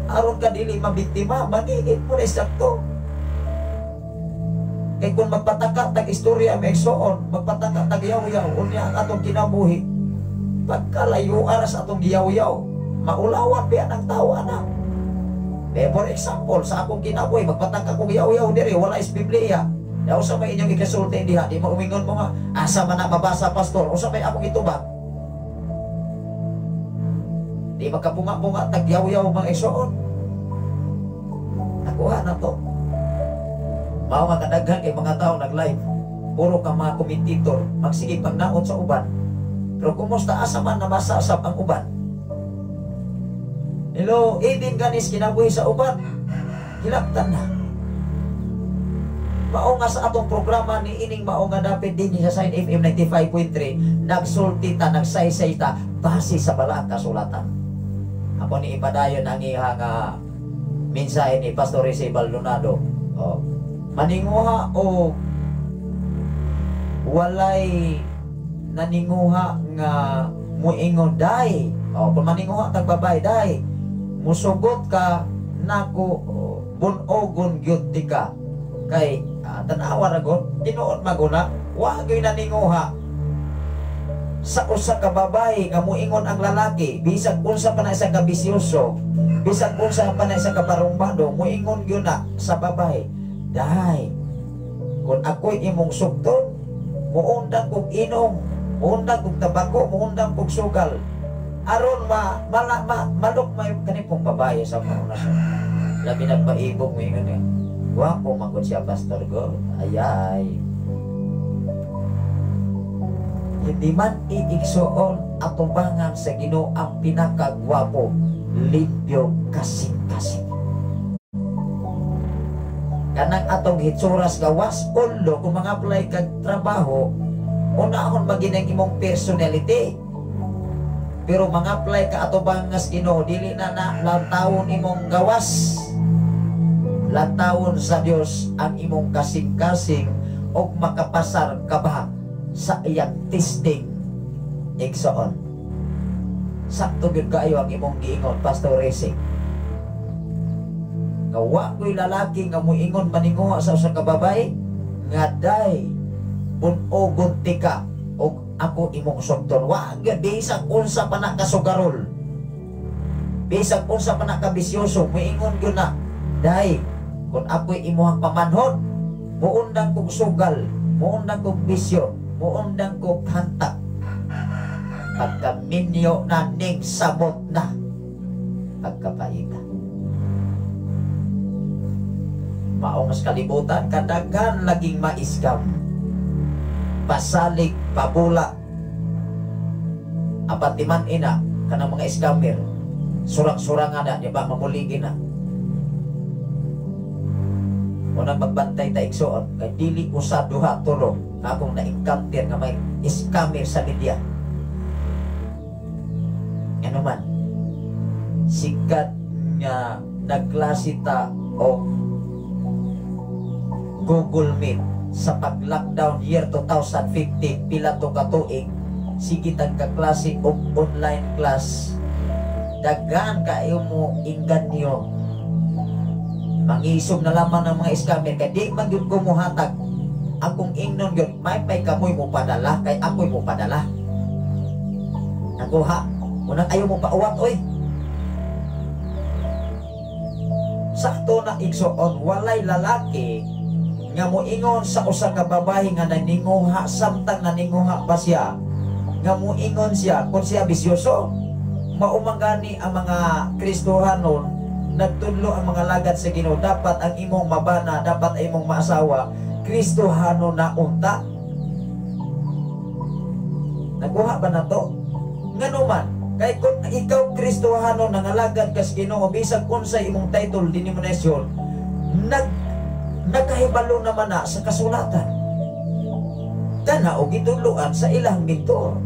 Aron ka dili mabiktima, maniid mo na sakto. Kay kung magpataka tag istorya may igsoon, magpataka tag yaw-yaw, unya ang atong kinabuhi, pagkalayo aras atong giyaw-yaw, maulawan ba ang tao anak. For example, sa akong kinabuhi, magpataka kong yaw-yaw diri, wala is Biblia. Ya usa may inyong ikasulti diha, di mo umingon mo nga asa man na mabasa pastor, usa may akong itubag. Di makapunga-punga tagyaw-yaw mga igsoon. Nakuha na to. Mao nga kadaghan kay mga tao nag-live. Puro ka mga komentitor, magsige pagnaot sa uban. Pero kumusta asa man na masasab ang uban? Hello, Eden ganis kinabuhi sa uban. Hilaptan na. Mao nga sa atong programa ni ining mao nga dapat din sa Sign FM 95.3 nagsulti ta, nagsaysay ta base sa balaang kasulatan. Ako ni ipadayon ang iha nga mensahe ni Pastor Rizzy Baldonado. Oh. Maninguha o walay naninguha nga muingon day. Oh, kung maninguha tagbabay day, musugot ka nako bunogon gyud ti ka kay tanawa ra gud tinuod maguna wa gyud naninguha sa usa ka babae nga muingon ang lalaki bisag unsa pa na isa ka bisyoso, bisag unsa pa na isa ka barumbado, muingon gyud na sa babae, day kung ako'y imong sugton muundang kog inom, muundang kog tabako, muundang kog sugal aron malok may kanipong babae sa mga nasa labi nagpaibog mo yung ganyan. Wapo mangkot siya Pastor Go. Ayay. Hindi man iigsoon atubangan sa Ginoo ang pinakagwapo, limpyo, kasing-kasing. Kanang atong hitsuras gawas, ulo kung mga apply kag trabaho, unahon maginang imong personality. Pero mga apply ka atubang nga sa Ginoo, dili na lantawon imong gawas. Lantawon sa Dios ang imong kasing-kasing o makapasar ka ba sa iyang testing igsoon. Sakto gyud kaayo ang imong giingon Pastor Rizzy. Kawa ko'y lalaki nga muingon maninguha sa usa ka babae nga day bunogon ti ka o ako imong sugton. Wa gyud bisag unsa pa na kasugarol, bisag unsa pa na kabisyoso, muingon gyud na day kung ako'y imuhang pamanhon, muundang kong sugal, muundang kong bisyo, muundang kong hantak. Pagkaminyo na ning sabot na pagkapaita. Maong kalibutan, kadaghan laging maiskam, pasalig, pabula. Apatiman ina, kanang mga iskamir, surang-surangan na, di ba mamuligin na. Unang magbantay ta igsoon kay dili usa duha tulo akong na-encounter nga may scammer sa media. Ano man sikat nga nagklase ta o Google Meet sa pag-lockdown year 2015 pila to ka tuig, sige tag kaklase og online class, daghan kayo mo inganyo. Mangisog na lamang ng mga scammer kay di man gyud ko muhatag akong ingnon gyud may kamoy mo padala kay ako'y mo padala. Nakuha unang ayaw mo pauwat oy. Sakto na igsoon walay lalaki nga moingon sa usa ka babae nga naninguha samtang naninguha pa siya nga moingon siya kung siya bisyoso. Maumangani ang mga Kristohanon nagtudlo ang mga lagat sa Ginoo, dapat ang imong mabana, dapat ang imong maasawa Kristohano na unta. Nakuha ba na to? Ngano man kay kung ikaw Kristohano nangalagad ka sa Ginoo, bisag unsay imong title denomination, nagkahibalo naman na sa kasulatan. Kana og gituluan sa ilang mentor,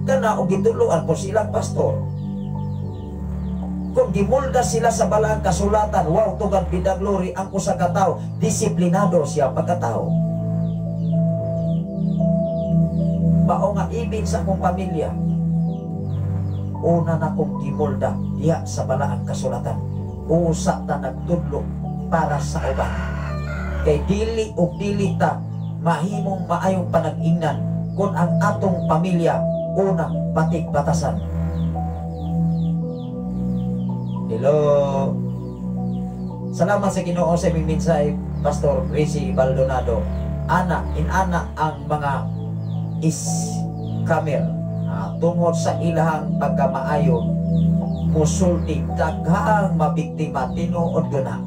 kana og gituluan po silang pastor. Kung gimulda sila sa balaang kasulatan, wow, tugan pidaglory ang usa ka tawo, disiplinado siya pagkatao. Mao nga ibig sa akong pamilya, una na kong gimulda diya sa balaang kasulatan, usa ta nagtudlo para sa uban. Kay dili o dili ta mahimong maayong panag-ingnan kung ang atong pamilya una batik batasan. Hello. Salamat sa Ginoo sa imong mensahe, Pastor Rizzy Baldonado. inana ang mga iskamer tungod sa ilahang pagkamaayo musulti daghang mabiktima tinuod guna.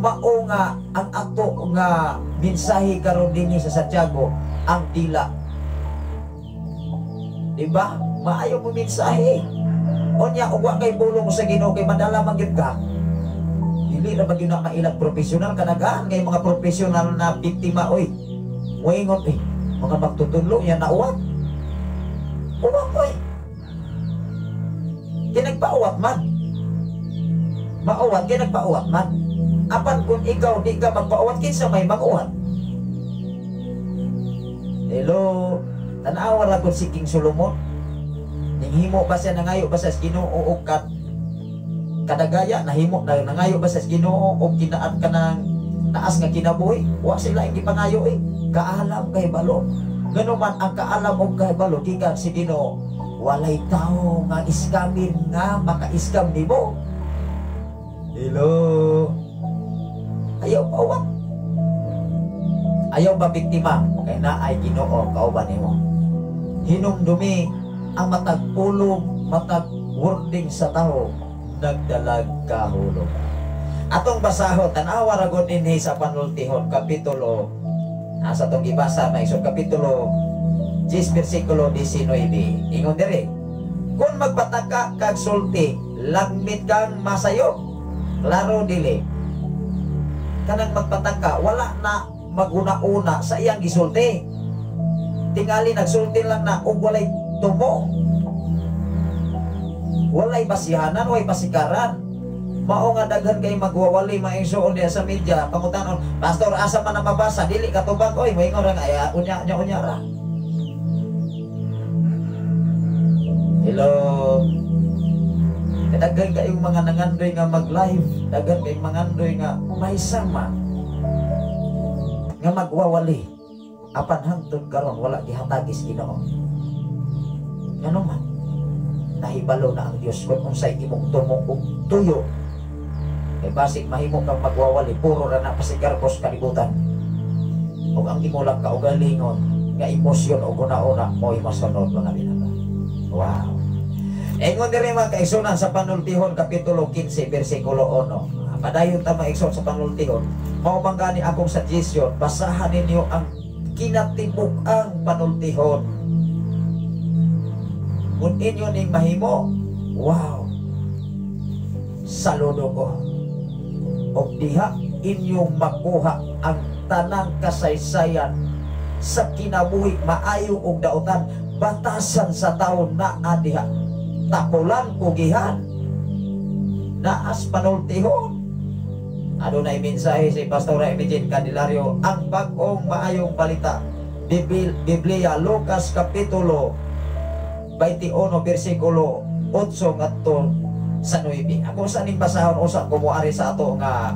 Mao nga ang ato nga mensahe karon dinhi sa Santiago ang dila, diba? Maayo mo mensahe onya ug wa kay bulong sa Ginoo kay madala man gyud ka. Dili ra ba gyud na mailag profesional kanagaan kay mga profesional na biktima oy. Moingon mga magtutudlo yan na uwat. Uwat oy. Kinagpauwat man. Mauwat kinagpauwat man. Apan kung ikaw di ka magpauwat kinsa may mag-uwat. Hello, tanawa ra kun si King Solomon. Ninghimo ba siya nangayo ba sa Ginoo og kadagaya nahimo na nangayo ba sa Ginoo og kinaat ka ng taas nga kinabuhi? Wa sila ang gipangayo kaalam kay balo. Ngano man ang kaalam og kay balo gikan si Ginoo, walay tao nga iskamin nga maka-iskam nimo. Hello. Ayaw pawat. Ayaw ba biktima kay naay Ginoo kauban nimo. Hinumdumi ang matag pulong, matag wording sa tao nagdalag kahulog. Atong basahon tanawa ra gud dinhi sa panultihon kapitulo asa tong gibasa na isong kapitulo 10 bersikulo 19. Ingon diri, kung magpataka kag sulti lagmit kang masayo. Klaro dili kanang magpataka wala na maguna-una sa iyang gisulti. Tingali nagsulti lang na ug walay tumo, walay basihanan, walay pasikaran. Mao nga daghan kay magwawali maigsuon diha sa media pangutanon, pastor asa man na mabasa dili katubag oy moingon ra nga unya ra. Hello. Daghan kayong mga nangandoy nga mag-live, daghan kayong mangandoy nga may sama nga magwawali apan hangtod karon wala gihatagis Ginoo. Ngano man nahibalo na ang Dios kung unsay imong tumong ug tuyo. Kay basig mahimo kang magwawali puro ra na pasigarpos kalibutan. Ug ang imo lang kaugalingon nga emosyon o guna-una mo'y masunod mga binata. Wow. Ingon diri mga kaigsunan sa panultihon kapitulo 15 bersikulo 1. Padayon ta maigsoon sa panultihon. Mao man gani akong suggestion, basahan ninyo ang kinatibuk-ang panultihon. Kung inyo ning mahimo, wow, saludo ko. O diha inyong makuha ang tanang kasaysayan sa kinabuhi maayo og daotan, batasan sa taon na adiha, tapulan kugihan, naas panultihon. Adunay mensahe si Pastor Eugene Candelario, ang bag-ong maayong balita. Biblia, Lucas kapitulo 21 bersikulo 8 ngadto sa 9. Ako sa ning basahon usa ko moari sa ato nga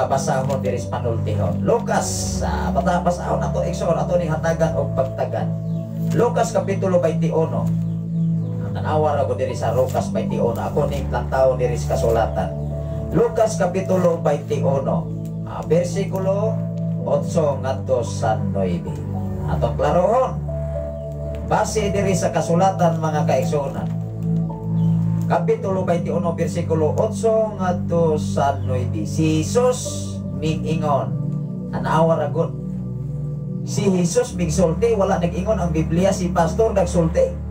basahon diri sa panultihon. Lucas basahon ato exor ato ning hatagan og pagtagan. Lucas kapitulo 21. Tanawa ra ko diri sa Lucas 21. Ako ning plantaw diri sa kasulatan. Lucas kapitulo 21 bersikulo 8 ngadto sa 9. Atong klarohon base diri sa kasulatan mga kaigsunan. Kapitulo 21 bersikulo 8 ngadto sa 9. Si Jesus mig-ingon, anawa ra gud. Si Jesus migsulti, wala nag-ingon ang Biblia, si pastor nagsulti.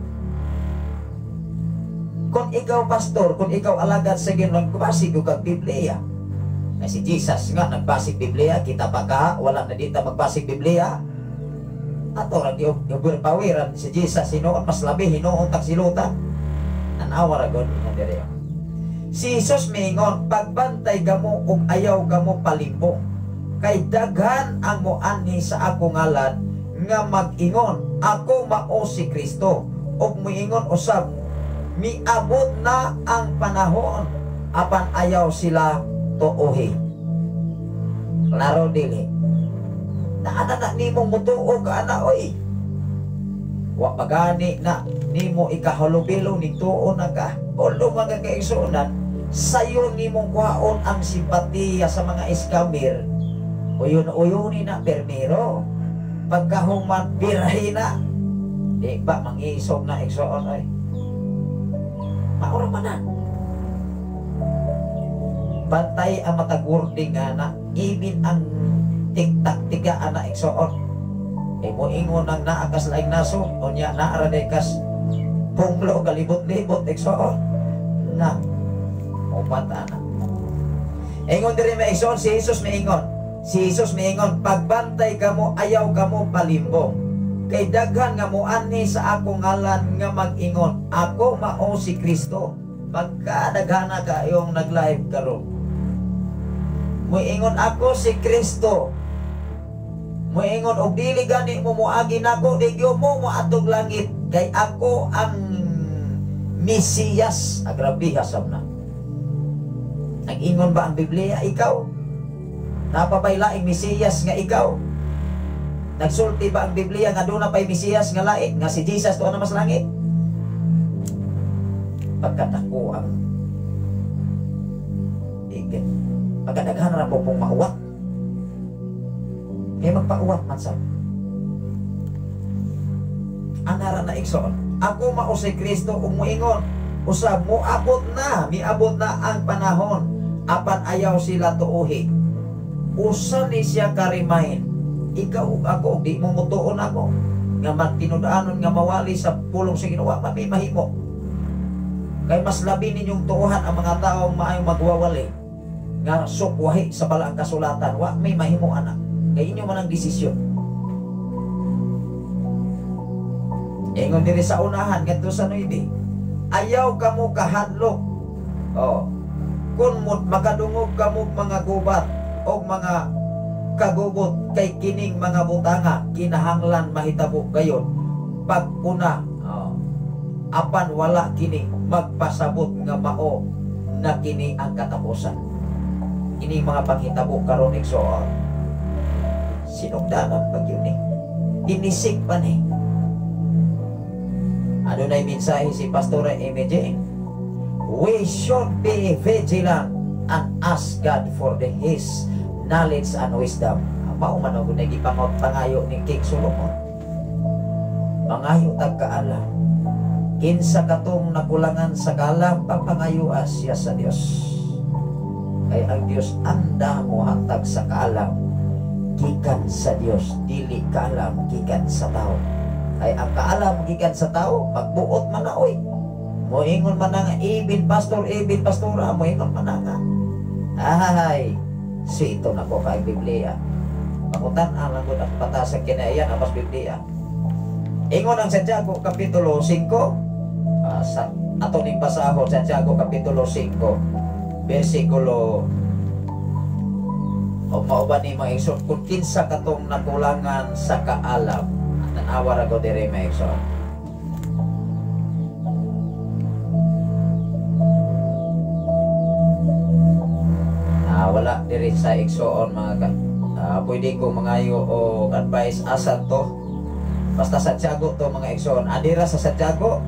Kung ikaw pastor, kung ikaw alagad sa Ginoo, nagbasig ka Biblia. Na si Jesus nga nagbasig Biblia, kita pa ka, wala na dito magbasig Biblia. Ato ra yung pawiran si Jesus hinuon mas labi hinuon tag silutan. Tanawa ra gud ina diri. Si Jesus miingon, pagbantay gamo ug ayaw gamo palimbong. Kay daghan ang moanhi sa ako ngalan nga mag-ingon, ako mao si Kristo. Ug miingon usab, miabot na ang panahon apan ayaw sila tuohi. Klaro dili. Naana na nimo mutuo ka ana oy. Wa pagani na nimo ikahalubilo ni tuo na ka. Ulo mga kaigsunan, sayo nimong kuhaon ang simpatiya sa mga iskamir Uyon-uyoni na permiro. Pagkahuman birahin na. Di ba mangisog na igsoon ay. Maura man na. Bantay ang matagurding nga na. Ibin ang tiktak-tigaan na igsoon. Mo ingon ang naakas laing naso. O niya naaradekas. Punglo kalibot-libot igsoon. Na. Umata na. Ingon diri may igsoon si Jesus may ingon. Si Jesus may ingon, pagbantay kamo ayaw kamo palimbong. Kay daghan nga moani sa akong ngalan nga mag-ingon, ako mao si Kristo. Pagkadaghana kayong nag-live karon. Moingon ako si Kristo. Moingon og dili gani mo moagi nako, digyo mo moatog langit kay ako ang Mesiyas. Agrabiha sabna. Nag-ingon ba ang Biblia ikaw? Napabaylaing Mesiyas nga ikaw? Nagsulti ba ang Biblia nga doon na pa'y Mesiyas nga lain? Nga si Jesus doon na mas langit? Pagkatako ang igin. Pagkadaghan na po pong mauwat. Kaya magpauwat man sa anara na igsoon. Ako mao si Kristo umuingon. Usab mo abot na. Miabot na ang panahon. Apan ayaw sila tuuhi. Usa ni siya karimahin. Ikaw ug ako di mo mutuon ako nga magtinud-anon nga mawali sa pulong sa Ginoo man may mahimo. Kay mas labi ninyong tuohan ang mga taong maayong magwawali nga sukwahi sa balaang kasulatan wa may mahimo anak. Kay inyo man ang desisyon. Ingon diri sa unahan ngadto sa 9. Ayaw kamo kahadlok. Oh. Kun makadungog kamo mga gubat o mga kagubot kay kining mga butanga kinahanglan mahitabo gayon pag-una apan wala kini magpasabot nga mao na kini ang katapusan. Kini mga panghitabo karon igsoon sinugdanan pag yun inisik pa ni adunay mensahe si Pastor MJ. We should be vigilant and ask God for His knowledge and wisdom. Mao man og nagipangot pangayo ni King Solomon. Mangayo tagkaalam. Kinsa katong nakulangan sa kaalam papangayo siya sa Dios. Kay ang Dios anda mo hatag sa kaalam gikan sa Dios, dili kaalam gikan sa tao. Ay ang kaalam gikan sa tao magbuot man na oy. Moingon man nga ibin pastor, ibin pastora, moingon man nga. Ay, sito na ko kay Biblia. Pakutan ang langod ang patasang kinayan ang mas Biblia. Ingon ang Santiago Kapitulo 5. Sa ato ning basahon Santiago Kapitulo 5. Versikulo o mao ba ni mga igsoon kung kinsa katong nakulangan sa kaalam. Tanawa ra ko diri mga igsoon. Wala diri sa igsoon mga pwede ko mangayo o advice asan to basta Santiago to mga igsoon adira sa Santiago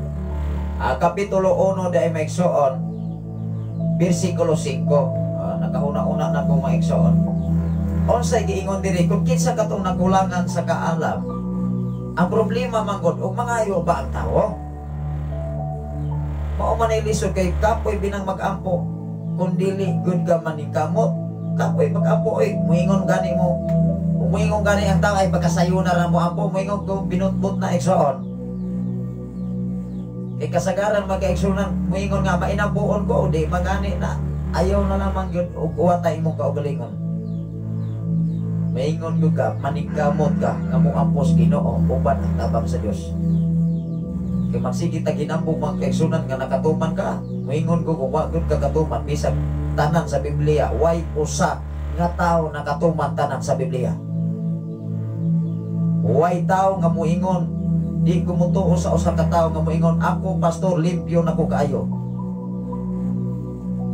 Kapitulo 1 dai mga igsoon versikulo 5 nakahuna-una na ko mga igsoon unsay giingon diri kung kinsa katong nakulangan sa kaalam. Ang problema manggod og mangayo ba ang tawo mao man lisod kay kapoy binang mag-ampo kung dili good ka maningkamot kapoy mag-ampo oy muingon gani mo muingon gani ang tao ay pagkasayo na ra mo ampo muingon ko binutbot na igsoon kay kasagaran mag-igsunan muingon nga mainampuon ko di magani na ayaw na lamang yun ug uwatay mo kaugalingon muingon gyud ka maningkamot ka nga mo ampos Ginoo uban ang tabang sa Dios kay magsige ta ginambong mga kaigsunan nga nakatuman ka moingon ko kung wag ka katuman bisag tanan sa Biblia way usa nga tao nakatuman tanan sa Biblia way tao nga moingon di ko mutuo sa usa ka tao nga moingon ako pastor limpyo na ko kaayo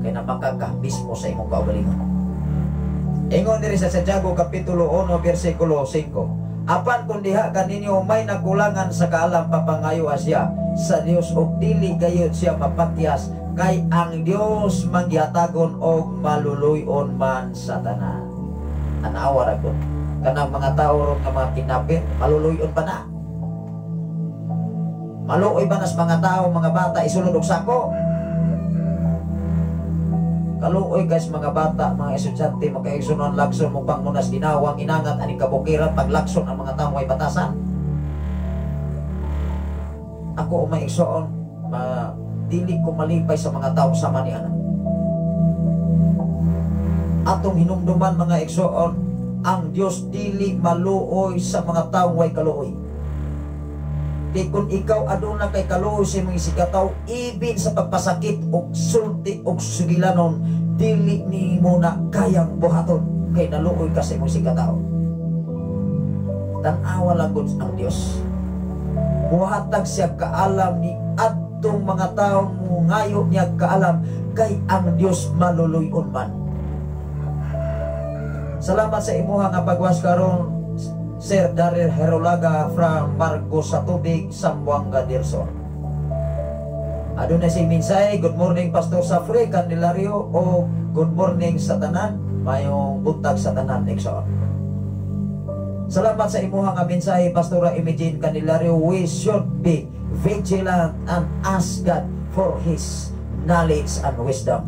kay napakaka mismo sa imong kaugalingon. Ingon diri sa Santiago Kapitulo 1 versikulo 5 apan kung diha kaninyo may nakulangan sa kaalam papangayo siya sa Dios ug dili gayud siya mapatyas kay ang Dios mangyatagon og maluluyon man sa tanan. Anawa ra ko. Kanang mga tao ron nga mga kinapir, maluluyon pa na. Maluoy ba nas mga tao, mga bata isulod og sako? Kaluoy guys mga bata, mga estudyante, magkaigsunon lagson mo bang munas ginawang inangat aning kabukiran paglakson ang mga tao ay batasan. Ako umaigsoon, dili ko malipay sa mga tao sama ni ana. Atong hinumduman mga igsoon, ang Dios dili maluoy sa mga tao way kaluoy. Kay kung ikaw aduna kay kaluoy sa mga isigataw, ibin sa pagpasakit og sulti og sugilanon, dili nimo na kayang buhaton kay naluoy ka sa imong isigataw. Tan-awa lang gud ang Dios. Buhatag siya kaalam ni adtong mga tawo mo ngayo niya kaalam kay ang Dios maluluyon man. Salamat sa imuha nga pagwas karon, Sir Daryl Herolaga from Marcos sa Tubig, Zamboanga del Sur. Adunay si minsay, good morning Pastor Safre Candelario, o good morning sa tanan, mayong buntag sa tanan Nexon. Salamat sa imuha nga mensahe Pastora Imogene Candelario. We should be vigilant and ask God for His knowledge and wisdom.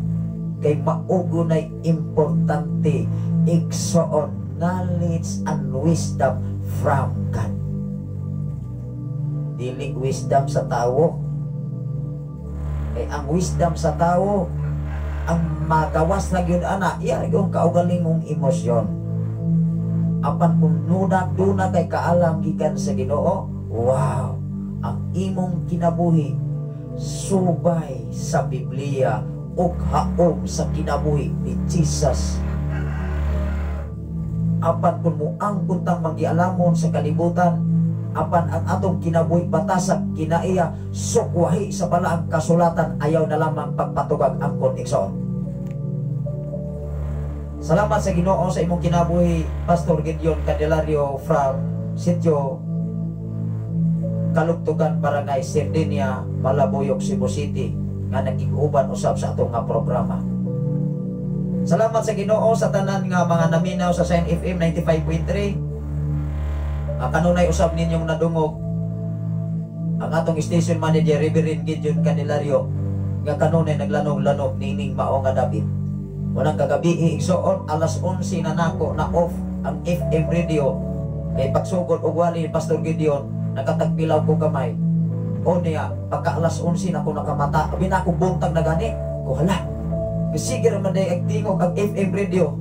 Kay maugunay importante igsoon knowledge and wisdom from God. Dili wisdom sa tao. Kay ang wisdom sa tao, ang magawas na gyud ana, iya yung kaugalingong emosyon. Apan kung duna kay kaalam gikan sa Ginoo, wow, ang imong kinabuhi subay sa Biblia ug haom sa kinabuhi ni Jesus. Apan kung muangkon tang magialamon sa kalibutan, apan ang atong kinabuhi batasak kinaiya sukwahi sa balaang kasulatan, ayaw na lamang pagpatugag angkon igsoon. Salamat sa Ginoo sa imong kinabuhi Pastor Gideon Candelario from Sitio Kalugtugan, Barangay Sardinia, Malabuyok, Cebu City, nga naging-uban usab sa atong nga programa. Salamat sa Ginoo sa tanan nga mga naminaw sa Sign FM 95.3. Kanunay usab ninyong nadungog ang atong station manager Reverend Gideon Candelario nga kanunay naglanog-lanog nining mao nga David. Unang kagabi igsoon alas 11 na nako na off ang FM radio kay pagsugod og wali ni Pastor Gideon nakatagpilaw ko kamay. O niya pagka alas 11 na ko nakamata, abi na ako buntag na gani ko hala. Sige naman day agtingog ang FM radio.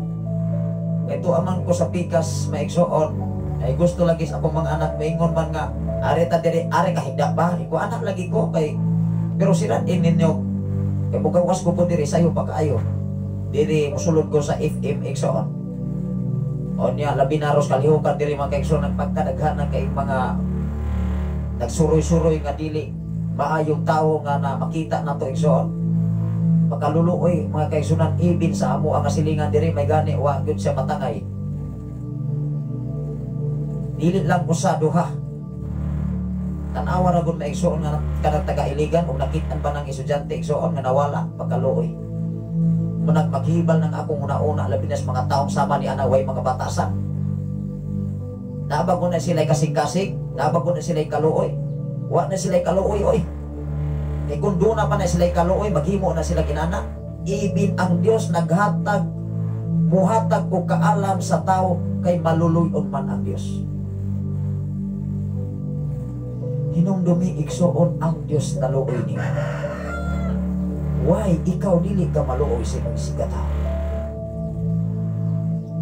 Ito amang ko sa pikas maigsoon. Ay gusto lagi sa akong mga anak maingon man nga are ta diri are kahigda ba? Iko anak lagi ko kay pero sila ninyo. Kay bugawas ko po diri sayo pa kaayo. Diri musulod ko sa FM igsoon. O niya labi na ros kalihukan diri mga igsoon nagpagkadaghanan kay mga nagsuroy-suroy nga dili maayong tao nga na makita nato igsoon. Makaluluoy mga kaigsunan ibin sa amo ang kasilingan diri may gani wa gyud siya matangay. Dili lang usa duha. Tan-awa ra gud maigsoon nga kanang taga-iligan ug nakit-an pa ng estudyante igsoon nga nawala pagkaluoy. Munag maghibal ng akong una-una labi na sa mga taong sama ni anaway mga batasan. Naabag mo na sila'y kasing-kasing, naabag mo na sila'y kaluoy. Wa na sila'y kaluoy oy. Kay kung doon na pa na sila'y kaluoy, maghimo na sila kinana. Ibin ang Dios naghatag, muhatag o kaalam sa tao kay maluluyon man ang Dios. Hinumdumi igsoon ang Dios naluoy niya. Why ikaw dili ka maluoy sa imong sigataw?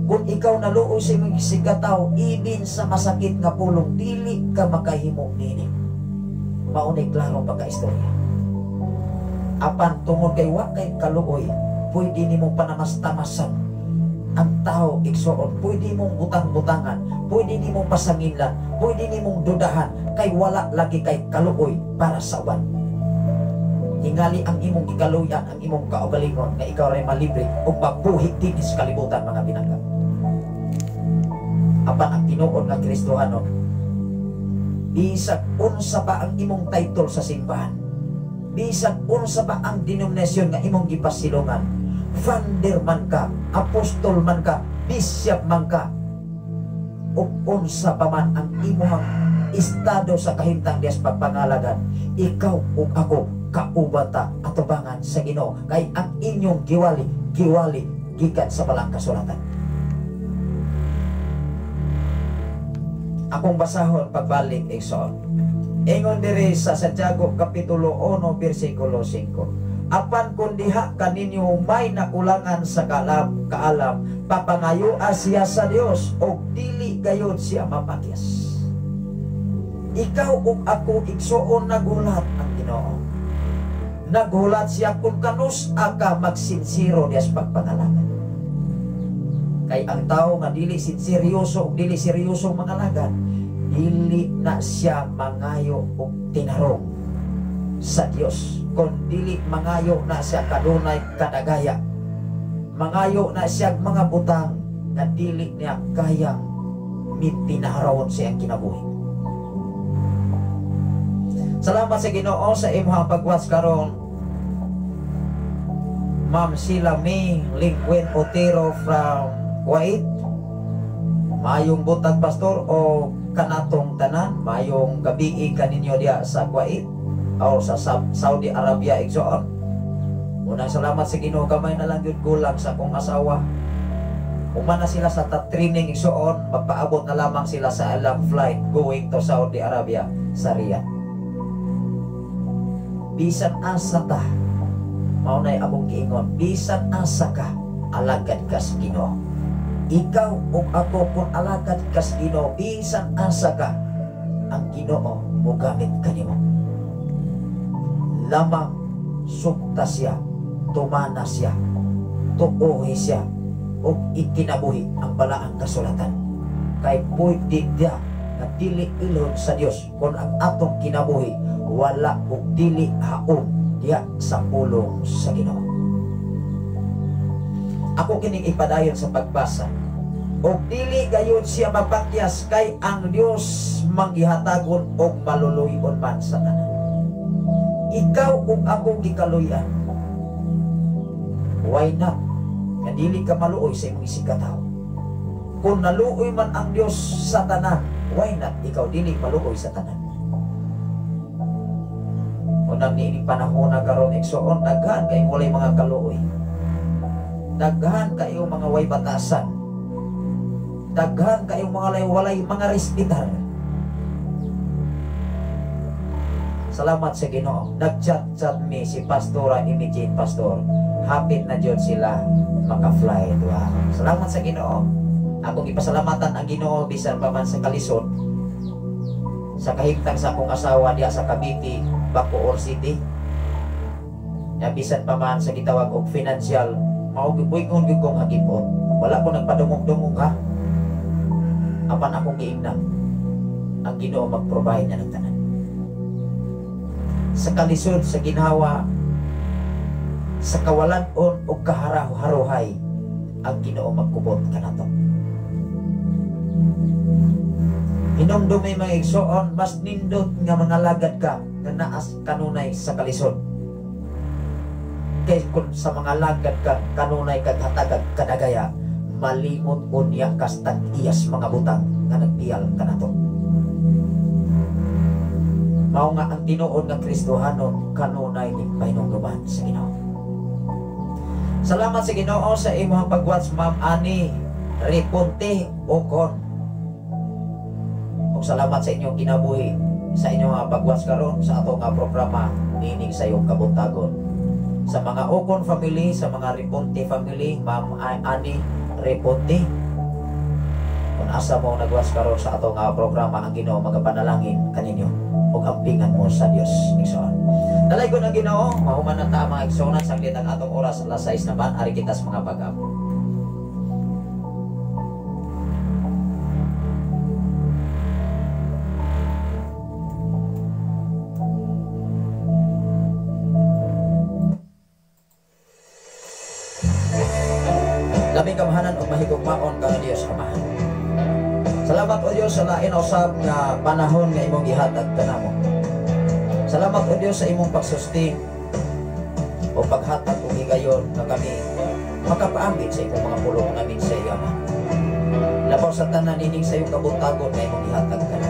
Kung ikaw naluoy sa imong sigataw, ibin sa masakit nga pulong, dili ka makahimo nini. Maunay klaro pagka-istorya. Apan tungod kay wa kay kaluoy, pwede nimong panamas-tamasan ang tao igsoon, pwede mong butang-butangan, pwede nimong pasanginlan, pwede nimong dudahan, kay wala lagi kay kaluoy para sa uban. Tingali ang imong ikaluyan, ang imong kaugalingon nga ikaw ray malibre ug mabuhi dinhi sa kalibutan mga binanggap. Apan ang tinuod nga Kristohano, bisag unsa pa ang imong title sa simbahan, bisag unsa pa ang denominasyon nga imong gipasilungan, founder man ka, apostol man ka, bisyap man ka ug unsa pa man ang imong estado sa kahimtang dias pagpangalagan, ikaw ug ako kaubata atubangan sa Ginoo, kay ang inyong giwali gikan sa balang kasulatan. Akong basahon pagbalik igsoon. Ingon diri sa Santiago kapitulo 1 bersikulo 5. Apan kung diha kaninyo may nakulangan sa kaalam, papangayua siya sa Dios o dili gayon siya mapakyas. Ikaw ug ako igsoon nagulat ang Ginoo. Nagulat siya kung kanus ka magsinsiro dias pagpangalagan. Kay ang tao nga dili seryoso ug dili seryoso mangalagan, dili na siya mangayo og tinarong sa Dios, kun dili mangayo na siya kanunay kadagaya, mangayo na siya mga butang na dili niya kayang mitinaharaon siyang kinabuhi. Salamat sa Ginoo sa imong pagwas karon, Ma'am Sheila May Linquen Otero from Kuwait. Mayong butag pastor o kanatong tanan, mayong gabi kaninyo diya sa Kuwait o sa Saudi Arabia igsoon. Unang salamat sa Ginoo, gamay na lang yun kulang sa akong asawa. Umana sila sa training igsoon, magpaabot na lamang sila sa alang flight going to Saudi Arabia sa Riyadh. Bisan asa ta, maunay akong giingon, bisan asa ka, alagad ka sa Ginoo. Ikaw o ako kung alagad ka sa Ginoo, bisan asa ka, ang Ginoo mo gamit kanimo. Lamang sukta siya, tumana siya, tuuhi siya, o ikinabuhi ang balaang kasulatan. Kay pwede dia na dili ilod sa Dios kung ang atong kinabuhi wala o dili haon diya sa pulong sa Ginoo. Ako kining ipadayon sa pagbasa, o dili gayon siya mapakyas, kay ang Dios manggihatagon og maluluyon man sa tanan. Ikaw ug ako gikaluyan. Why not? Nga dili ka maluoy sa imong isigataw. Kung naluoy man ang Dios sa tanan, why not ikaw dili maluoy sa tanan? Unang niining panahon na karon igsoon, daghan kay walay mga kaluoy. Daghan kayo mga way batasan. Daghan kayo mga walay mga respetar. Salamat sa Ginoo. Nag-chat me si Pastora Imagine Pastor. Hapit na jud sila maka-fly. Wow. Salamat sa Ginoo. Akong ipasalamatan ang Ginoo bisan pa man sa kalisod. Sa kahimtang sa akong asawa diya sa Cavite, Bacoor City. Ya bisan pa man sa gitawag og financial, maugibuingon gyud kong hagipon. Wala ko nagpadungog-dungog ha. Apan akong giingnan, ang Ginoo mag-provide na ng tanan. Sa kalisod, sa ginhawa, sa kawalan-on o kaharaw-haruhay, ang Ginoo magkubot kanato. Hinumdumay mga igsoon, mas nindot nga mangalagad ka na naas kanunay sa kalisod. Kaya kung sa mga lagad ka kanunay kaghatagag kadagaya, malimot unya kastag iyas mga butang na nagpiyal kanato. Mao nga ang tinuod nga Kristohanon kanunay ni pahinungduman sa Ginoo. Salamat sa Ginoo sa imong pagwatch, Ma'am Ani Riponte Ocon. Ug salamat sa inyong kinabuhi sa inyong pagwatch karon sa ato nga programa nining sa iyong kabuntagon. Sa mga Ocon family, sa mga Riponte family, Ma'am Ani Riponte, kung asa mo nagwas karon sa ato nga programa, ang Ginoo magapanalangin kaninyo ug ampingan mo sa Dios. Igsoon. Dalay ko ng Ginoo, mahuman na ta mga igsoon, saglit ang atong oras, alas 6 naman, ari kita sa mga pag-up. Labing kamahanan o mahigugmaon ka nga Dios Amahan. Salamat o Dios sa lain usab nga panahon nga imong gihatag kanamo. Salamat o Dios sa imong pagsustain o paghatag o higayon nga kami makapaambit sa imong mga pulong namin sa iyo, Ama. Labaw sa tanan ining sa iyong kabuntagon na imong ihatag ka na.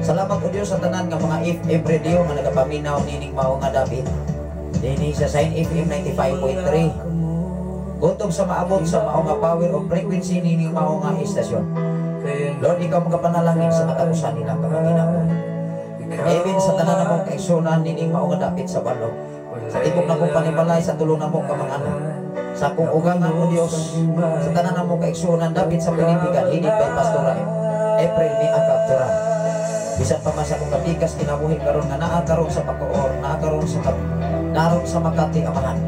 Salamat o Diyos sa tanan nga mga FM radio nga nagapaminaw nining mao nga David. Dini sa Sign FM 95.3. Gutom sa maabot sa mao nga power of frequency nining mao nga istasyon. Lord, ikaw magapanalangin sa katapusan nila mga Ginoo. Even sa tanan namong kaigsunan nining mao nga dapit sa balog. Sa tibok na mong panibalay sa tulong na mong kamang-anak. Sa kung ugangan o Diyos, sa tanan namong kaigsunan dapit sa panibigan, hinig by Pastora April ni Akaptura. Bisan pa man sa kong katikas kinabuhi karon nga naa karon sa Bacoor, naa karon sa Makati Amahan.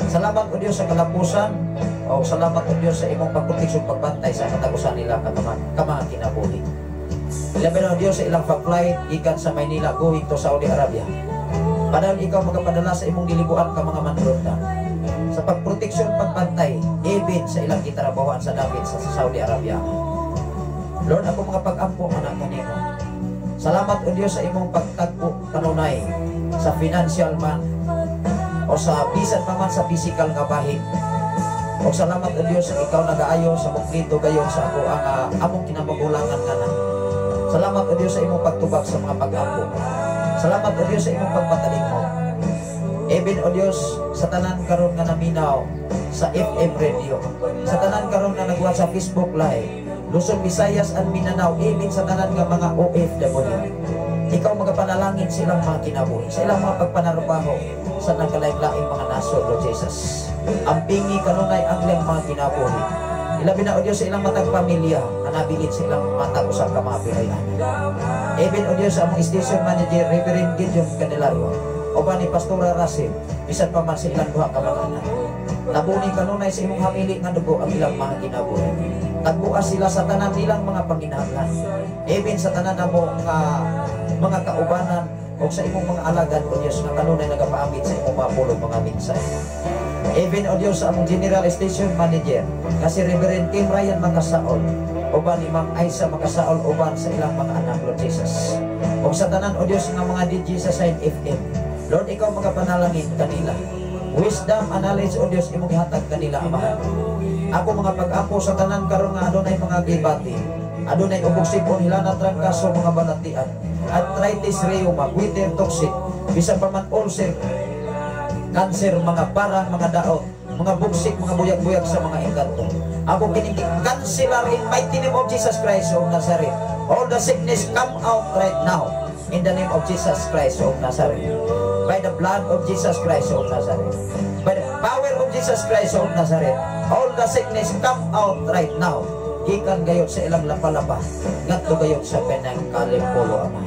Salamat o Diyos sa kalapusan, o salamat o Diyos sa imong pagproteksyon pagbantay sa katapusan nila kamang kinabuhi. Ilaban o Diyos sa ilang flight gikan sa Maynila going to Saudi Arabia. Padahal ikaw magapadala sa imong dilibuan ka mga manlulunta sa pagproteksyon pagbantay even sa ilang gitrabahoan sa dapit sa Saudi Arabia. Lord, ako mga pag-ampo anak kanimo. Salamat o Diyos sa imong pagtagpo kanunay sa financial man o sa bisan pa man sa physical nga bahin. O salamat o Diyos sa ikaw nagaayo sa kumplito gayon sa ako ang among kinamagulangan nga na. Salamat o Diyos sa imong pagtubag sa mga pag-ampo. Salamat o Diyos sa imong pagpataling mo. Even o Diyos sa tanan karon nga naminaw sa FM radio, sa tanan karon nga nagwa sa Facebook Live, Luzon, Visayas, and Mindanao, even sa tanan nga mga OFW. Ikaw magapanalangin silang mga kinabuhi, sa ilang mga pagpanarbaho sa nagkalain-laing mga nasod, Lord Jesus. Ang pingi kanunay ang ilang mga kinabuhi. Ilabi na o Diyos sa ilang matag pamilya, anabilin sa ilang matag usang ka mga pinayan. Even o Diyos sa among station manager, Reverend Gideon Candelario, o ba ni Pastora Rasim, bisan pa man sa ilang duha ka mga anak. Nabuni kanunay sa imong hamili nga dugo ang ilang mga kinabuhi. Tagbuas sila sa tanan nilang mga panginahanglan. Even sa tanan na mo mga kaubanan o sa imong mga alagad o Diyos nga kanunay nagapaamit sa imong mga pulong mga minsay. Even o Diyos sa among General Station Manager kasi Reverend Kim Ryan Makasaol o ba ni Ma'am Aisa Makasaol o ba sa ilang mga anak, Lord Jesus. O sa tanan o Diyos nga mga DJ sa Sign FM, Lord, ikaw magapanalangin kanila. Wisdom and knowledge o Diyos imong ihatag kanila amahan. Ako mga pag-apo sa tanan karon nga adunay mga gibati, adunay ubog sipon, hilana, trangkaso, mga balatian, arthritis, reuma, wither, toxic, bisan pa man ulcer, cancer, mga parang, mga daot, mga bugsik, mga buyag-buyag sa mga engkanto. Ako cancel in mighty name of Jesus Christ of Nazareth. All the sickness come out right now in the name of Jesus Christ of Nazareth. By the blood of Jesus Christ of Nazareth, by the power of Jesus Christ of Nazareth, all the sickness come out right now. Gikan gayot sa ilang lapalapa, ngadto gayot sa pinangkalimpolo Ama.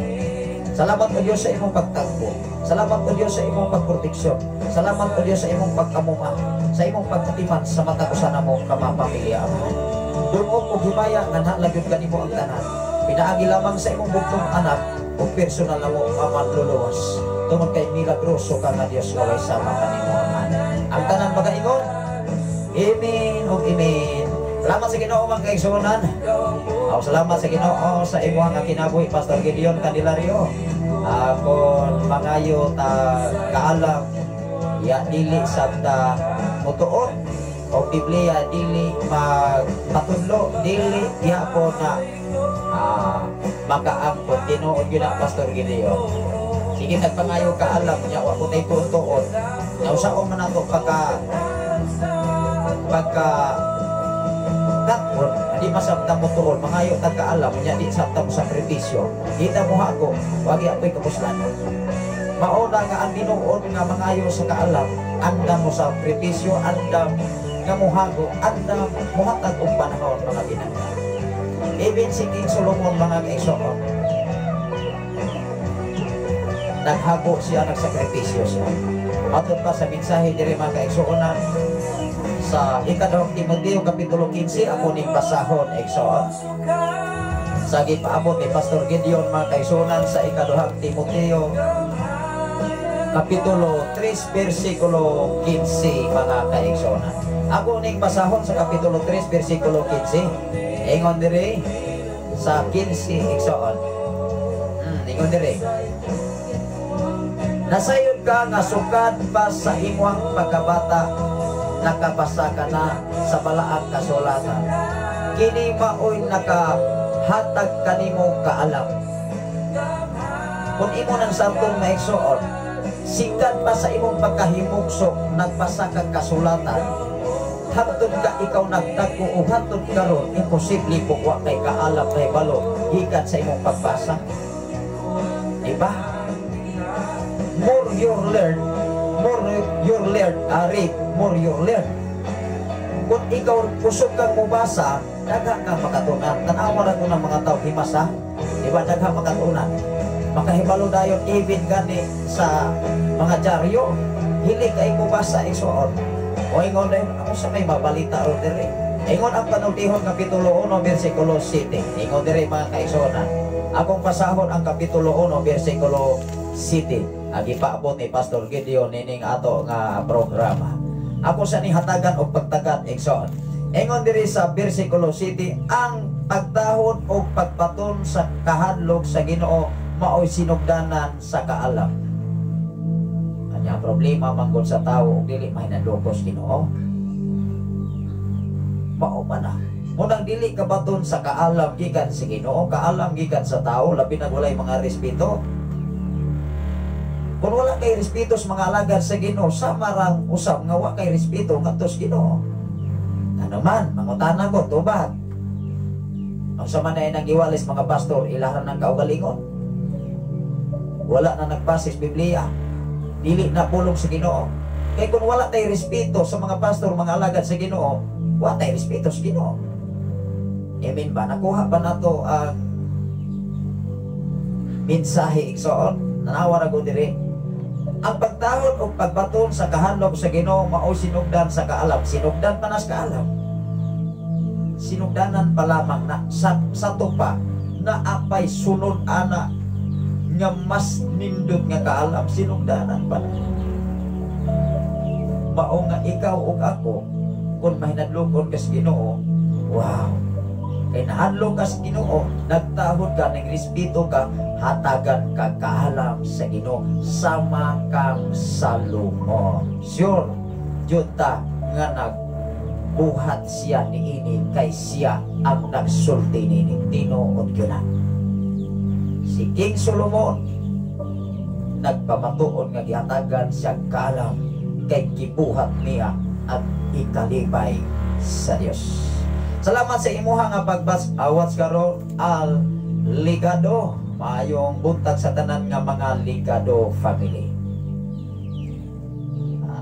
Salamat o Diyos sa imong pagtagpo. Salamat o Diyos sa imong pagproteksyon. Salamat o Diyos sa imong pagkamuma, sa imong pagkatiman sa matakusan namo kamapamilya Ama. Dungog og himaya nga nalagyud kanimo ang tanan. Pinaagi lamang sa imong bugtong anak o personal namo mamanluluwas. Tungod kay milagroso ka nga Diyos nga way sama kanimo Ama. Ang tanan magaingon, amen o amen. Salamat sa Ginoo mga kaigsunan. Salamat sa Ginoo sa imo nga kinabuhi Pastor Gideon Candelario. Akon mangayo ta kaalam ya dili sabta mutuo o Biblia dili matudlo dili gyapon na makaangkon tinuod gyud na Pastor Gideon. Sige nagpangayo kaalam nya wa ko tay tuon. Nya usaon man nato pagka katron, di masabta mo tuon, mangayo tagkaalam nya di sabta mo sakripisyo. Kita mo ako, wagi ako'y kapuslanan. Mauna nga ang tinuon nga mangayo sa kaalam, andam mo sakripisyo, andam nga muhago, andam muhatag og panahon mga ginagda. Even si King Solomon mga kaigsoon, naghago siya, nagsakripisyo siya. Atod pa sa mensahe diri mga kaigsuonan, sa ikadawang Timoteo kapitulo 15 ako ning basahon igsoon. Sa gipaabot ni Pastor Gideon mga kaigsuonan sa ikadawang Timoteo kapitulo 3 versikulo 15 mga kaigsuonan. Ako ning basahon sa kapitulo 3 versikulo 15. Ingon diri sa 15 igsoon. Ingon diri. Nasayod ka nga sukad pa sa imong pagkabata, nakabasa ka na sa balaang kasulatan. kini maoy nakahatag kanimo kaalam. Kung imo nang sartong maigsoon, sigdan pa sa imong pagkahimugso nagpasa kag kasulatan, hantod ka ikaw nagdagko o hantod karon imposible po wa kay kaalam kay balo gikan sa imong pagbasa. Diba? More your learn, read, more your learn. Kung ikaw kusog kang mubasa, daghang kang makatunan. Tanawa na ito ng mga tao himasa, diba daghang makatunan. Makahibalo dayon even gani sa mga dyaryo, hili kay mubasa igsoon. O ingon dahil ako sa may mabalita o diri. Ingon ang panultihon kapitulo 1 versikulo 7. Ingon diri mga kaigsoonan. Akong pasahon ang kapitulo 1 versikulo 7. Agi paabot ni Pastor Gideon nining ato nga programa. Ako sa nihatagan og pagtagad igsoon. Ingon diri sa versikulo 7, ang pagdahon o pagpaton sa kahadlok sa Ginoo maoy sinugdanan sa kaalam. Kanya problema manggod sa tawo ug dili mahinadlokos Ginoo. Mao man na. Munang dili ka baton sa kaalam gikan sa Ginoo, kaalam gikan sa tawo, labi na walay mga respeto. Kung wala kay respeto sa mga alagad sa Ginoo, samarang usab nga wa kay respeto ngadto sa Ginoo. Ano man, mangutana ko tubag. Ang sama na nagiwalis mga pastor, ilahan ng kaugalingon. Wala na nagbasis Biblia, dili na pulong sa Ginoo. Kaya kung wala tayo respeto sa mga pastor, mga alagad sa Ginoo, wala tayo respeto sa Ginoo. Amen ba? Nakuha ba na to ang mensahe igsoon? Nanawa na ko diri. Ang pagtahon o pagbaton sa kahanlog sa Ginoo mao sinugdan sa kaalam. Sinugdan pa na sa kaalam. Sinugdanan pa lamang na sa tupa na apay sunod ana nga mas nindot nga kaalam, sinugdanan pa na. Mao nga ikaw ug ako kung mahinadlokon ka sa Ginoo, wow, kay nahadlok ka sa Ginoo, nagtahod ka, nagrespeto ka, hatagan ka kaalam sa Ginoo, sama kang Salomon. Sure, juta nga nagbuhat siya niini kay siya ang nagsulti niini, tinuod yun na. Si King Solomon nagpamatuon nga gihatagan siya kaalam kay gibuhat niya at ikalipay sa Dios. Salamat sa imuha nga pagbas-awats karon al Ligado. Maayong buntag sa tanan nga mga Ligado family.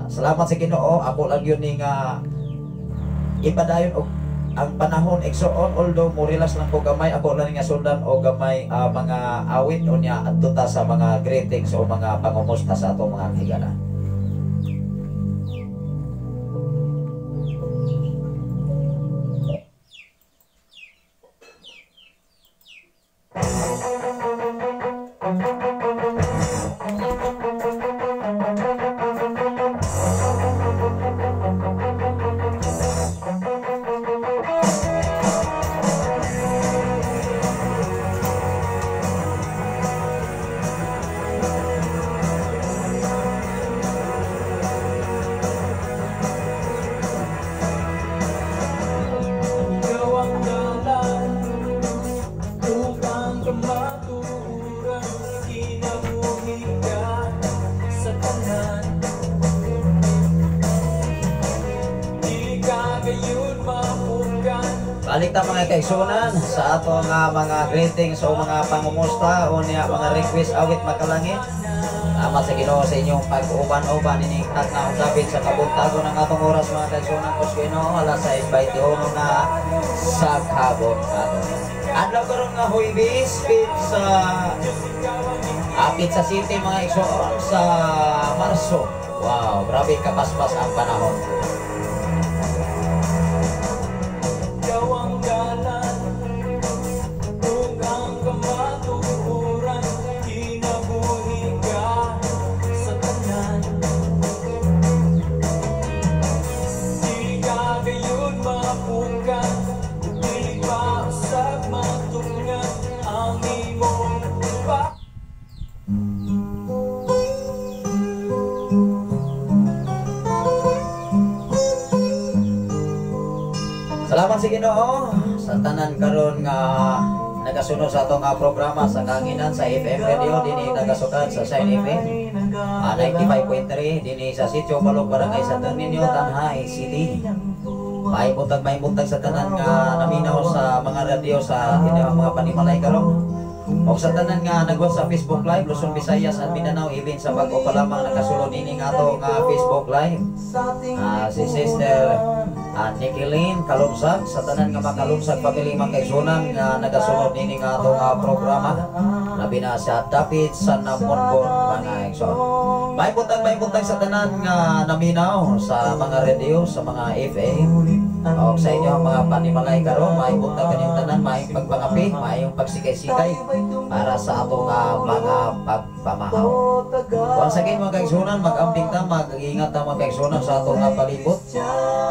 Salamat sa Ginoo. Ako lang yun ni nga ipadayon og ang panahon igsoon, although mo relax lang ko gamay, ako lang nga sundan o gamay mga awit o niya adto ta sa mga greetings o mga pangumusta sa atong mga kahiganan. Balik ta mga kaigsunan sa ato nga mga greetings o mga pangumusta o niya mga request awit makalangit. Salamat sa Ginoo sa inyong pag-uban-uban ining tagnaw David sa kabuntago ng atong oras mga kaigsunan ko sa Ginoo alas 6:21 na sa kabot ato. Adlaw karon nga Huwebes sa City mga igsoon sa Marso. Wow, grabe kapaspas ang panahon. Salamat sa Ginoo sa tanan karon nga nagasunod sa atong programa sa kanginan sa FM radio dinhi nagasukad sa Shine FM 95.3 dinhi sa Sitio Balog Barangay Santo Niño, Tanhay City. May buntag sa tanan nga naminaw sa mga radio sa mga panimalay karon. O sa tanan nga nagwa sa Facebook Live Luzon, Visayas at Mindanao, even sa bag-o pa lamang nakasulod ini nga ato nga Facebook Live. Si Sister Nikki Lynn Kalumsag sa tanan nga makalumsag family magkaisunan nga nagasunod ini nga ato nga programa. Labi na sa David sa Namonbon mga igsoon. May buntag sa tanan nga naminaw sa mga radio, sa mga FM. O sa inyo ang mga panimalay karon, may buntag kanyang tanan, may pagpangapi, may pagsikay-sikay para sa ato nga mga pagpamahaw. Once again mga kaigsunan, mag-ambing ta, mag-ingat ta mga kaigsunan sa ato nga palibot.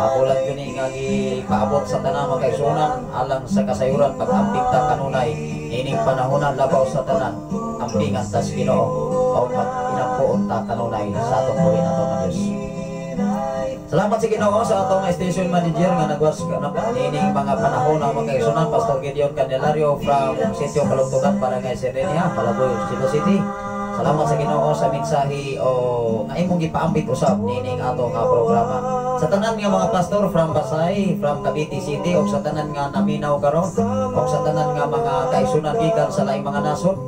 Ako lang yun nga ipaabot sa tanan mga kaigsunan alang sa kasayuran pag-ambing ta kanunay ining panahonan labaw sa tanan ambingan ta sa Ginoo o mag-inapuon ta kanunay sa atong buhay na ito ng Diyos. Salamat sa Ginoo sa atong station manager nga nagwas ining mga panahon na mga kaigsunan, Pastor Gideon Candelario from Sitio Kalugtugan, Barangay Serenia, Malaboy, Cebu City. Salamat sa Ginoo sa mensahe o nga imong gipaambit usab nining ato nga programa. Sa tanan nga mga pastor from Pasay, from Cavite City, o sa tanan nga naminaw karon, o sa tanan nga mga kaigsunan gikan sa laing mga nasod,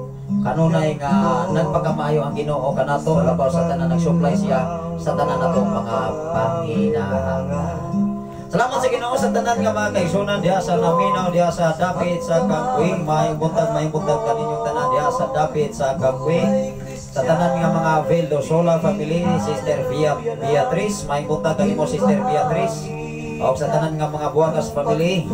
kanunay nga nagpagkamayo ang Ginoo kanato labaw sa tanan nagsupply siya sa tanan natong mga panginahanglan. Salamat sa Ginoo sa tanan nga mga kaigsunan diha sa naminaw diha sa Dapit sa Kangkuing, mayong buntag kaninyong tanan diha sa Dapit sa Kangkuing. Sa tanan nga mga Veldo Sola family, Sister Beatrice, mayong buntag kanimo Sister Beatrice. O sa tanan nga mga Buagas family,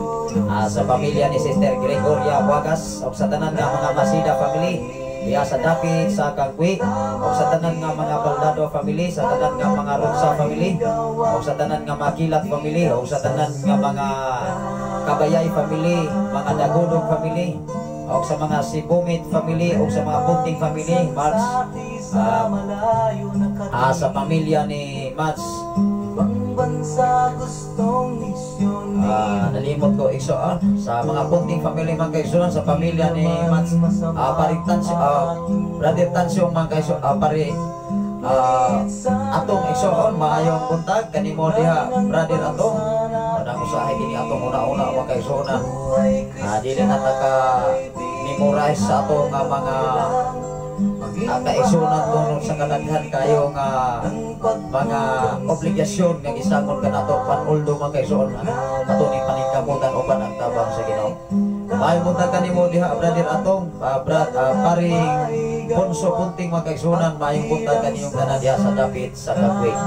sa pamilya ni Sister Gregoria Buagas, o sa tanan nga mga Masida family diha sa Dapit sa Kangkuing, o sa tanan nga mga Baldado family, sa tanan nga mga Ronsa family, o sa tanan nga Makilat family, o sa tanan nga mga Kabayay family, mga Dagudong family, o sa mga Sibumit family, o sa mga Bunting family, Mats, sa pamilya ni Mats nalimot ko igsoon sa mga Bunting family mga kaigsunan, sa pamilya ni Mats Brother Tansyo mga kaigsunan, atong igsoon maayong buntag kanimo diha Brother Atong nang usahay kini atong una-una mga kaigsunan. Dili na taka memorize sa atong nga mga kaigsunan tunod sa kadaghan kayo nga mga obligasyon nga gisangon kanato panuldo mga kaigsunan ato ni paningkamutan uban ang tabang sa Ginoo. May buntag kanimo diha Brother Atong, paring Ponso Bunting mga kaigsunan, mayong buntag kaniyong tanan diha sa Dapit sa Kangkuing.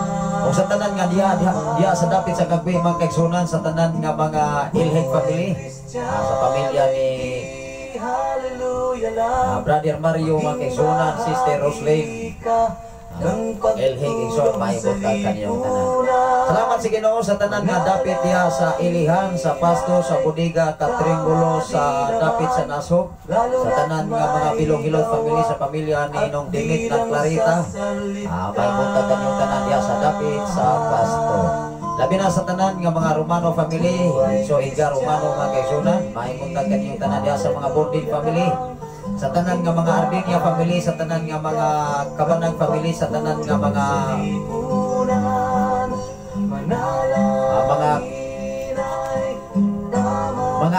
O sa tanan nga diha sa Dapit sa Kangkuing mga kaigsunan, sa tanan nga mga Ilheg family, sa pamilya ni Brother Mario mga kaigsunan, Sister Roslyn Ilheg igsoon, may buntag kaniyong tanan. Salamat sa Ginoo sa tanan nga dapit diha sa Ilihan, sa Pasto, sa Budiga, Katringulo, sa Dapit sa Nasog, sa tanan nga mga Bilong-Hilot family, sa pamilya ni Nong Dimit ng Clarita, may buntag kaniyong tanan diha sa Dapit sa Pasto. Labi na sa tanan nga mga Romano family, so Edgar Romano mga kaigsunan, may buntag kaniyong tanan diha sa mga Bordin family, sa tanan nga mga Ardinia family, sa tanan nga mga Kabanag family, sa tanan nga mga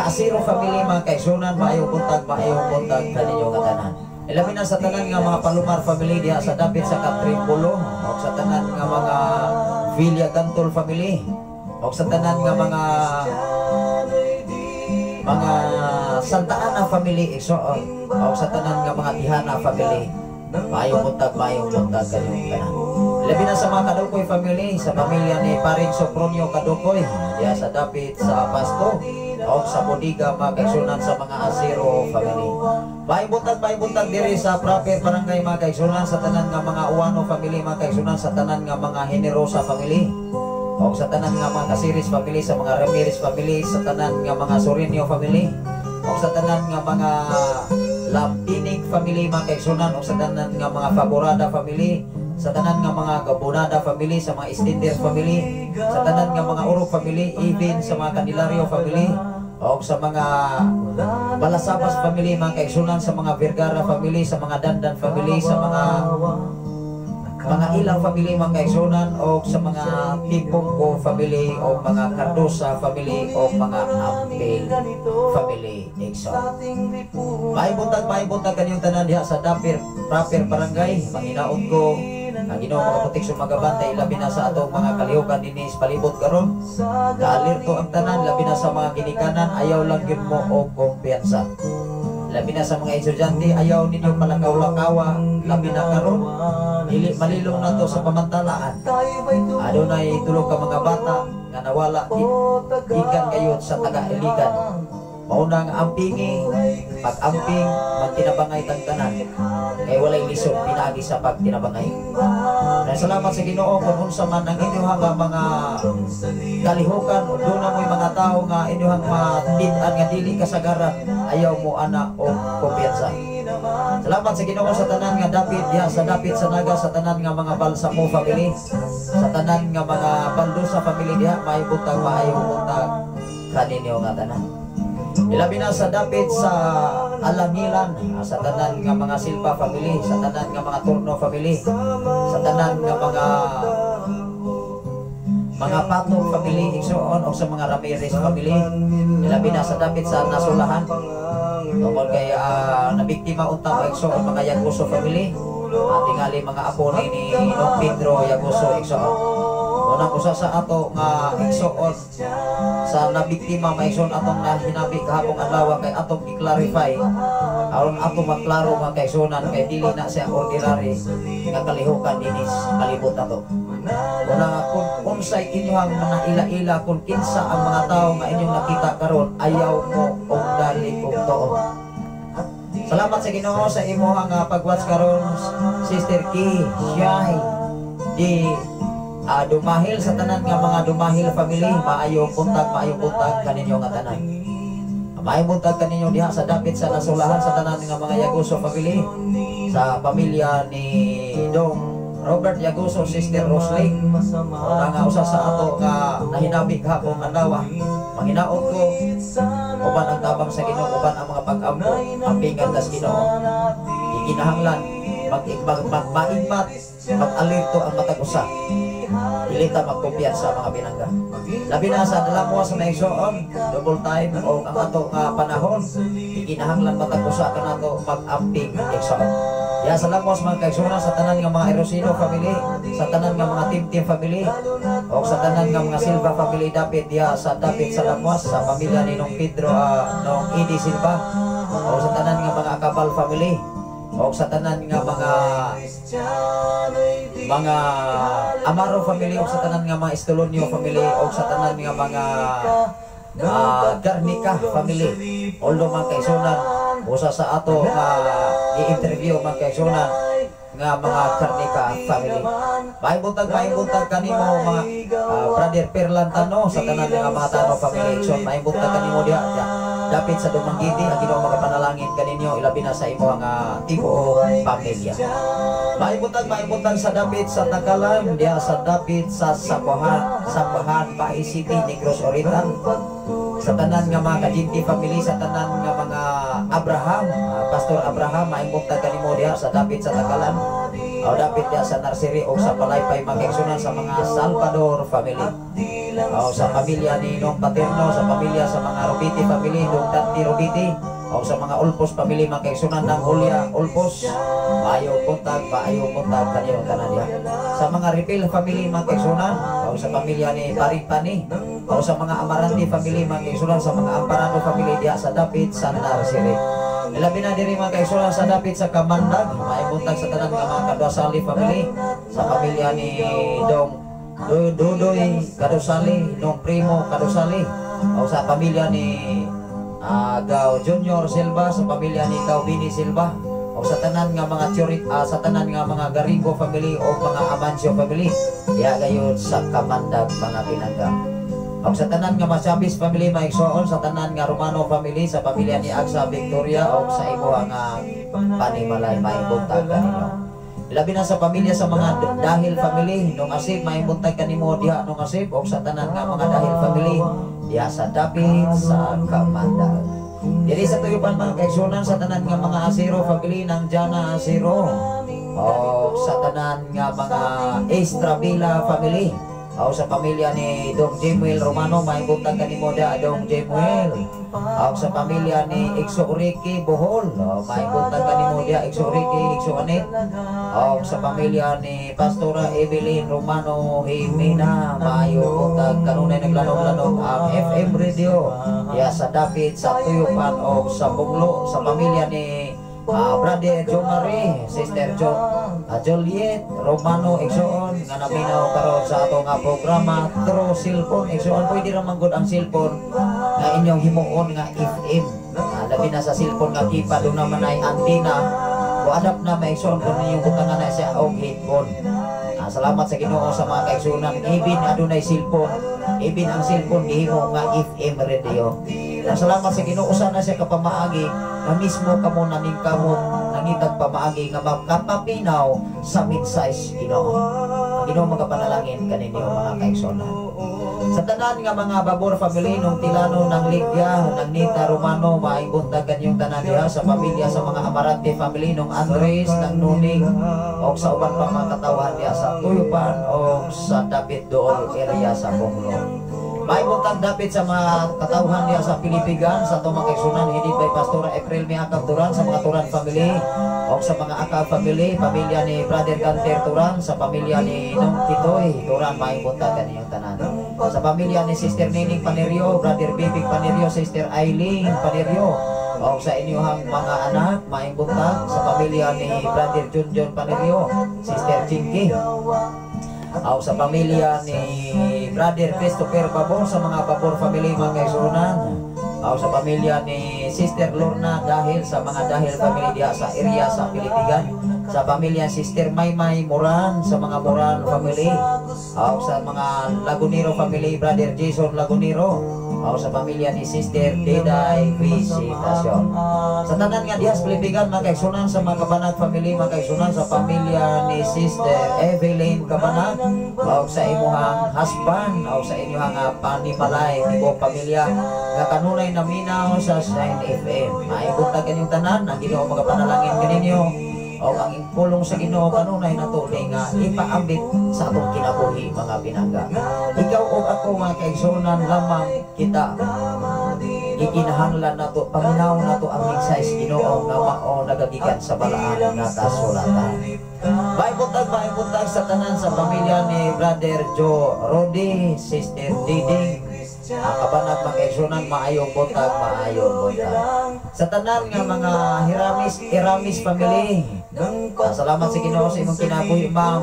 Asiro family mga kaigsunan, maayong buntag kaninyo nga tanan. Ilabi na sa tanan nga mga Palumar family diha sa Dapit sa Katringulo, o sa tanan nga mga Villa Gantol family, o sa tanan nga mga Santa Ana family igsoon, o sa tanan nga mga Tihana family, mayong buntag kaninyong tanan. Labi na sa mga Kadukoy family, sa pamilya ni Paring Sopronio Kadukoy diha sa Dapit sa Pasto, o sa Budiga mga kaigsunan, sa mga Asiro family. Mayong buntag diri sa proper barangay mga kaigsunan, sa tanan nga mga Uwano family mga kaigsunan, sa tanan nga mga Generosa family, o sa tanan nga mga Casiris family, sa mga Ramirez family, sa tanan nga mga Sorinio family, o sa tanan nga mga Lampinig family mga kaigsunan, o sa tanan nga mga Faborada family, sa tanan nga mga Gabonada family, sa mga Extender family, sa tanan nga mga Urok family, even sa mga Candelario family, o sa mga Balasabas family mga kaigsunan, sa mga Vergara family, sa mga Dandan family, sa mga ilang family mga kaigsunan, o sa mga Tipongko family, o mga Cardosa family, o mga Ampil family igsoon. Maibutag kanyang tanan diha sa Dapir proper barangay. Manginaon ko ang Ginoo makaproteksyon magabantay labi na sa atong mga kalihukan dinhi sa palibot karon. Kaalerto ang tanan labi na sa mga ginikanan, ayaw lang gyud mo og kumpiyansa. Labi na sa mga estudyante, ayaw ninyo palakaw-lakawa labi na karon. Dili malilong na to sa pamantalaan. Adunay tulog ka mga bata nga nawala ikan gayud sa taga-iligan. Maunang ampingi, pag-amping, magtinabangay tagtanan. Kaya walay lisod, pinagi sa pagtinabangay. Salamat sa Ginoo kung unsa man ang inyong mga kalihukan, o doon na mo'y mga tao nga inyong matitan nga dili kasagaran, ayaw mo ana o kumpiyansa. Salamat sa Ginoo sa tanan nga dapit diha sa dapit sa naga, sa tanan nga mga Balsamo family, sa tanan nga mga Baldosa family diha, may butang maayong butang kaninyo nga tanan. Ilabi na sa dapit sa Alangilan, sa tanan nga mga Silva family, sa tanan nga mga Turno family, sa tanan nga mga Patong family igsoon, o sa mga Ramirez family. Ilabi na sa dapit sa Nasulahan, tungkol kay nabiktima unta igsoon mga Yaguso family, at tingali mga apo ni Nong Pedro Yaguso igsoon. Unang usa sa ato nga igsoon sa nabiktima maigsoon atong hinabi kahapong adlaw kay atong i-clarify aron ato maklaro mga kaigsunan, kay dili na siya ordinary nga kalihukan dinis palibot nato. Una kung unsay inyong mga ila-ila, kung kinsa ang mga tao nga inyong nakita karon, ayaw mo og dali og tuo. Salamat sa Ginoo sa imong pag-watch karon, Sister Ki, Shay, di dumahil sa tanan nga mga Dumahil family. Maayong buntag kaninyo nga tanan. Maayong buntag kaninyo diha sa dapit sa Nasulahan, sa tanan nga mga Yaguso family, sa pamilya ni Dong Robert Yaguso, Sister Roslyn, nga usa sa ato nga nahinabi kahapon adlaw. Manginaot ko uban ang tabang sa Ginoo, uban ang mga pag-ampo ampingan tas Ginoo. Ikinahanglan mag-igmat, mag-alerto ang matag usa. Dili ta magkumpiyansa mga pinangga. Labi na sa dalamo sa naigsoon, double time o ang ato nga panahon, ikinahanglan matag usa kanato mag-amping igsoon. Ya salamos mga kaigsunan sa tanan nga mga Erosino family, sa tanan nga mga Tim family, o sa tanan nga mga Silva family dapit diha sa dapit sa Lamuas, sa pamilya ni Nong Pedro Nong Idi Silva, o sa tanan nga mga Acabal family, o sa tanan nga mga Amaro family, o sa tanan nga mga Estolonio family, o sa tanan nga mga Garnica family. Although mga kaigsunan, usa sa ato nga i-interview mga kaigsunan nga mga Garnica family. Mahibuntag kanimo mga Brother Perlantano sa tanan nga mga Tano family. So mahibuntag kanimo diha dapit sa Dumanggiti, ang Ginoo magapanalangin kaninyo ilabi na sa imo nga tibuok pamilya. Mahibuntag sa dapit sa Takalan, diha sa dapit sa Sapahan, Pai City, Negros Oriental. Sa tanan nga mga Kadinti family, sa tanan nga mga Abraham, Pastor Abraham, mahibuntag kanimo diha sa dapit sa Takalan, o dapit diha sa Narsiri, o sa Palaypay magigsunan sa mga Salvador family, o sa pamilya ni Nong Paterno, sa pamilya sa mga Robiti family, Nong Tanti Robiti, o sa mga Ulpos family magigsunan ng Julia Ulpos. Maayo puntag kanyo tanan diha. Sa mga Repeal family magigsunan, o sa pamilya ni Parintani, o sa mga Amarante family magigsunan sa mga Amparano family diha sa dapit sa Narsiri. Ilabi na diri mga kaigsunan sa dapit sa Kamandag, maibuntag sa tanan nga mga Kadosali family, sa pamilya ni Dong Dudoy Kadosali, Nong Primo Kadosali, o sa pamilya ni Gao Junior Silva, sa pamilya ni Gao Bini Silva, o sa tanan nga mga sa tanan nga mga Garigo family o mga Amancio family diha gayud sa Kamandag mga pinangga. O sa tanan nga Masabis family maigsoon, sa tanan nga Romano family, sa pamilya ni Agsa Victoria, o sa imo nga Panimalay maibuntag kaninyo. Labi na sa pamilya sa mga dahil family nung asip maibuntag kanimo diha nung asip o sa tanan nga mga dahil family diha sa dapit sa Kamandag. Diri sa tuyupan mga kaigsunan sa tanan nga mga Asiro family ng Jana Asiro o sa tanan nga mga Estravila family o sa pamilya ni Dong Jemuel Romano maibuntag kanimo diha Dong Jemuel o sa pamilya ni Ikso Ricky Bohol maibuntag kanimo diha Ikso Ricky Ikso Anet o sa pamilya ni Pastora Evelyn Romano Jimena maibuntag kanunay naglanog-lanog ang FM radio diha sa dapit sa tuyupan o sa Bunglo sa pamilya ni Brother John Marie, Sister Juliet Romano Exoon nga naminaw karon sa ato nga programa through cellphone Exoon pwede ra man gud ang cellphone nga inyong himuon nga FM labi na sa cellphone nga keypad do naman ay antenna o adapt na may Exoon kun inyong butangan na siya og headphone. Salamat sa Ginoo sa mga kaigsunan ibin adunay cellphone ibin ang cellphone gihimo nga FM radio. Salamat sa Ginoo sana siya kapamaagi na mismo kamo naning kamot nangitag pamaagi nga makapapinaw sa mid-size Ginoo. Ang Ginoo magapanalangin kaninyo mga kaigsunan. Sa tanan nga mga Babor family nung Tilano ng Ligya, ng Nita Romano, maibuntagan yung tanan diha sa pamilya sa mga Amarante family nung Andres, ng Nuning, o sa uban pa mga katawhan diha sa Tuyupan o sa David Dool area sa Bunglo. Maibuntag dapit sa mga katawhan diha sa Pilipigan sa tumang kaigsunan hinid by Pastora April Miakab Turan sa mga Turan family o sa mga Akab family, pamilya ni Brother Ganter Turan sa pamilya ni Nong Kitoy Turan maibuntagan niyong tanan. Sa pamilya ni Sister Nining Panerio, Brother Bibig Panerio, Sister Eileen Panerio o sa inyong mga anak maibuntag sa pamilya ni Brother Junjun Panerio, Sister Chinky o sa pamilya ni Brother Christopher Babor sa mga Babor family mga kaigsunan o sa pamilya ni Sister Lorna dahil sa mga dahil family diha sa area sa Pilipigan sa pamilya Sister Maymay Moran sa mga Moran family o sa mga Lagunero family Brother Jason Lagunero o sa pamilya ni Sister Deday Visitasyon sa tanan nga diha sa Pilipigan mga kaigsunan sa mga Kabanag family mga kaigsunan sa pamilya ni Sister Evelyn Kabanag o sa imuhang husband o sa inyong panimalay tibo pamilya nga kanunay naminaw sa Shine FM maibuntagan yung tanan ang Ginoo magapanalangin kaninyo o ang pulong sa Ginoo kanunay natuloy nga ipaambit sa atong kinabuhi mga binangga. Ikaw o ako mga kaigsunan lamang kita ikinahanglan nato paminaw nato ang mensahe Ginoo nga mao nagagikan sa balaan nga kasulatan. Maibuntag sa tanan sa pamilya ni Brother Joe Rodi, Sister Diding ang Kabanag mga kaigsunan maayong buntag sa tanan nga mga Iramis family. Salamat sa Ginoo sa imong kinabuhi Ma'am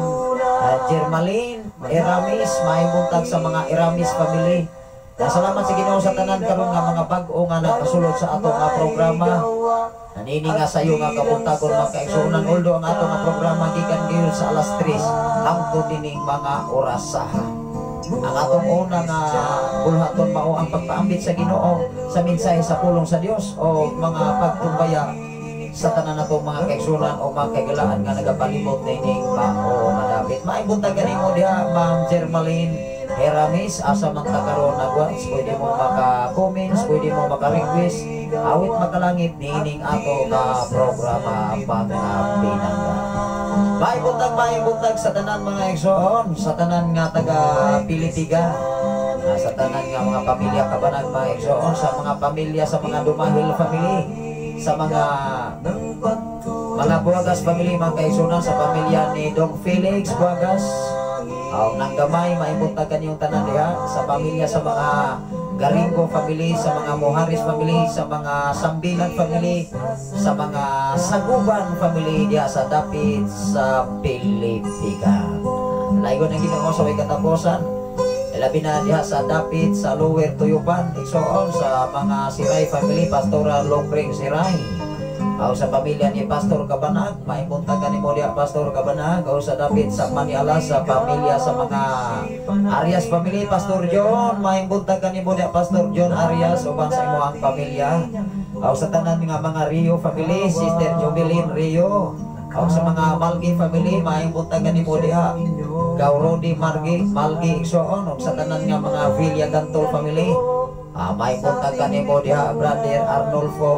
Jermaline Iramis maibuntag sa mga Iramis family. Salamat sa Ginoo sa tanan karon nga mga bag-o nga nakasulod sa ato nga programa. Nanini nga sayo nga kabuntagon mga kaigsunan although ang ato nga programa gikan gyud sa alas 3 hangtod dining mga orasaha. Ang atong una nga bulhaton mao ang pagpaambit sa Ginoo sa mensahe sa pulong sa Dios o mga pagtumbaya sa tanan nato mga kaigsunan o mga kaigalaan nga nagapalimot nining mao madapit. Maibuntagan nimo diha Ma'am Jermaline Heramis asa man ta karon nagwats pwede mo maka-comments, pwede mo maka-request awit makalangit nining ato nga programa mga binangga. Maibuntag sa tanan mga igsoon, sa tanan nga taga Pilitigan, sa tanan nga mga pamilya Kabanag mga igsoon, sa mga pamilya sa mga Dumahil family, sa mga Buagas family mga kaigsunan, sa pamilya ni Dong Felix Buagas, nang gamay maibuntagan yung tanan diha, sa pamilya sa mga Garingo family, sa mga Moharis family, sa mga Sambilan family, sa mga Saguban family diya sa dapit sa Pilipigan. Laigon ang Ginoo sa way katapusan. Labi na diha sa dapit sa Lower Tuyupan, igsoon sa mga Siray family, Pastora Longring Siray. O sa pamilya ni Pastor Kabanag, maibuntagan ni mo diha Pastor Kabanag. O sa dapit sa Manialas, sa pamilya sa mga Arias family, Pastor John, maibuntagan ni mo diha Pastor John Arias uban sa imuhang pamilya. O sa tanan nga mga Rio family, Sister Jubilin Rio. O sa mga Malgi family, maayong buntag kanimo diha. Gaw Rodi Malgi igsoon og sa tanan nga mga Villa Gantol family. Maayong buntag kanimo diha Brother Arnulfo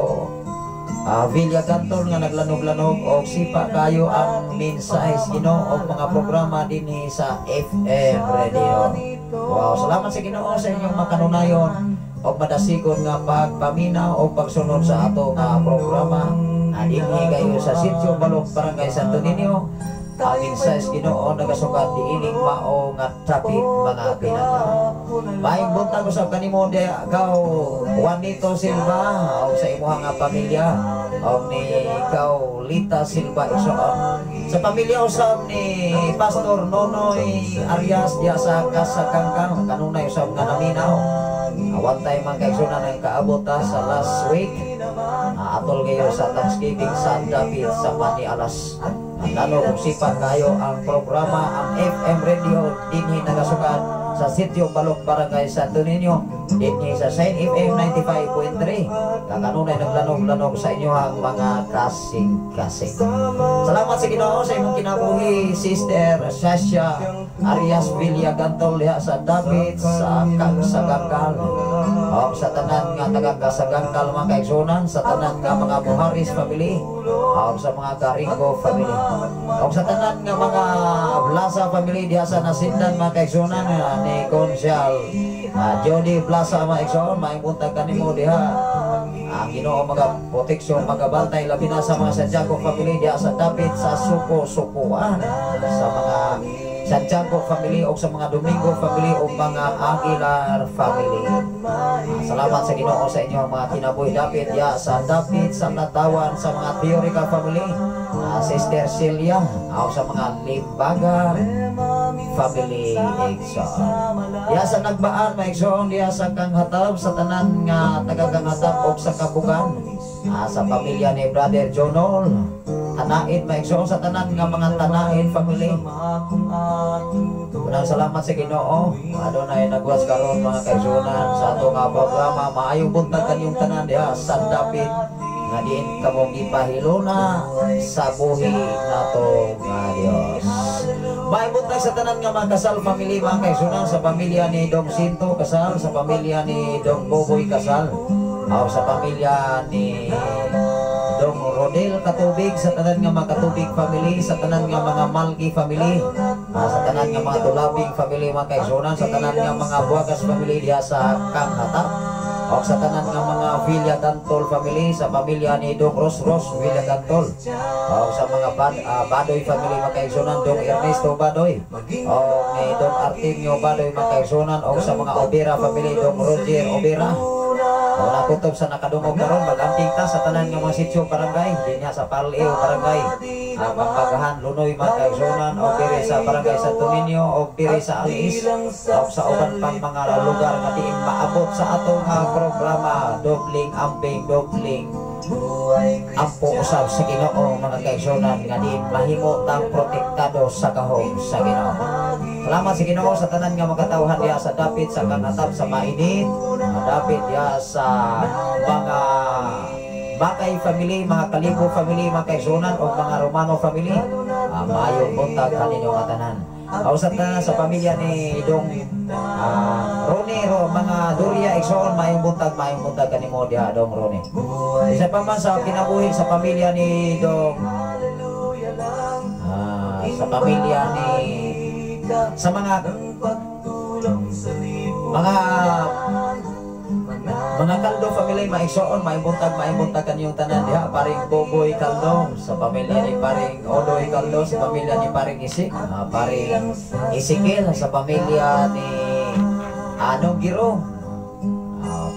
Villa Gantol nga naglanog-lanog og sipa kayo ang mensahe Ginoo og mga programa dinhi sa FM Radio. Wow, salamat sa Ginoo sa inyong makanunayon og madasigon nga pagpaminaw o pagsunod sa ato nga programa. Dinhi kayo sa Sitio Balok, Barangay Santo Niño. Amin sa Ginoo nagasukat diining mao nga traffic mga pinata. Maayong buntag usab kanimo gaw Juanito Silva o sa imuha nga pamilya o ni ikaw Lita Silva igsoon. Sa pamilya usab ni Pastor Nonoy Arias diya sa Kasaganggang kanunay usab nga naminaw. One time man kaigsunan ang kaabot sa last week. Atol kayo sa Thanksgiving sa David sa Mani Alas. Lalo kung sipa kayo ang programa ang FM Radio dinhi nagasukat sa Sitio Balok, Barangay Santo Niño, dinhi sa Saint FM 95.3. Kakanunay naglanog-lanog sa inyo ang mga kasing-kasing. Salamat sa Ginoo sa imong kinabuhi, Sister Sasha Arias Villa Gantol diha sa David sa Kasaganggal. O sa tanan nga taga Kasaganggal mga kaigsunan, sa tanan nga mga Buharis family, o sa mga Garingo family, o sa tanan nga mga Blasa family diha sa Nasindan mga kaigsunan ni Konsyal Jody Plaza mga kaigsunan. Maayong buntag kanimo diha. Ang Ginoo mga proteksyon, magabantay labi na sa mga Santiago family diha sa David sa Suko-Sukuan, sa mga Santiago family o sa mga Domingo family o mga Aguilar family. Salamat sa Ginoo sa inyo mga kinabuhi David ya sa David sa Natawan, sa mga Teorica family, Sister Celia o sa mga Limbaga family igsoon. Diya sa Nagbaan maigsoon diya sa Kanghatab, sa tanan nga taga-Kanghatab o sa Kabugan, sa pamilya ni Brother Jonol Tanain maigsoon, sa tanan nga mga Tanain family. Unang salamat sa Ginoo. Adonay nagwas karon mga kaigsunan sa ato nga programa. Maayong buntag kanyong tanan diha sa David nga diin kamong ipahiluna sa buhi nato nga Dios. Maayong buntag sa tanan nga mga kasal family mga kaigsunan, sa pamilya ni Dong Sinto kasal, sa pamilya ni Dong Boboy kasal, o sa pamilya ni Dong Rodel Katubig, sa tanan nga mga Katubig family, sa tanan nga mga Malgi family, sa tanan nga mga Tulabing family mga kaigsunan, sa tanan nga mga Buagas family diha sa Kanghatab, o sa tanan nga mga Villa Gantol family, sa pamilya ni Dong Ros Villa Gantol, o sa mga Badoy family mga kaigsunan, Dong Ernesto Badoy, o ni Dong Artemio Badoy mga kaigsunan, o sa mga Obera family, Dong Roger Obera. O nakutob sa nakadungog karon magamping ta sa tanan nga mga sitio barangay dinya sa Paleo barangay, Pambagahan Lunoy mga kaigsunan, o diri sa Barangay Santo Niño, o diri sa Alis, o sa uban pang mga lugar nga diin maabot sa atong programa. Dobling amping dobling ampo usab sa Ginoo mga kaigsunan nga diin mahimo tang protektado sa kahong sa Ginoo. Salamat sa Ginoo sa tanan nga makatawhan diha sa David sa Kanghatab, sa mainit David diha sa mga Bakay family, mga Kalibo family mga kaigsunan, o mga Romano family. Maayong buntag kaninyo nga tanan. Usap na sa pamilya ni Dong Ronero, mga Doria igsoon, maayong buntag kanimo diha Dong Rone. Isa pa man sa kinabuhi sa pamilya ni Dong sa pamilya ni sa mga Kaldo family maigsoon, maayong buntag kaniyong tanan diha. Paring Boboy Kaldo sa pamilya ni paring Odoy Kaldo, sa pamilya ni paring Isik, paring Isikil sa pamilya ni Anong Giro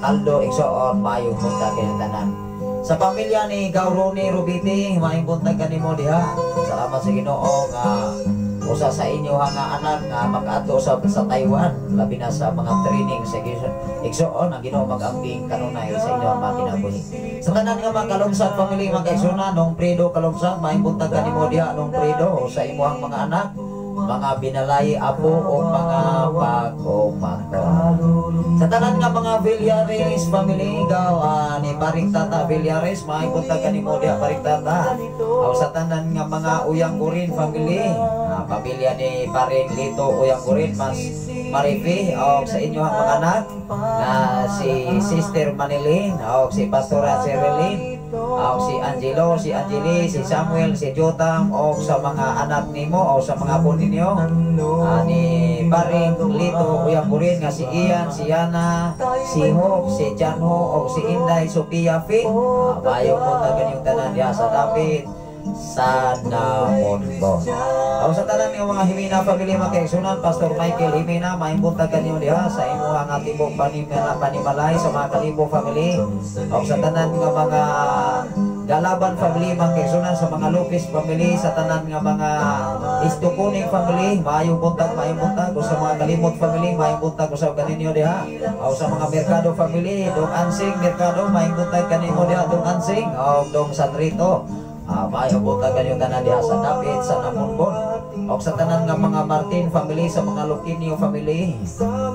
Kaldo igsoon, maayong buntag kaniyong tanan. Sa pamilya ni Gauroni Rubiti, maayong buntag kanimo diha. Salamat sa Ginoo nga usa sa inyo nga anak nga mag-adto sa Taiwan, labi na sa mga training sa igsoon ang Ginoo mag-ambing kanunay sa inyo ang mga kinabuhi. Sa tanan nga mga Kalumsag family mga kaigsunan, Nong Predo Kalumsag, maayong buntag kanimo diha Nong Predo, sa imo ang mga anak, mga binalay apo o mga pag-umangkon. Sa tanan nga mga Villares family, gaw ni paring tata Villares, maipunta ka ni mo diya paring tata. O sa tanan nga mga Uyang Gurin family, pamilya ni paring Lito Uyang Gurin, mas Marifi, o sa inyo ang mga anak, si Sister Manilin, o si Pastora Sherilyn, o si Angelo, si Angeli, si Samuel, si Jotam, o sa mga anak nimo, o sa mga apo ninyo, ni paring Lito Uyang Gurin, nga si Ian, si Yana, si Hope, si Janho, o si Inday, Sophia Fi, bayo mo na ganyang tanan diya sa David sa Namonbo. Ako sa tanan ng mga Himina family magkaigsunan, Pastor Michael Himina, maimbunta kanyo diha sa imo ang atibok panimalay sa mga Kalibo family. Ako sa tanan ng mga Galaban family magkaigsunan, sa mga Lopez family, sa tanan ng mga Istukuning family, maayong buntag, o sa mga Kalimot family, maayong buntag sa kaninyo diha. Ako sa mga Mercado family, Dong Ansing Mercado, maayong buntag kanimo diha, Dong Ansing, o Dong Sanrito. Maayo buta ganyo tanan diha sa David sa Namonbon. O sa tanan nga mga Martin family, sa mga Luquinio family.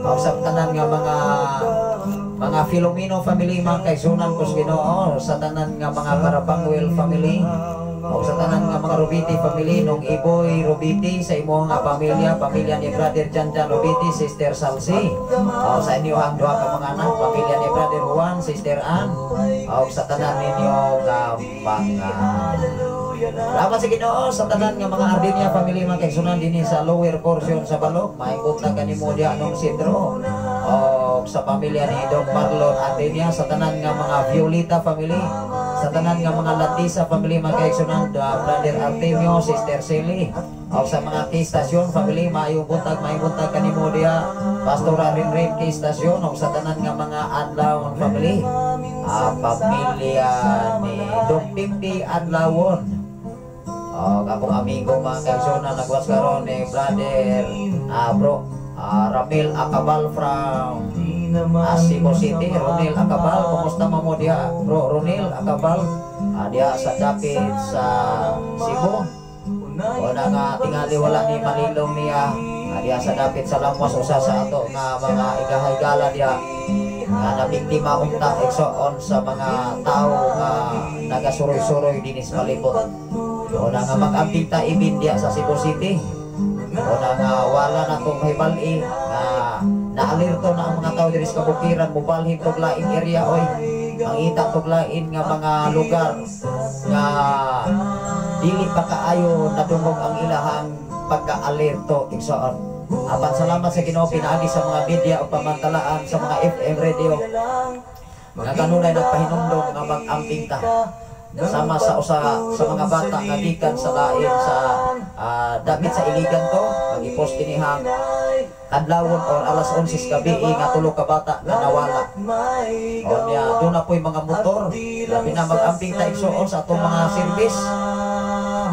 O sa tanan nga mga Filomeno family, mga kaigsunan kos Ginoo, sa tanan nga mga Parapanguel family. O sa tanan nga mga Robiti family, nung Iboy Robiti, sa imo nga pamilya ni Brother Janjan Robiti, Sister Salsi. O sa inyo ang duha ka mga anak, pamilya ni Brother Juan, Sister Ann. O sa tanan ninyo nga mga salamat sa Ginoo, sa tanan nga mga Ardinia family mga kaigsunan dinhi sa lower portion sa Balok, maikot na kanimo diha anong sentro. O sa pamilya ni Dong Marlon Ardinia, sa tanan nga mga Violeta family, sa tanan nga mga Latisa family mga kaigsunan, Brother Artemio, Sister Sally. O sa mga K-Station family, maayong buntag kanimo diha, Pastor Rinrin K-Station. O sa tanan nga mga Adlawon family, pamilya ni Dong Pimpi Adlawon. Kapong amigo mga kaigsunan, nagwas karon ni Brother Ramil Acabal from Cebu City. Ronil Acabal, kumusta mo diha bro Ronil Acabal? Diha sa Dapit sa Cebu. O na nga tingali wala ni malilong niya, diha sa Dapit sa Lamuas, usa sa ato nga mga igahigala diha nga nabiktima unta eksoon sa mga tao nga nagasuroy-suroy dinis palibot. O na nga mag-amping ta ibindiya sa Cebu City. O na nga wala na itong mahibali nga naalirto na ang mga tao diri sa kabukiran, mubalhin tog laing area oy. Mangita tog lain nga mga lugar nga dili pa kaayo nadungog ang ilahang pagka-alerto igsoon. Apan salamat sa Ginoo pinaagi sa mga media o pamantalaan sa mga FM radio nga kanunay nagpahinumdom nga mag-amping ta sama sa mga bata nga gikan sa lain sa David sa Iligan to, mag-ipost kinihang adlawon or alas 11 gabi nga tulo ka bata nga nawala. O niya doon na po'y mga motor, labi na mag-amping ta igsoon sa atong mga service.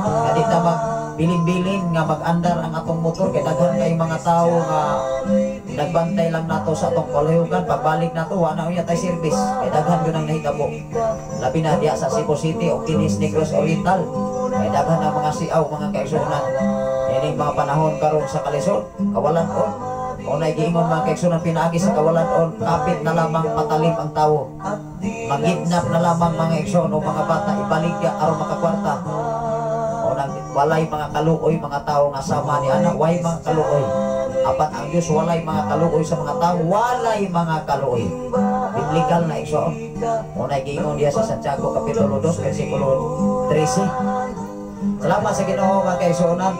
Nga di ta magbiling-biling nga mag-andar ang atong motor, kay daghan kay mga tao nga nagbantay lang nato sa atong kalayugan. Pagbalik nato wala unya tay service, kay daghan yun ang nahitabo. Labi na diya sa Cebu City o Kinis Negros Oriental, kay daghan ang mga siaw mga kaigsunan. Ining mga panahon karon sa kalisod, kawalan-on. O naigiingon mga kaigsunan pinaagi sa kawalan-on, kapit na lamang patalim ang tao. Magidnap na lamang mga igsoon o mga bata, ibaligya aron makakwarta. O walay mga kaluoy mga tao nga sama ni anak, way mga kaluoy. Apat ang Diyos walay mga kaluoy sa mga tao, walay mga kaluoy. Biblikal na igsoon. O naigiingon diya sa Santiago Kapitulo 2 versikulo 13. Salamat sa Ginoo mga kaigsunan.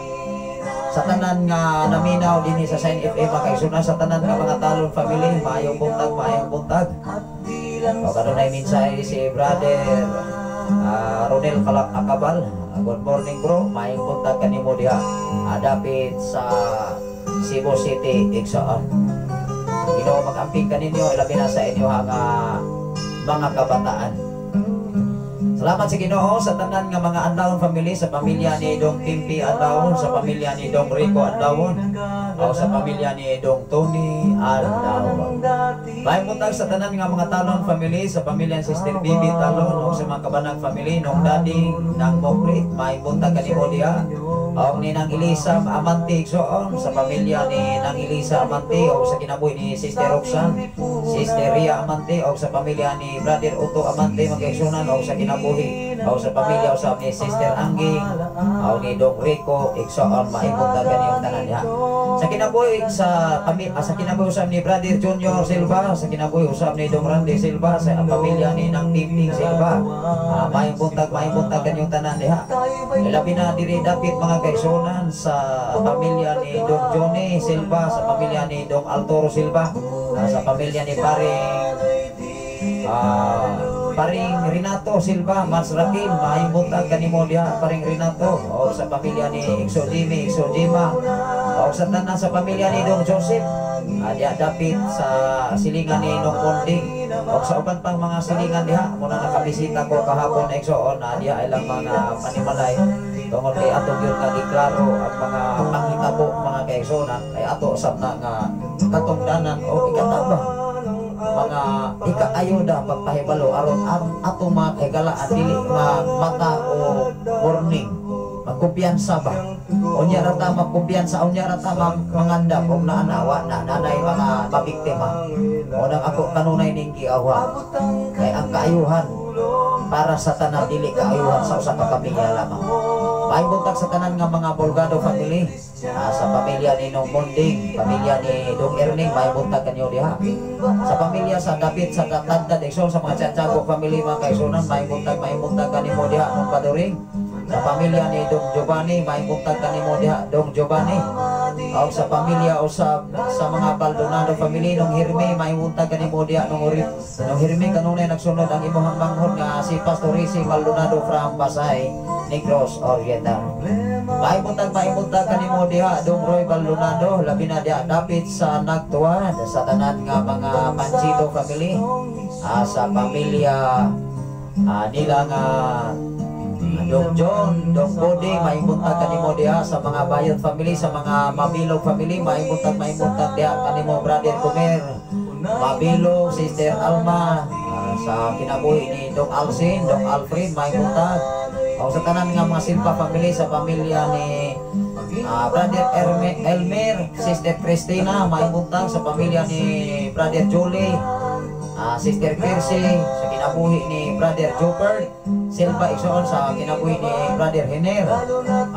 Sa tanan nga naminaw dinhi sa Sign FM mga kaigsunan, sa tanan nga mga Talon family, maayong buntag. O kanunay mensahe si Brother Ronel Acabal. Good morning bro, maayong buntag kanimo diha dapit sa Cebu City igsoon. Ginoo mag-amping kaninyo, ilabi na sa inyo ang mga kabataan. Salamat sa Ginoo sa tanan nga mga Adlawon family, sa pamilya ni Dong Pimpi Adlawon, sa pamilya ni Dong Rico Adlawon, o sa pamilya ni Dong Tony Adlawon. Maayong buntag sa tanan nga mga Talon family, sa pamilya ni Sister Bibi Talon, o sa mga Kabanag family, nung Daddy ng Mokrit, maayong buntag kanimo diha. og ni nang Elisa Amante igsoon sa pamilya ni nang Elisa Amante og sa kinabuhi ni Sister Roxanne, Sister Ria Amante og sa pamilya ni Brother Otto Amante magkaigsunan og sa kinabuhi og sa pamilya usab ni Sister Angging og ni Dong Rico igsoon maibot na kaniyong tanan diha. Sa kinabuhi sa kinabuhi usab ni Brother Junior Silva, sa kinabuhi usab ni Dong Randy Silva, sa pamilya ni nang Timping Silva. Maibot kaniyong tanan diha. Labi na diri dapit mga kaigsunan sa pamilya ni Dong Johnny Silva, sa pamilya ni Dong Altoro Silva, sa pamilya ni paring Renato Silva, Mas Rakim, mahimuntag kanimo diha paring Renato, o sa pamilya ni Ikso Jimmy, Ikso Jima, o sa tanan sa pamilya ni Dong Joseph, diha dapit sa silingan ni Nong Monding, o sa uban pang mga silingan diha, muna nakabisita ko kahapon Iksoon, diha ay lang mga panimalay, tungod kay ato gyud kagiklaro ang mga panghitabo mga kaigsunan, ay ato usab na nga katungdanan o ikatabang mga ika-ayuda pagpahibalo aron ato mga kahigalaan dili mata o warning magkumpiyansa ba unya rata magkumpiyansa unya rata mangandam og naanawa na nanay mga mabiktima o nang ako kanunay ning giawan kay ang kaayuhan para sa tanan dili kaayuhan sa usa ka pamilya lamang. Mahimuntag sa tanan nga mga Bolgado family, sa pamilya ni Nong Monding, pamilya ni Dong Erning, mahimuntag kanyo diha. Sa pamilya sa David, sa Katagda, Dexon, sa mga Tiantiago family, mga kaisunan, mahimuntag kanimo diha Nong Paduring. Sa pamilya ni Dong Giovanni, mahimuntag kanimo diha Dong Giovanni. O sa pamilya o sa mga Baldonado family, Nong Hirme, mahimuntag kanimo diha Nong Hirme, kanunay nagsunod ang imuhang manghod nga si Pastor Risi Maldonado from Pasay, Negros Oriental. Mahimuntag kanimo diha Dong Roy Baldonado, labi na diha dapit sa nagtuwad sa tanan nga mga Panchito family, sa pamilya nila nga Dong John, Dong Boding, mahimuntag kanimo diha sa mga Bayot family, sa mga Mabilog family, mahimuntag diha kanimo Brother Comer Mabilog, Sister Alma, sa kinabuhi ni Dong Alcin, Dong Alfred, mahimuntag. O sa tanan nga mga Silva family, sa pamilya ni Brother Elmer, Sister Christina, mahimuntag sa pamilya ni Brother Julie, Sister Percy, sa kinabuhi ni Brother Jopper Silva Iksoon, sa kinabuhi ni Brother Hener,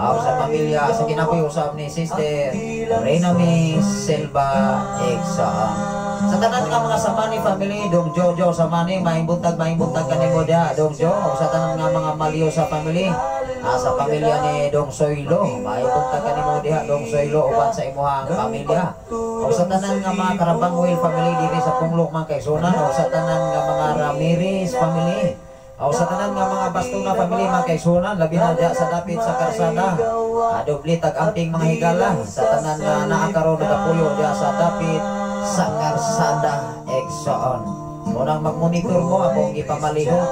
sa pamilya sa kinabuhi usab ni Sister Renami Silva Iksoon. Sa tanan nga mga Samani family, Dong Jojo Samani, mahimuntag kanimo diha Dong Jo. Sa tanan nga mga Malio sa family, sa pamilya ni Dong Soylo, mahimuntag kanimo diha Dong Soylo uban sa imuhang pamilya. O sa tanan nga mga Karabangwil family diri sa Punglok mga kaigsunan, o sa tanan nga mga Ramirez family, o sa tanan nga mga Bastuna family mga kaigsunan, labi na diha sa dapit sa karsada, doble tag-amping mga higala, sa tanan nga naakaroon nagapuyo diha sa dapit sa karsada Iksoon. Munang mag-monitor mo akong ipamalihot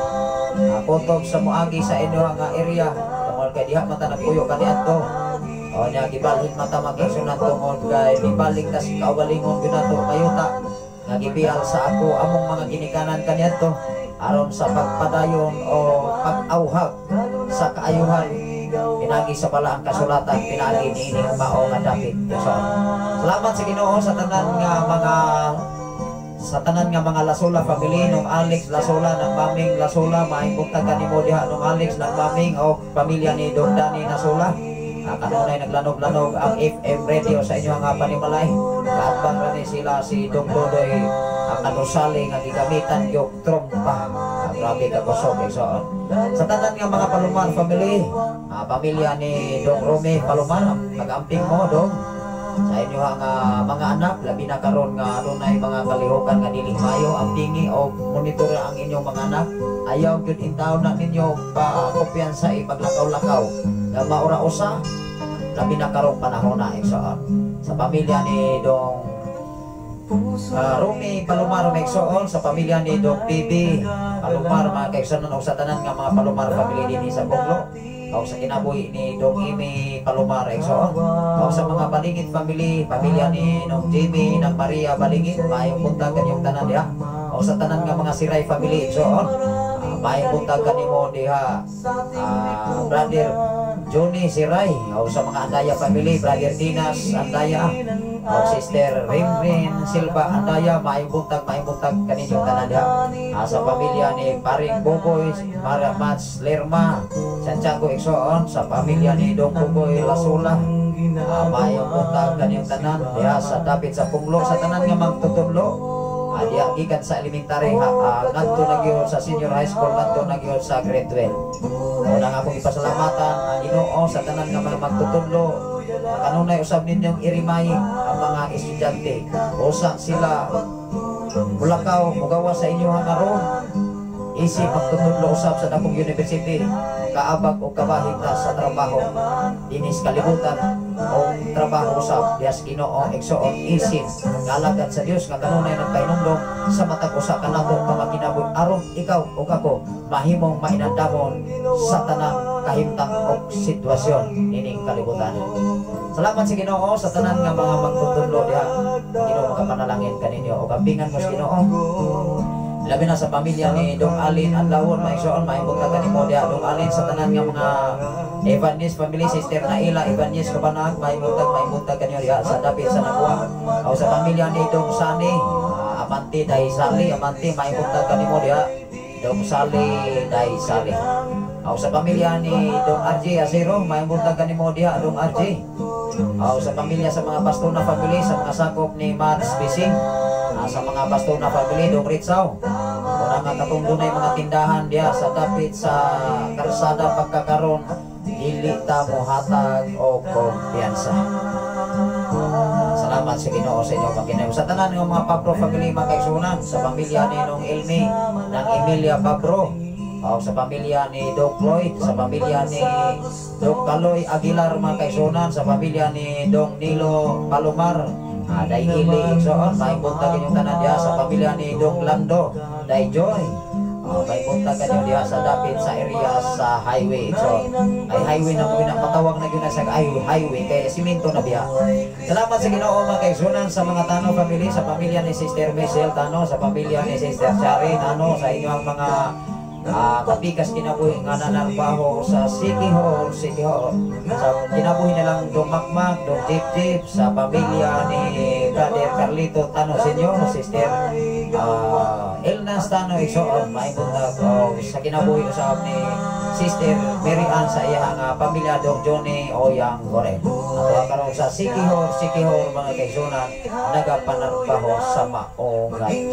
putog sa muagi sa inyo nga area tungod kay diha mata nagpuyo kaniadto. O nya gibalhin mata mag-igsunan tungod kay ibalik tas kaugalingon ginato kayuta nga gibial sa ako among mga ginikanan kaniadto aron sa pagpadayon o pag-awhag sa kaayuhan. Pinagi sa pala ang kasulatan, pinagi ni ining mao nga David. Salamat sa Ginoo sa tanan nga mga Lasola family, nung Alex Lasola, ng Maming Lasola, mahimuntag kanimo diha nung Alex ng Maming o pamilya ni Dong Dani Lasola. Kanunay naglanog-lanog ang FM radio sa inyo nga panimalay. Kaatbang rani sila si Dong Dodoy ang anusali nga gigamitan yung trompa. Grabe ka kusog Iksoon. Sa tanan nga mga Palomar family, pamilya ni Dong Rome Palomar, pag-amping mo Dong sa inyo mga anak, labi na karon nga adunay mga kalihukan nga dili mayo ang tingi o monitor ang inyong mga anak. Ayaw gyud intaw na ninyo pa kumpiyansa ipaglakaw-lakaw nga maura usa labi na karong panahon na Iksoon. Sa pamilya ni Dong Rumi Palomar Iksoon, sa pamilya ni Dong PB Palomar mga kaigsunan, o sa tanan nga mga Palomar family dinhi sa Bunglo, o sa kinabuhi ni Dong Imi Palomar Iksoon, o sa mga Balingit family, pamilya ni Nong Jimmy ng Maria Balingit, mayong buntag kanyong tanan diha. O sa tanan nga mga Siray family Iksoon, mayong buntag kanimo diha Brother Johnny Siray, o sa mga Andaya family, Brother Dinas Andaya, o Sister Rimrin Silva Andaya, maayong buntag kaninyong tanan diha. Sa pamilya ni Paring Boboy Mats Lerma Santiago Exoon, sa pamilya ni Dong Boboy Lasula, maayong buntag kaninyong tanan diha sa dapit sa Punglo, sa tanan nga magtutudlo. Diya gikan sa elementary ngadto na gyud sa senior high school, ngadto na gyud sa grade 12. Una nga akong ipasalamatan ang Ginoo sa tanan nga mga magtutudlo. Kanunay usab ninyong irimay ang mga estudyante. Usa sila mulakaw mugawa sa inyo hangaron. Isip magtutudlo usab sa dakong university, kaabag o kabahig na sa trabaho dinis kalibutan o trabaho usab dias Ginoo Exoon isip kalagad sa Dios nga kanunay nagpainumdom sa matag usa ka nato nga maginabuhi aron ikaw o kako mahimong mainandamon sa tanang kahimtang o sitwasyon ining kalibutan. Salamat sa Ginoo sa tanan nga mga magtutudlo diha. Ginoo makapanalangin kaninyo o kampingan mo sa Ginoo. Labi na sa pamilya ni Dong Alin at Lawon, maigsoon, maimbog na kanimo diya. Dong Alin sa tanan nga mga Evangelist family, Sister Naila Evangelist Kabanag, maimbog na kanyo diya sa dapit sa Nagwa. O sa pamilya ni Dong Sani, Amanti Day Sali, Amanti, maimbog na kanimo diya. Dong Sali Day Sali. O sa pamilya ni Dong RJ Asiro, maimbog na kanimo diya, Dong RJ. O sa pamilya sa mga Pastona family, sa mga sakop ni Mats Bising, sa mga Pastona family, Dong Ritsaw. Muna nga katong dunay mga tindahan diya sa dapit sa karsada pagkakaroon, dili ta mo hatag o kumpiyansa. Salamat sa Ginoo sa inyo pagkinayo. Sa tanan ng mga Pabro family makaigsunan, sa pamilya ni Nong Elmi ng Emilia Pabro, o sa pamilya ni Doc Lloyd, sa pamilya ni Doc Kaloy Aguilar makaigsunan, sa pamilya ni Dong Nilo Palomar, Day Ili Exoon, may buntag inyong tanan diya sa pamilya ni Dong Lando, Day Joy. May buntag kanyo diya sa dapit sa area sa highway Exoon. Ay highway na mo pinapatawag na yun sa highway kaya siminto na biya. Salamat sa Ginoo mga kaigsunan sa mga Tano family, sa pamilya ni Sister Michelle Tano, sa pamilya ni Sister Shari Tano, sa inyong mga kapikas kinabuhi nga nanarbaho sa City Hall, sa kinabuhi nilang Dumakmak, Dong Jeep, sa pamilya ni Brother Carlito Tano Senyor, Sister Elnas Tano Exoon, maibuntag sa kinabuhi usab ni Sister Mary Ann sa iyang pamilya Dong Johnny Oyang Gore. At karon sa City Hall mga kaigsunan nagapanarbaho sa maong gabi.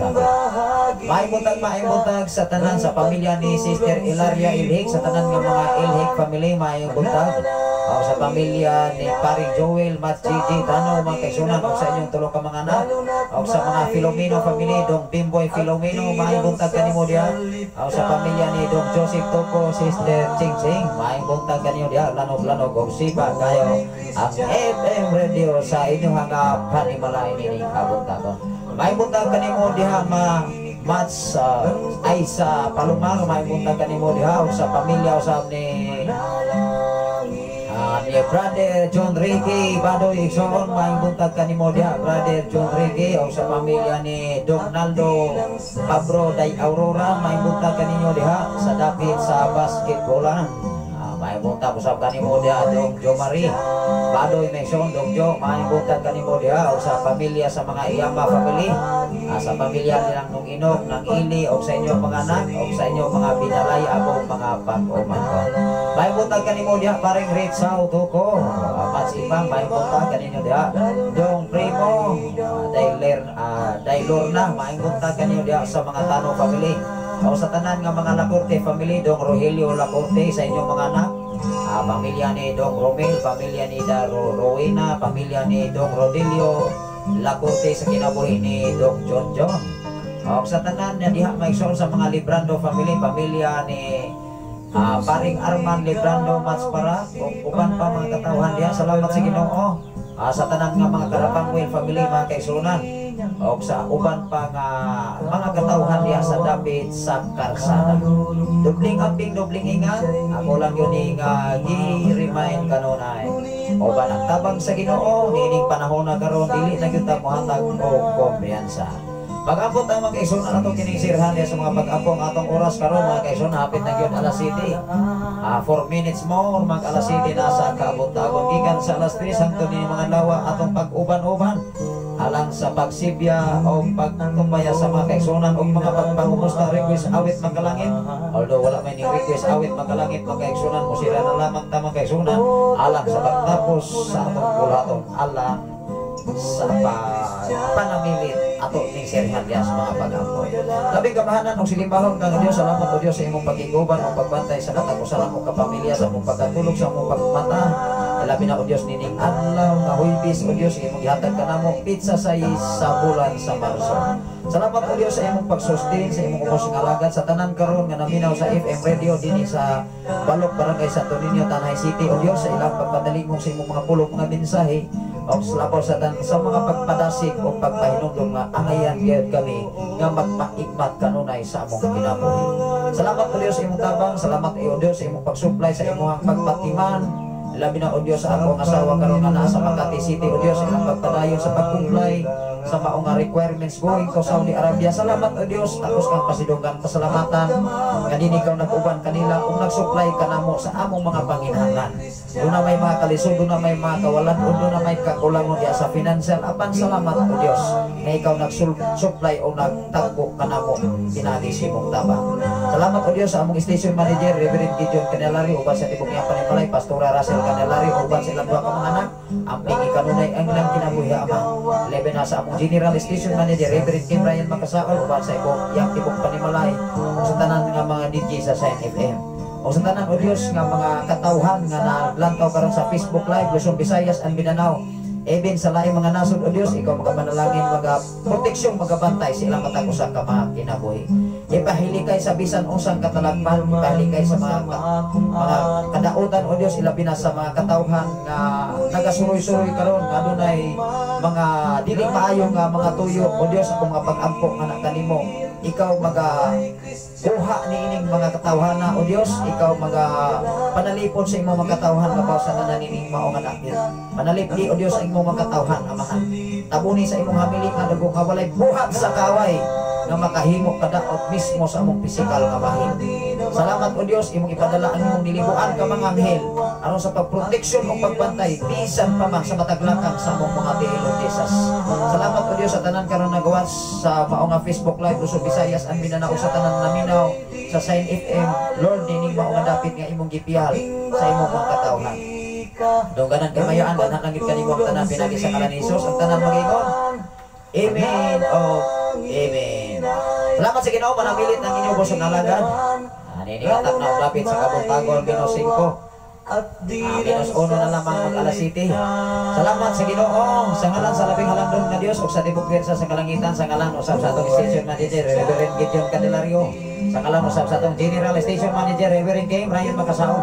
Maibuntag sa tanan sa pamilya ni Sister Ilaria Ilhik, sa tanan nga mga Ilhik family mayong buntag. Sa pamilya ni Paring Joel Matjiji Tano mga kaigsunan, o sa inyong tulong ka mga anak, o sa mga Filomeno family, Dong Pimboy Filomeno mayong buntag kanimo diya. O sa pamilya ni Dong Joseph Toko, Sister Ching Ching, mayong buntag kanimo diya. Lanog-lanog o sipa kayo ang FM radio sa inyong hanga panimala ini kabuntagon. Mayong buntag kanimo diya Mats ay sa Palomar, may punta kanimo diha sa pamilya usab ni Brother John Ricky Badoy Exoon, may punta kanimo diha Brother John Ricky, o sa pamilya ni Donaldo Pabro Day Aurora, may punta kanimo diha sa dapit sa basketballan. May punta usab kanimo diha Dong Jo Marie Badoy Exoon, Dong Jo, may punta kanimo diha o sa pamilya sa mga Iyama family, sa pamilya nilang Nung Inog, ng Ili, o sa inyong mga anak, o sa inyong mga binalay abong mga pag-uman ko. May punta kanimo diha Paring Ritsaw Tuko, Mats Ibang, may punta kanino diha Dong Primo Daylorna, may punta kanino diha sa mga Tano family. O sa tanan nga mga Lacorte family, Dong Rogelio Lacorte sa inyong mga anak, pamilya ni Dong Romel, pamilya ni Rowena, pamilya ni Dong Rodelio Lacorte sa kinabuhi ni Dong John John. O sa tanan nga diha maigsoon sa mga Librando family, pamilya ni Paring Arman Librando Matspara, o uban pa mga katawhan diha. Salamat sa Ginoo. Sa tanan nga mga Karapangwil family mga kaigsunan, o sa uban pa nga mga katawhan diya sa dapit sa karsada. Dubling amping, dubling ingat. Ako lang yun nga gi-remind kanunay. O ba nagtabang sa Ginoo, nining panahon na karon dili na gyud ta mohatag og kumpiyansa. Pag-abot ang mga kaigsunan atong kining sirhan sa mga pag-abong atong oras karon mga kaigsunan hapit na gyud alas 7. 4 minutes more mag alas 7 na sa kaabot-abot gikan sa alas 3 hangtod ni mga lawa atong pag-uban-uban alang sa pagsibya o pagtumbaya sa mga kaigsunan o mga pagpangumusta request awit magkalangit. Although wala may ning request awit magkalangit mga kaigsunan mo sila na lamang tamang kaigsunan alang sa pagtapos sa atong bulaton alang sa panamilit ato ning sirhan diya sa mga pag-ampo. Labing kamahanan og silimahon kang Dios, salamat o Dios sa imong pag-iguban o pagbantay sa katapusan ng kapamilya sa imong pagkatulog sa imong pagmata. Labi na o Dios nining adlaw nga Huwebes o Dios imong gihatag kanamo pizza sa bulan sa Marso. Salamat o Dios sa imong pagsustain sa imong ubos nga alagad sa tanan karon nga naminaw sa FM radio dinhi sa Balok Barangay Santo Niño Tanay City o Dios sa ilang pagpadaligmong sa imong mga pulong mga mensahe o salapo sa mga pagpadasig o pagpahinumdum nga angayan gyud kami nga magmaikmat kanunay sa among kinabuhi. Salamat o Dios sa imong tabang, salamat o Dios sa imong pagsupply sa imong pagpatiman. Labi na o Dios sa akong asawa karon nga naa sa Makati City o Dios ilang pagpadayon sa pagkumplay sa maong requirements going to Saudi Arabia. Salamat o Dios tapos kang pasidunggan pasalamatan nga dinhi ikaw nag-uban kanila ug nag-supply kanamo sa among mga panginahanglan. Doon na may mga kalisod, doon na may mga kawalan, doon na may kakulangon diya sa financial. Apan salamat o Dios nga ikaw nag-supply o nagtagbo kanamo pinagi si mong tabang. Salamat o Dios sa among station manager Reverend Gideon Canelari uban sa tibok niya panipalay Pastora Russell Canelari uban sa ilang duha ka mga anak ang pingi kanunay ang ilang kinabuhi ama. Lebe na sa among General Station Manager Reverend Kim Ryan Makasaol uban sa ibong yang tibok panimalay o sa tanan nga mga DJ sa Sign FM o sa tanan o Dios nga mga katawhan nga naglantaw karon sa Facebook Live Luzon, Visayas and Mindanao. Even sa laing mga nasod o Dios ikaw magapanalangin proteksyon magabantay sa ilang matag usa ka mga kinabuhi. Ipahilikay sa bisan unsang katalagman, ipahilikay sa mga kadautan o Dios ilabi na sa mga katawhan nga nagasuroy-suroy karon nga adunay mga dili maayo nga mga tuyo o Dios akong nga pag-ampo nga kanimo. Ikaw kuha ni ining mga katawhana o Dios, ikaw panalipon sa imong mga katawhan kabaw sa tanan ining mao nga dakil. Panalipdi o Dios sa imong mga katawhan amahan. Tabuni sa imong hamili nga dagko nga walay buhat sa kaway nga makahimo kadaot mismo sa among pisikal nga bahin. Salamat o Dios imong ipadala ang imong dilibuan ka mga anghel aron sa pagproteksyon o pagbantay bisan pa man sa mataglakang sa among mga tiilong Jesus. Salamat o Dios sa tanan karon nagawas sa mao nga Facebook Live Luzon, Visayas and Mindanao sa tanan naminaw sa Sign FM. Lord nining mao nga dapit nga imong gipiyal sa imong mga katawhan. Dungganan kay mayaan tanan langit kanimo ang tanan pinagi sa ngalan ni Jesus ang tanan mag-ingon. Amen o Amen. Salamat sa Ginoo panamilit ng inyong bosong alagad. Ninihatag na lapit sa kabutagol Ginos 5. Ginos 1 na lamang mag-alas 7. Salamat sa Ginoo sa ngalan sa labing halandong na Dios ug sa tibok wersa sa kalangitan sa ngalan usab sa atong station manager Reverend Gideon Candelario, sa ngalan usab sa atong General Station Manager Reverend Kim Ryan Makasaol.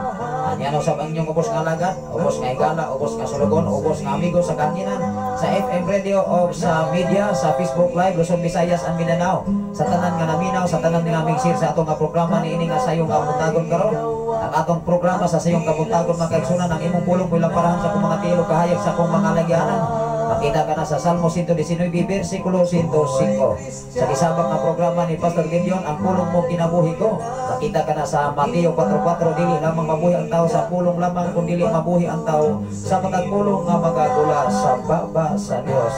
Yan usab ang inyong ubos nga alagad, ubos nga higala, ubos nga sulugon, ubos nga amigo sa kanginan, sa FM radio o sa media, sa Facebook Live Luzon, Visayas and Mindanao, sa tanan nga naminaw, sa tanan nga aming share sa atong nga programa ni ini nga sayong kabuntagon karon. Ang atong programa sa sayong kabuntagon mga kaigsunan ang imong pulong bilang parahan sa kung mga tilo kahayag sa kung mga lagyanan. Makita ka na sa Salmo 119 versikulo 105. Sa isabang nga programa ni Pastor Gideon, ang pulong mo kinabuhi ko. Makita ka na sa Mateo 4:4, dili lamang mabuhi ang tao sa pulong lamang, kundi dili mabuhi ang tao sa pagpulong nga magagula sa baba sa Dios.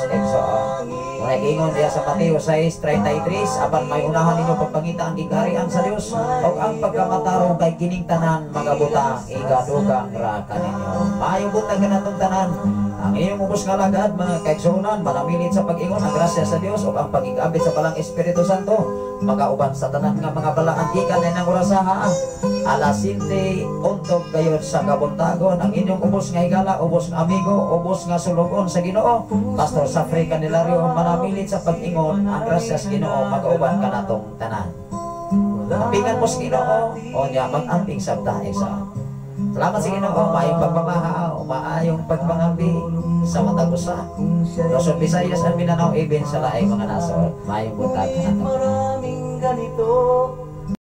Muna ingon diya sa Mateo 6:33, apan may unahan ninyo pagpangita ang gigarian sa Dios o ang pagkamatarong kay kining tanan magabuta igadugang ra kaninyo. Maayong butang kanatong tanan. Ang iyong ubos nga alagad mga kaigsunan manamilit sa pag-ingon ang grasya sa Dios o ang pagigabit sa palang Espiritu Santo magauban sa tanan nga mga balaan gikan na nang orasaha. Alas 7 untog kayo sa kabuntagon ang inyong ubos nga higala, ubos nga amigo, ubos nga sulugon sa Ginoo. Pastor Safrey Candelario manamilit sa pag-ingon ang grasya sa Ginoo magauban kanatong tanan. Ampingan mo sa Ginoo o niya mag-amping sabta isa. Salamat sa Ginoo, maayong pagmamahal, maayong pagpangambi sa matag usa. Luzon, Visayas and Mindanao, even sa laing mga nasod. Maayong buntag. Maraming ganito